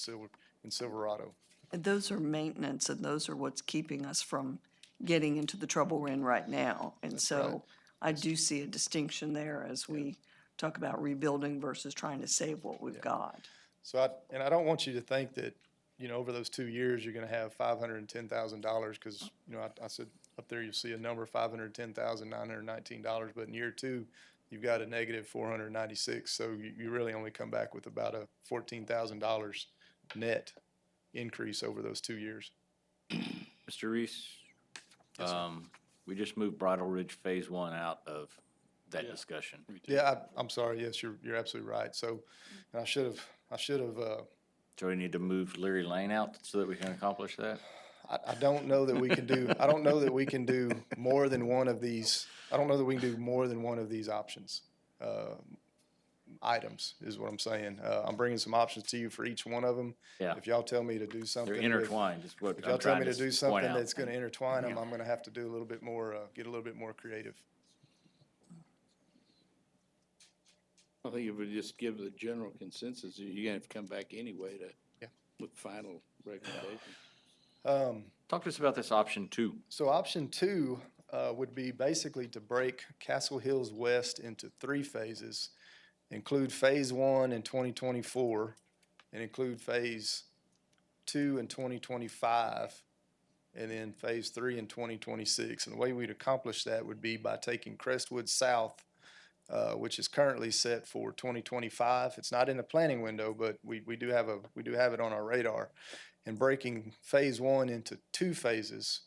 Silverado. And those are maintenance, and those are what's keeping us from getting into the trouble we're in right now. And That's so right. I do see a distinction there as we talk about rebuilding versus trying to save what we've got. So I don't want you to think that, over those 2 years, you're gonna have $510,000, because, I said up there, you'll see a number, $510,919, but in year two, you've got a negative 496, so you really only come back with about a $14,000 net increase over those 2 years. Mr. Reese, Yes, sir. we just moved Bridle Ridge Phase One out of that discussion. Yeah, I'm sorry, yes, you're absolutely right, so, and I should have, So we need to move Leary Lane out so that we can accomplish that? I don't know that we can do, I don't know that we can do more than one of these, I don't know that we can do more than one of these options, items, is what I'm saying. I'm bringing some options to you for each one of them. Yeah. If y'all tell me to do something. They're with- intertwined, is what If I'm y'all tell trying me to to do point something out. that's gonna intertwine them, I'm gonna have to do a little bit more, get a little bit more creative. I think if we just give the general consensus, you're gonna have to come back anyway with final recommendation. Talk to us about this option two. So option two, would be basically to break Castle Hills West into 3 phases, include Phase 1 in 2024, and include Phase 2 in 2025, and then Phase 3 in 2026. And the way we'd accomplish that would be by taking Crestwood South, which is currently set for 2025. It's not in the planning window, but we do have it on our radar, and breaking Phase 1 into 2 phases.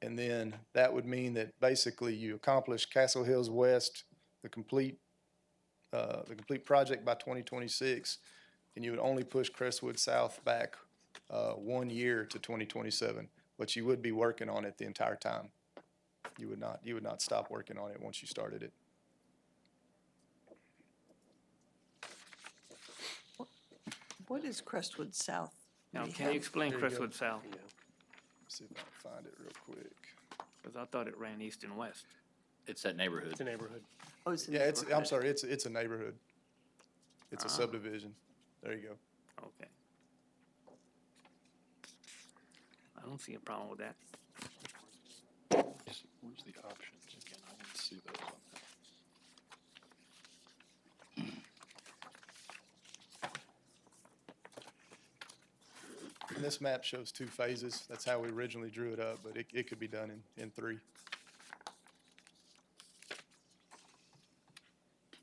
And then that would mean that basically you accomplish Castle Hills West, the complete project by 2026, and you would only push Crestwood South back 1 year to 2027. But you would be working on it the entire time. You would not stop working on it once you started it. What is Crestwood South? Now, can you explain There you go. Crestwood South? See if I can find it real quick. Because I thought it ran east and west. It's that neighborhood. It's a neighborhood. Oh, it's in Yeah, I'm neighborhood. sorry, it's a neighborhood. It's a subdivision. There you go. Okay. I don't see a problem with that. Where's the options again? I didn't see those on there. And this map shows 2 phases. That's how we originally drew it up, but it could be done in 3.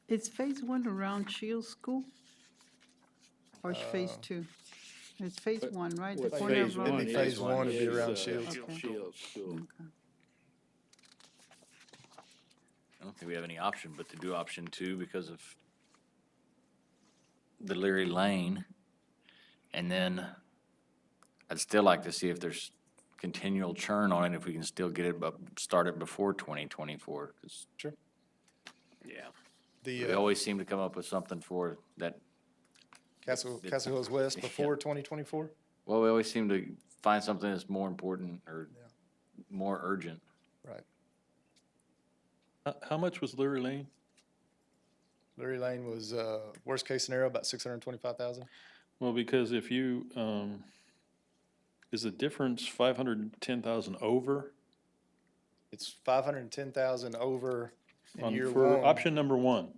Is Phase 1 around Shields School? Or is Phase 2? It's Phase 1, right? The What corner Phase of It'd Road. be Phase 1 would be is, around Shields. Shields School. Okay. I don't think we have any option but to do option 2 because of the Leary Lane. And then I'd still like to see if there's continual churn on it, if we can still get it, start it before 2024. Because Sure. Yeah. we The always seem to come up with something for that. Castle Hills West before 2024? Well, we always seem to find something that's more important or Yeah. more urgent. Right. How much was Leary Lane? Leary Lane was, worst case scenario, about 625,000. Well, because if you, is the difference 510,000 over It's 510,000 over in on, year for 1. option number 1?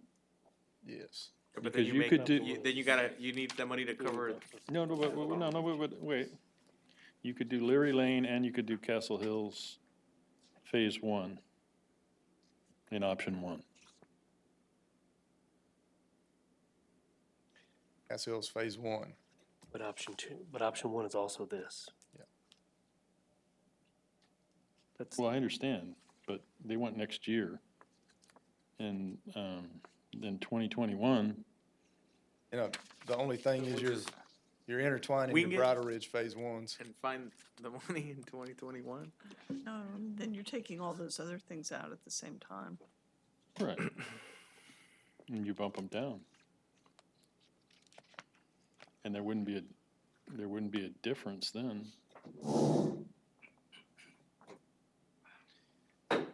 Yes. But Because you could do, then you need the money to cover. wait. You could do Leary Lane and you could do Castle Hills Phase 1 in option 1. Castle Hills Phase 1. But option 1 is also this. Yeah. That's, Well, I understand, but they went next year. And then 2021, You know, the only thing is you're intertwining We your can get- Bridle Ridge Phase 1s. And find the money in 2021? No, then you're taking all those other things out at the same time. right. And you bump them down. And there wouldn't be a difference then. but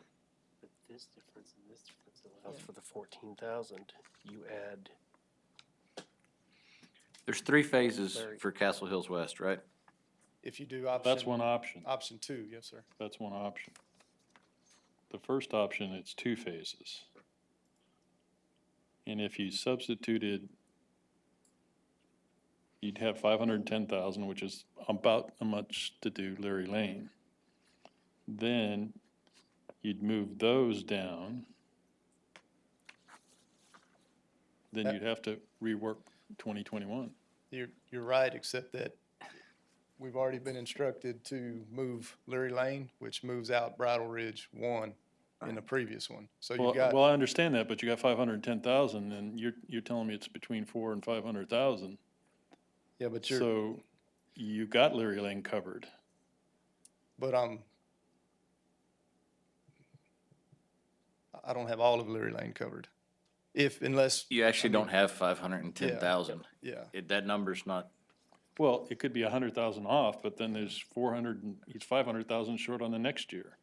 this difference and this difference allows for the 14,000. You add, There's 3 phases for Castle Hills West, right? If you do option. That's one option. Option 2, yes, sir. That's one option. The first option, it's 2 phases. And if you substituted, you'd have 510,000, which is about how much to do Leary Lane. Then you'd move those down. Then you'd have to rework 2021. You're right, except that we've already been instructed to move Leary Lane, which moves out Bridle Ridge 1 in the previous one. So Well, you've got, well, I understand that, but you got 510,000, and you're telling me it's between 400,000 and 500,000. yeah, but So you got Leary Lane covered. but I don't have all of Leary Lane covered. Unless, You actually don't have 510,000. yeah, That number's not, Well, it could be 100,000 off, but then there's 500,000 short on the next year.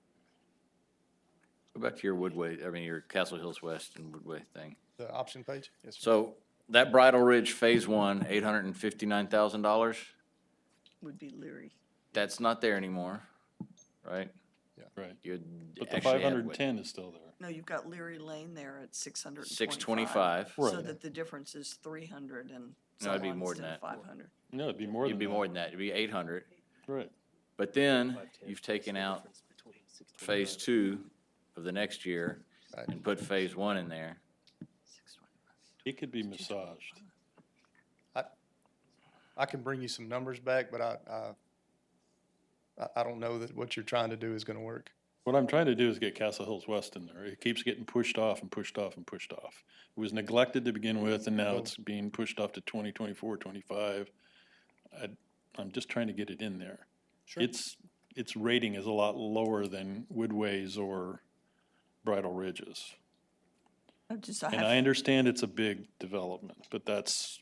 go back to your Woodway, your Castle Hills West and Woodway thing. the option page, yes, sir. So that Bridle Ridge Phase 1, $859,000, Would be Leary. that's not there anymore, right? Right. You But the actually add 510 is still there. No, you've got Leary Lane there at 625. 625. So Right. that the difference is 300 and so No, it'd be on more than instead of that. 500. No, it'd be more than It'd that. be more than that. It'd be 800. Right. But then you've taken out phase 2 of the next year and put phase 1 in there. It could be massaged. I can bring you some numbers back, but I don't know that what you're trying to do is gonna work. What I'm trying to do is get Castle Hills West in there. It keeps getting pushed off and pushed off and pushed off. It was neglected to begin with, and now it's being pushed off to 2024, 25. I'm just trying to get it in there. Sure. Its rating is a lot lower than Woodway's or Bridle Ridge's. And I understand it's a big development, but that's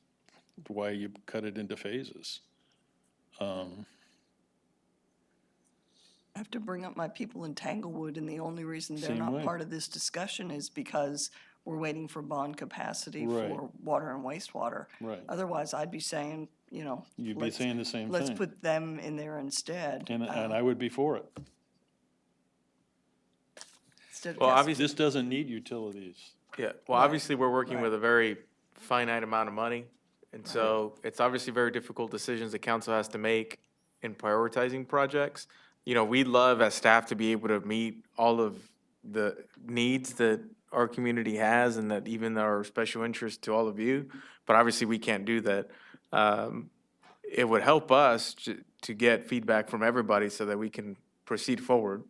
why you cut it into phases. I have to bring up my people in Tanglewood, and the only reason they're Same not way. part of this discussion is because we're waiting for bond capacity Right. for water and wastewater. Right. Otherwise, I'd be saying, You'd be let's- saying the same let's thing. put them in there instead. And I would be for it. Instead of Well, Castle- obviously, This doesn't need utilities. yeah, well, obviously, we're working with a very finite amount of money. And so it's obviously very difficult decisions the council has to make in prioritizing projects. We'd love as staff to be able to meet all of the needs that our community has and that even are special interest to all of you, but obviously we can't do that. It would help us to get feedback from everybody so that we can proceed forward.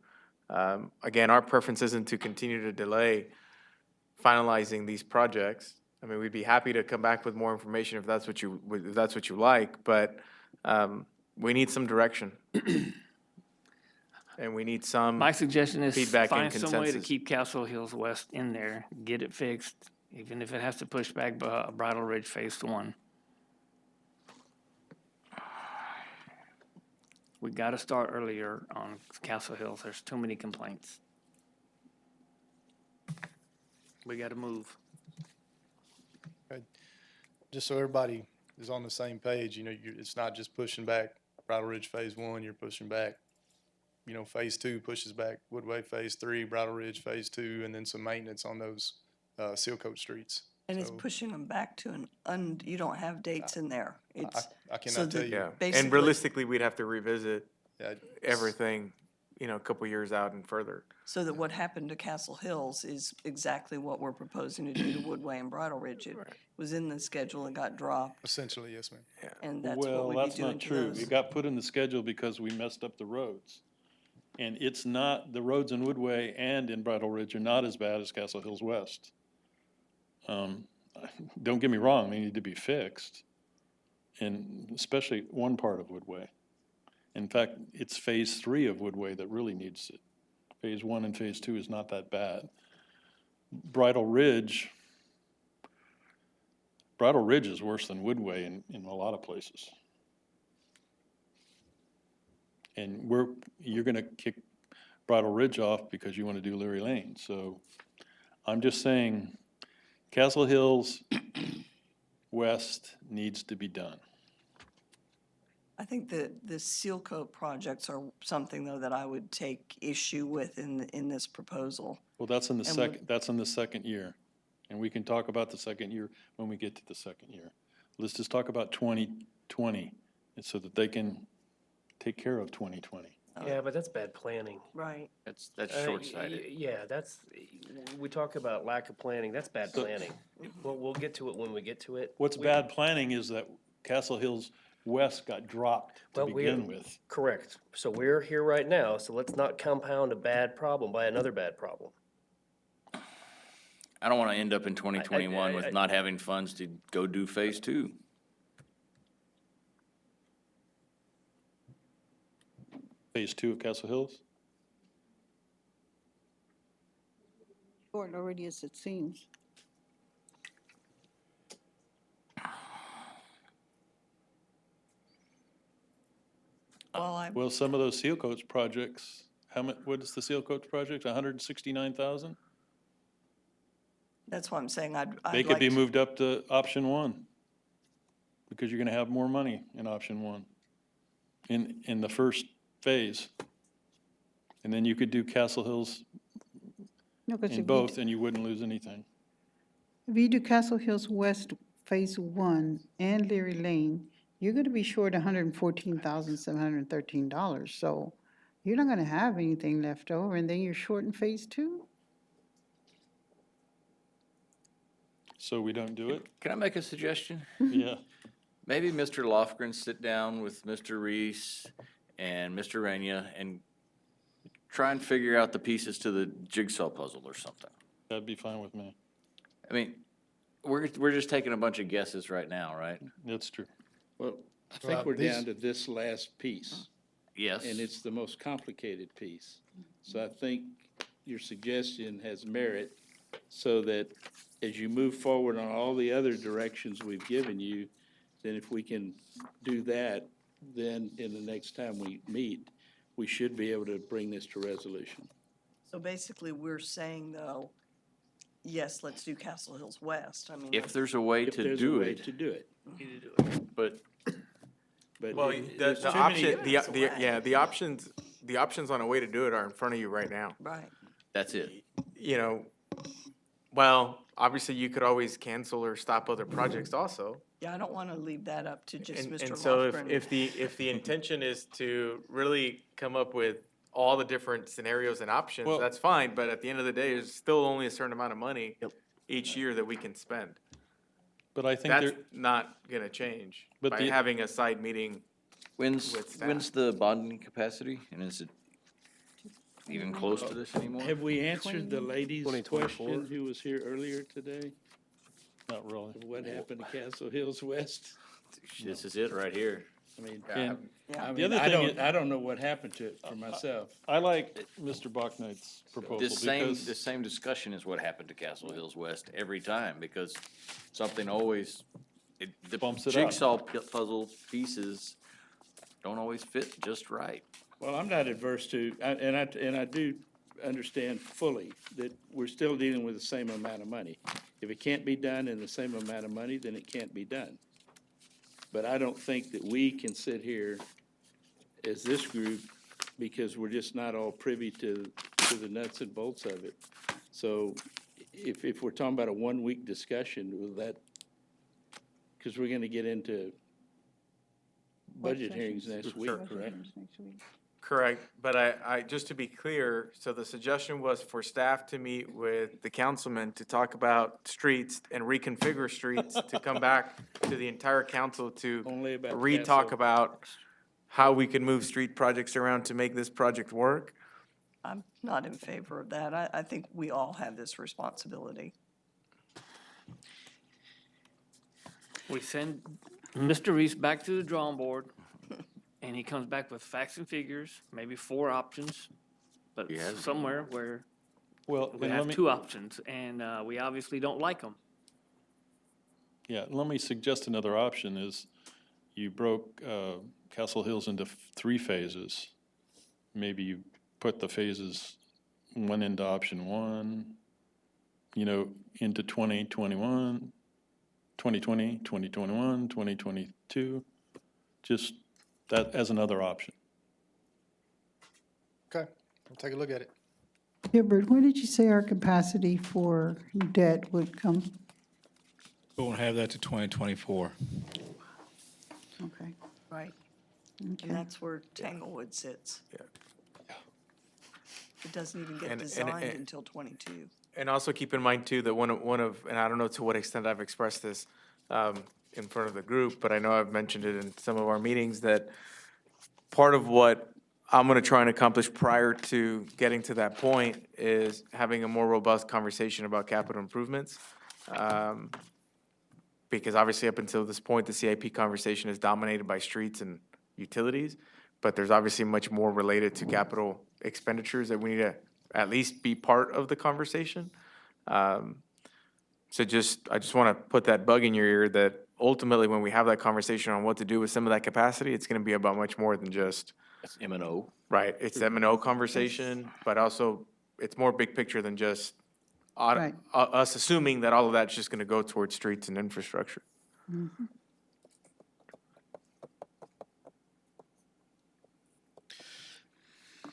Again, our preference isn't to continue to delay finalizing these projects. I mean, we'd be happy to come back with more information if that's what you like, but we need some direction. And we need some My suggestion is feedback and find some way to consensus. keep Castle Hills West in there, get it fixed, even if it has to push back Bridle Ridge Phase 1. We gotta start earlier on Castle Hills. There's too many complaints. We gotta move. Just so everybody is on the same page, it's not just pushing back Bridle Ridge Phase 1, you're pushing back, Phase 2 pushes back Woodway Phase 3, Bridle Ridge Phase 2, and then some maintenance on those seal coat streets. And it's So, pushing them back to you don't have dates in there. It's I so cannot tell that you. Yeah, and basically- realistically, we'd have to revisit Yeah, everything, a couple years out and further. So that what happened to Castle Hills is exactly what we're proposing to do to Woodway and Bridle Ridge. It was in the schedule and got dropped, essentially, yes, ma'am. and that's what Well, we'd be that's doing not to true. those. It got put in the schedule because we messed up the roads. And it's not, the roads in Woodway and in Bridle Ridge are not as bad as Castle Hills West. Don't get me wrong, they need to be fixed, and especially one part of Woodway. In fact, it's Phase 3 of Woodway that really needs it. Phase 1 and Phase 2 is not that bad. Bridle Ridge is worse than Woodway in a lot of places. And you're gonna kick Bridle Ridge off because you wanna do Leary Lane. So I'm just saying, Castle Hills West needs to be done. I think that the seal coat projects are something, though, that I would take issue with in this proposal. Well, that's in the And second year. And we can talk about the second year when we get to the second year. Let's just talk about 2020, and so that they can take care of 2020. Yeah, but that's bad planning. Right. That's short-sighted. Yeah, we talk about lack of planning, that's bad planning. We'll get to it when we get to it. What's bad planning is that Castle Hills West got dropped to begin with. Correct. So we're here right now, so let's not compound a bad problem by another bad problem. I don't want to end up in 2021 with not having funds to go do Phase 2. Phase 2 of Castle Hills? Short already as it seems. Well, some of those seal coats projects, what is the seal coats project, 169,000? That's why I'm saying I'd They like could be to- moved up to option 1, because you're gonna have more money in option 1, in the first phase. And then you could do Castle Hills No, 'cause in if both, and you wouldn't lose anything. if you do Castle Hills West Phase 1 and Leary Lane, you're gonna be short $114,713, so you're not gonna have anything left over, and then you're short in Phase 2? So we don't do it? Can I make a suggestion? Yeah. Maybe Mr. Lofgren sit down with Mr. Reese and Mr. Rainier and try and figure out the pieces to the jigsaw puzzle or something. That'd be fine with me. I mean, we're just taking a bunch of guesses right now, right? That's true. Well, I think we're down to this last piece. Yes. And it's the most complicated piece. So I think your suggestion has merit, so that as you move forward on all the other directions we've given you, then if we can do that, then in the next time we meet, we should be able to bring this to resolution. So basically, we're saying, though, yes, let's do Castle Hills West. I mean, If there's a way If to there's a do way it, to do it. but But Well, there's the too option, many- the options on a way to do it are in front of you right now. right. that's it. You know, well, obviously you could always cancel or stop other projects also. Yeah, I don't want to leave that up to just Mr. And so Lofgren. if the intention is to really come up with all the different scenarios and options, Well- that's fine, but at the end of the day, there's still only a certain amount of money each year that we can spend. But I think That's there, not gonna change But by the- having a side meeting. When's With staff. the bonding capacity, and is it even close to this anymore? Have we answered the lady's 2024? question who was here earlier today? not really. What happened to Castle Hills West? This is it right here. I mean, And Yeah. I The mean, other I thing don't, I don't know what happened to it for myself. I like Mr. Bachneit's proposal This because same discussion is what happened to Castle Hills West every time, because something always, the Bumps it up. jigsaw puzzle pieces don't always fit just right. Well, I'm not adverse to, and I do understand fully that we're still dealing with the same amount of money. If it can't be done in the same amount of money, then it can't be done. But I don't think that we can sit here as this group, because we're just not all privy to the nuts and bolts of it. So if we're talking about a 1-week discussion, with that, because we're gonna get into budget hearings next week, correct? Correct, but I, just to be clear, so the suggestion was for staff to meet with the councilman to talk about streets and reconfigure streets, to come back to the entire council to Only about re-talk Castle. about how we can move street projects around to make this project work. I'm not in favor of that. I think we all have this responsibility. We send Mr. Reese back to the drawing board, and he comes back with facts and figures, maybe 4 options, but He has somewhere where well, we and have let me, 2 options, and we obviously don't like them. yeah, let me suggest another option is you broke Castle Hills into 3 phases. Maybe you put the phases 1 into option 1, into 2021, 2020, 2021, 2022, just that as another option. Okay, we'll take a look at it. Hibbert, what did you say our capacity for debt would come? We won't have that to 2024. Okay. Right. Okay. And that's where Tanglewood sits. Yeah. It doesn't even get And- designed and- until 22. And also keep in mind too, that one of, and I don't know to what extent I've expressed this in front of the group, but I know I've mentioned it in some of our meetings, that part of what I'm gonna try and accomplish prior to getting to that point is having a more robust conversation about capital improvements. Because obviously up until this point, the CIP conversation is dominated by streets and utilities, but there's obviously much more related to capital expenditures that we need to at least be part of the conversation. So I just want to put that bug in your ear that ultimately, when we have that conversation on what to do with some of that capacity, it's going to be about much more than just, That's M&O. right, it's the M&O conversation, but also it's more big picture than just Right. us assuming that all of that's just going to go towards streets and infrastructure.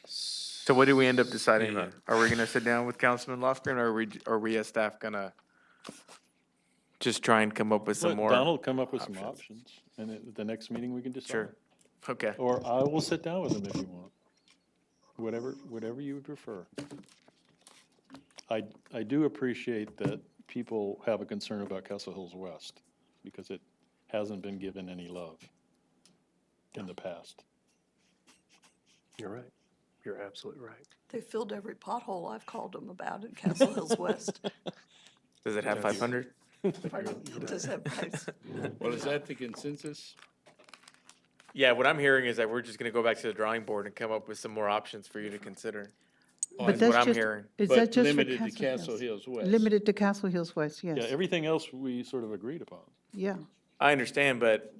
So So what do we end up deciding on? Are we gonna sit down with Councilman Lofgren, or are we as staff gonna just try and come up with some Let more? Donald come up with some options, and at the next meeting, we can decide. Sure. Okay. Or I will sit down with him if you want. Whatever you would prefer. I do appreciate that people have a concern about Castle Hills West, because it hasn't been given any love in the past. You're right. You're absolutely right. They filled every pothole I've called them about in Castle Hills West. Does it have 500? It does have price. Well, is that the consensus? Yeah, what I'm hearing is that we're just gonna go back to the drawing board and come up with some more options for you to consider. But That's that's what I'm just- hearing. Is But that just for limited to Castle Hills West. Limited to Castle Hills West, yes. Yeah, everything else we sort of agreed upon. Yeah. I understand, but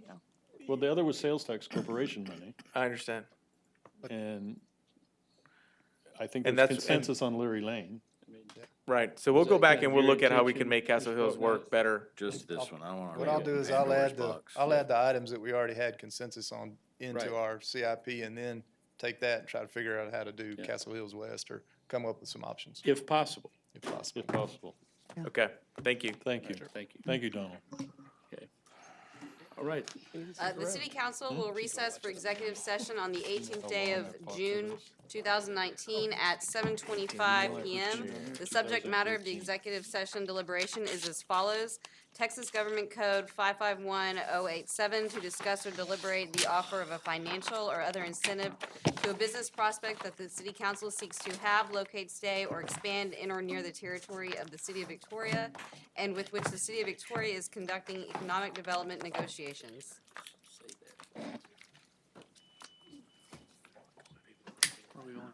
Well, the other was sales tax corporation money, I understand. and I think And there's that's- consensus on Leary Lane. Right, so we'll Is go that back kind and of we'll your look at how we intention, can make Castle Mr. Hills Faulkner? work better. Just this one, I don't want to What read I'll do a is I'll Pandora's add box. the items that we already had consensus on into Right. our CIP, and then take that and try to figure out how to do Yeah. Castle Hills West, or come up with some options, If possible. if possible. If possible. Okay, thank you. Thank you. Thank you. Thank you, Donald. Okay. All right. The city council will recess for executive session on the 18th day of June 2019 at 7:25 PM. The subject matter of the executive session deliberation is as follows. Texas Government Code 551087 to discuss or deliberate the offer of a financial or other incentive to a business prospect that the city council seeks to have, locate, stay, or expand in or near the territory of the city of Victoria, and with which the city of Victoria is conducting economic development negotiations. Where are we going?